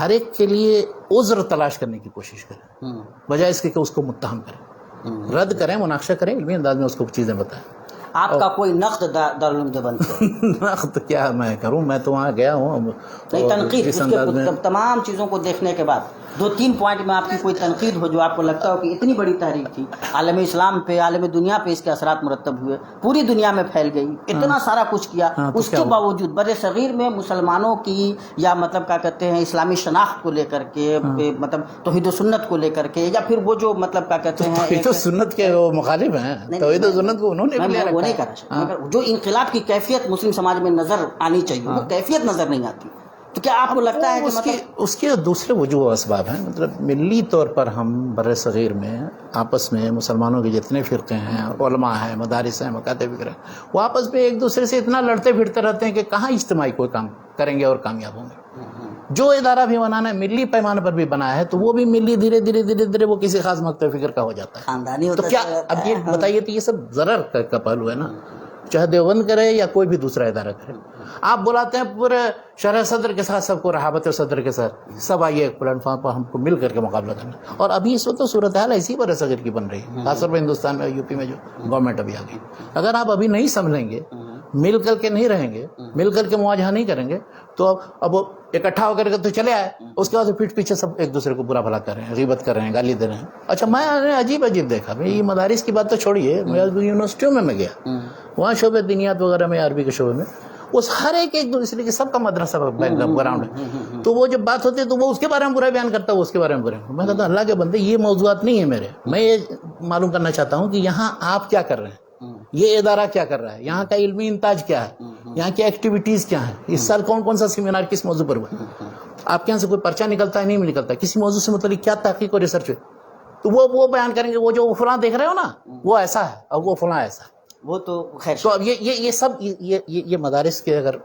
ہر ایک کے لیے عذر تلاش کرنے کی کوشش کریں، بجائے اس کے کہ اس کو متہم کریں. رد کریں، مناقشہ کریں، علمی انداز میں اس کو چیزیں بتائیں. آپ کا کوئی نقد دارالعلوم دیوبند سے؟ نقد کیا میں کروں، میں تو وہاں گیا ہوں. تنقید اس کے تمام چیزوں کو دیکھنے کے بعد 2-3 پوائنٹ میں آپ کی کوئی تنقید ہو جو آپ کو لگتا ہو کہ اتنی بڑی تحریک تھی، عالم اسلام پہ، عالم دنیا پہ اس کے اثرات مرتب ہوئے، پوری دنیا میں پھیل گئی، اتنا سارا کچھ کیا، اس کے باوجود بر صغیر میں مسلمانوں کی یا مطلب کیا کہتے ہیں اسلامی شناخت کو لے کر کے، مطلب توحید و سنت کو لے کر کے، یا پھر وہ جو مطلب کیا کہتے ہیں توحید و سنت کے وہ مخالف ہیں. توحید و سنت کو انہوں نے وہ نہیں کرا، مگر جو انقلاب کی کیفیت مسلم سماج میں نظر آنی چاہیے وہ کیفیت نظر نہیں آتی. تو کیا آپ کو لگتا ہے کہ اس کے دوسرے وجوہ اسباب ہیں؟ مطلب ملی طور پر ہم بر صغیر میں آپس میں مسلمانوں کے جتنے فرقے ہیں، علماء ہیں، مدارس ہیں، مکاتب فکر ہیں، وہ آپس میں ایک دوسرے سے اتنا لڑتے پھرتے رہتے ہیں کہ کہاں اجتماعی کوئی کام کریں گے اور کامیاب ہوں گے. جو ادارہ بھی بنانا ہے ملی پیمانے پر بھی بنایا ہے تو وہ بھی ملی دھیرے دھیرے وہ کسی خاص مکتب فکر کا ہو جاتا ہے، خاندانی. تو کیا اب یہ بتائیے، تو یہ سب ضرر کا پہلو ہے نا، چاہے دیوبند کرے یا کوئی بھی دوسرا ادارہ کرے. آپ بلاتے ہیں پورے شرح صدر کے ساتھ، سب کو رہابت صدر کے ساتھ، سب آئیے ایک پلیٹ فارم پر ہم کو مل کر کے مقابلہ کرنا. اور ابھی اس وقت تو صورتحال ایسی بر صغیر کی بن رہی ہے، خاص طور پر ہندوستان میں، یو پی میں جو گورنمنٹ ابھی آ گئی. اگر آپ ابھی نہیں سنبھلیں گے، مل کر کے نہیں رہیں گے، مل کر کے مواجہہ نہیں کریں گے، تو اب اکٹھا ہو کر کے تو چلے آئے، اس کے بعد پیٹھ پیچھے سب ایک دوسرے کو برا بھلا کر رہے ہیں، غیبت کر رہے ہیں، گالی دے رہے ہیں. اچھا میں نے عجیب دیکھا، یہ مدارس کی بات تو چھوڑیے، یونیورسٹیوں میں گیا، وہاں شعبہ دینیات وغیرہ میں، عربی کے شعبے میں، اس ہر ایک دوسرے کے سب کا مدرسہ بیک گراؤنڈ ہے. تو وہ جب بات ہوتی ہے تو وہ اس کے بارے میں برا بیان کرتا ہے، وہ اس کے بارے میں برا. میں کہتا ہوں اللہ کے بندے یہ موضوعات نہیں ہے میرے، میں یہ معلوم کرنا چاہتا ہوں کہ یہاں آپ کیا کر رہے ہیں، یہ ادارہ کیا کر رہا ہے، یہاں کا علمی انتاج کیا ہے، یہاں کی ایکٹیویٹیز کیا ہیں، اس سال کون سا سیمینار کس موضوع پر ہوا، آپ کے یہاں سے کوئی پرچہ نکلتا ہے نہیں نکلتا، کسی موضوع سے متعلق کیا تحقیق اور ریسرچ ہے، تو وہ بیان کریں گے. وہ جو فلاں دیکھ رہے ہو نا وہ ایسا ہے اور وہ فلاں ایسا ہے. وہ تو خیر. تو اب یہ سب یہ مدارس کے اگر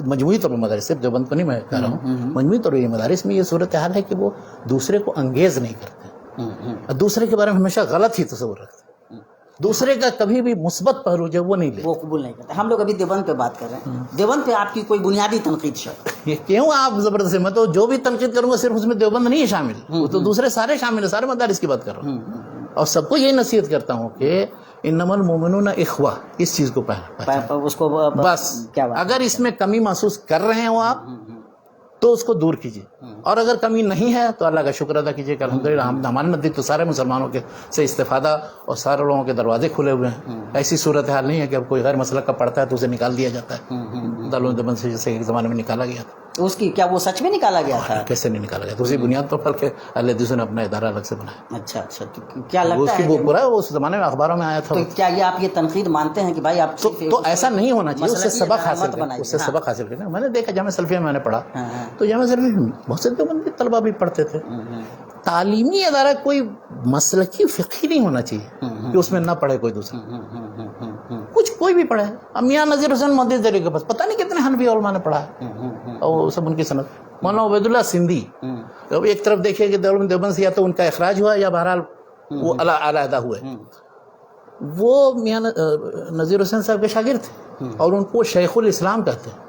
مجموعی طور پر مدارس، صرف دیوبند کو نہیں میں کہہ رہا ہوں، مجموعی طور پر یہ مدارس میں یہ صورتحال ہے کہ وہ دوسرے کو انگیز نہیں کرتے اور دوسرے کے بارے میں ہمیشہ غلط ہی تصور رکھتے، دوسرے کا کبھی بھی مثبت پہلو جو وہ نہیں لے، وہ قبول نہیں کرتے. ہم لوگ ابھی دیوبند پہ بات کر رہے ہیں. دیوبند پہ آپ کی کوئی بنیادی تنقید شاید؟ یہ کیوں آپ زبردستی، میں تو جو بھی تنقید کروں گا صرف اس میں دیوبند نہیں ہے شامل، وہ تو دوسرے سارے شامل ہیں، سارے مدارس کی بات کر رہا ہوں. اور سب کو یہی نصیحت کرتا ہوں کہ انما المؤمنون اخوہ، اس چیز کو اس کو بس اگر اس میں کمی محسوس کر رہے ہو آپ تو اس کو دور کیجیے، اور اگر کمی نہیں ہے تو اللہ کا شکر ادا کیجیے کہ الحمدللہ ہمارے نزدیک تو سارے مسلمانوں کے سے استفادہ اور سارے لوگوں کے دروازے کھلے ہوئے ہیں. ایسی صورتحال نہیں ہے کہ اب کوئی غیر مسلک کا پڑھتا ہے تو اسے نکال دیا جاتا ہے. دارالعلوم دیوبند سے جیسے ایک زمانے میں نکالا گیا تھا. اس کی کیا وہ سچ میں نکالا گیا تھا؟ کیسے نہیں نکالا گیا؟ تو اسی بنیاد پر کہ اہل حدیث نے اپنا ادارہ الگ سے بنایا. اچھا تو کیا لگتا اس کی ہے وہ پورا اس زمانے میں اخباروں میں آیا تھا. تو کیا یہ آپ یہ تنقید مانتے ہیں کہ بھائی آپ تو ایسا نہیں ہونا چاہیے، اس سے سبق حاصل کریں، اس سے سبق حاصل کریں. میں نے دیکھا جامعہ سلفیہ میں نے پڑھا تو جامعہ سلفیہ میں بہت سے دیوبندی طلبہ بھی پڑھتے تھے. تعلیمی ادارہ کوئی مسلکی فقہی نہیں ہونا چاہیے کہ اس میں نہ پڑھے کوئی دوسرا، کچھ کوئی بھی پڑھے. میاں نذیر حسین محدث دہلوی کے پاس پتہ نہیں کتنے حنفی علماء نے پڑھا ہے اور سب ان کی سند. مولانا عبید اللہ سندھی، ایک طرف دیکھیے کہ دیوبند سے یا تو ان کا اخراج ہوا یا بہرحال وہ علیحدہ ہوئے. وہ میاں نذیر حسین صاحب کے شاگرد تھے اور ان کو شیخ الاسلام کہتے ہیں.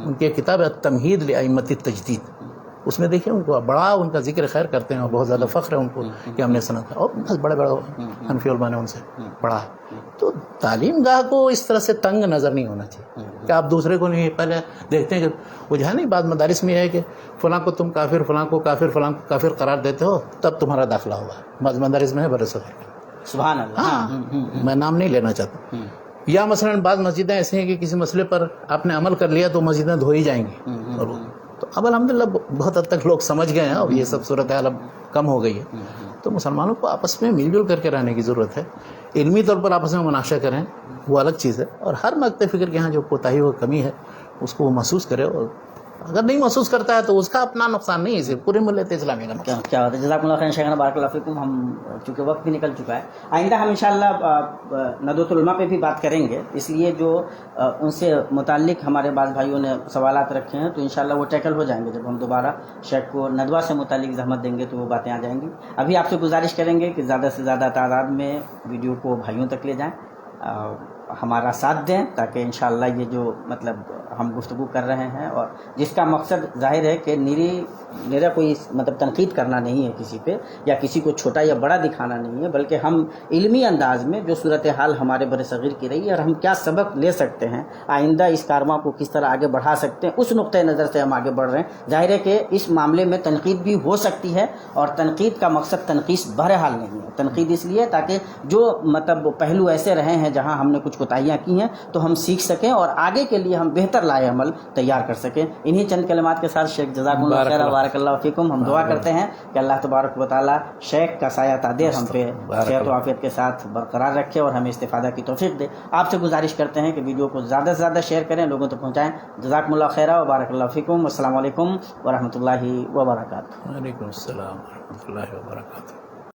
ان کی کتاب ہے التمہید لائمۃ التجدید، اس میں دیکھیں ان کو بڑا ان کا ذکر خیر کرتے ہیں اور بہت زیادہ فخر ہے ان کو کہ ہم نے سند کا، اور بس بڑے بڑے حنفی علماء نے ان سے پڑھا. تو تعلیم گاہ کو اس طرح سے تنگ نظر نہیں ہونا چاہیے کہ آپ دوسرے کو نہیں. پہلے دیکھتے ہیں کہ وہ جو ہے نہیں، بعض مدارس میں ہے کہ فلاں کو تم کافر، فلاں کو کافر، فلاں کو کافر قرار دیتے ہو تب تمہارا داخلہ ہوگا. بعض مدارس میں ہے برے صغیر. سبحان اللہ. ہاں میں نام نہیں لینا چاہتا. یا مثلا بعض مسجدیں ایسی ہیں کہ کسی مسئلے پر آپ نے عمل کر لیا تو مسجدیں دھوئی جائیں گی، اور تو اب الحمدللہ بہت حد تک لوگ سمجھ گئے ہیں اور یہ سب صورتحال اب کم ہو گئی ہے. تو مسلمانوں کو آپس میں مل جل کر کے رہنے کی ضرورت ہے. علمی طور پر آپس میں مناقشہ کریں وہ الگ چیز ہے، اور ہر مکتب فکر کے یہاں جو کوتاہی و کمی ہے اس کو وہ محسوس کرے، اور اگر نہیں محسوس کرتا ہے تو اس کا اپنا نقصان نہیں ہے، صرف پوری ملت اسلامی کا نقصان. کیا ہوتا ہے. جزاکم اللہ خیر شیخنا، بارک اللہ فیکم. ہم چونکہ وقت بھی نکل چکا ہے، آئندہ ہم انشاءاللہ ندوۃ العلماء پہ بھی بات کریں گے، اس لیے جو ان سے متعلق ہمارے بعض بھائیوں نے سوالات رکھے ہیں تو انشاءاللہ وہ ٹیکل ہو جائیں گے. جب ہم دوبارہ شیخ کو ندوہ سے متعلق زحمت دیں گے تو وہ باتیں آ جائیں گی. ابھی آپ سے گزارش کریں گے کہ زیادہ سے زیادہ تعداد میں ویڈیو کو بھائیوں تک لے جائیں، ہمارا ساتھ دیں، تاکہ انشاءاللہ یہ جو مطلب ہم گفتگو کر رہے ہیں اور جس کا مقصد ظاہر ہے کہ میرا کوئی مطلب تنقید کرنا نہیں ہے کسی پہ، یا کسی کو چھوٹا یا بڑا دکھانا نہیں ہے، بلکہ ہم علمی انداز میں جو صورتحال ہمارے بر صغیر کی رہی ہے اور ہم کیا سبق لے سکتے ہیں، آئندہ اس کارواں کو کس طرح آگے بڑھا سکتے ہیں، اس نقطۂ نظر سے ہم آگے بڑھ رہے ہیں. ظاہر ہے کہ اس معاملے میں تنقید بھی ہو سکتی ہے، اور تنقید کا مقصد تنقیص بہرحال نہیں ہے. تنقید اس لیے تاکہ جو مطلب پہلو ایسے رہے ہیں جہاں ہم نے کچھ کوتاہیاں کی ہیں تو ہم سیکھ سکیں اور آگے کے لیے ہم بہتر لائے عمل تیار کر سکیں. انہی چند کلمات کے ساتھ شیخ جزاکم اللہ خیر، بارک اللہ فیکم. ہم دعا کرتے ہیں کہ اللہ تبارک و تعالی شیخ کا سایہ تادیر ہم پہ صحت و عافیت کے ساتھ برقرار رکھے اور ہمیں استفادہ کی توفیق دے. آپ سے گزارش کرتے ہیں کہ ویڈیو کو زیادہ سے زیادہ شیئر کریں، لوگوں تک پہنچائیں. جزاکم اللہ خیر و بارک اللہ فیکم. السلام علیکم ورحمۃ اللہ وبرکاتہ. وعلیکم السلام ورحمۃ اللہ وبرکاتہ.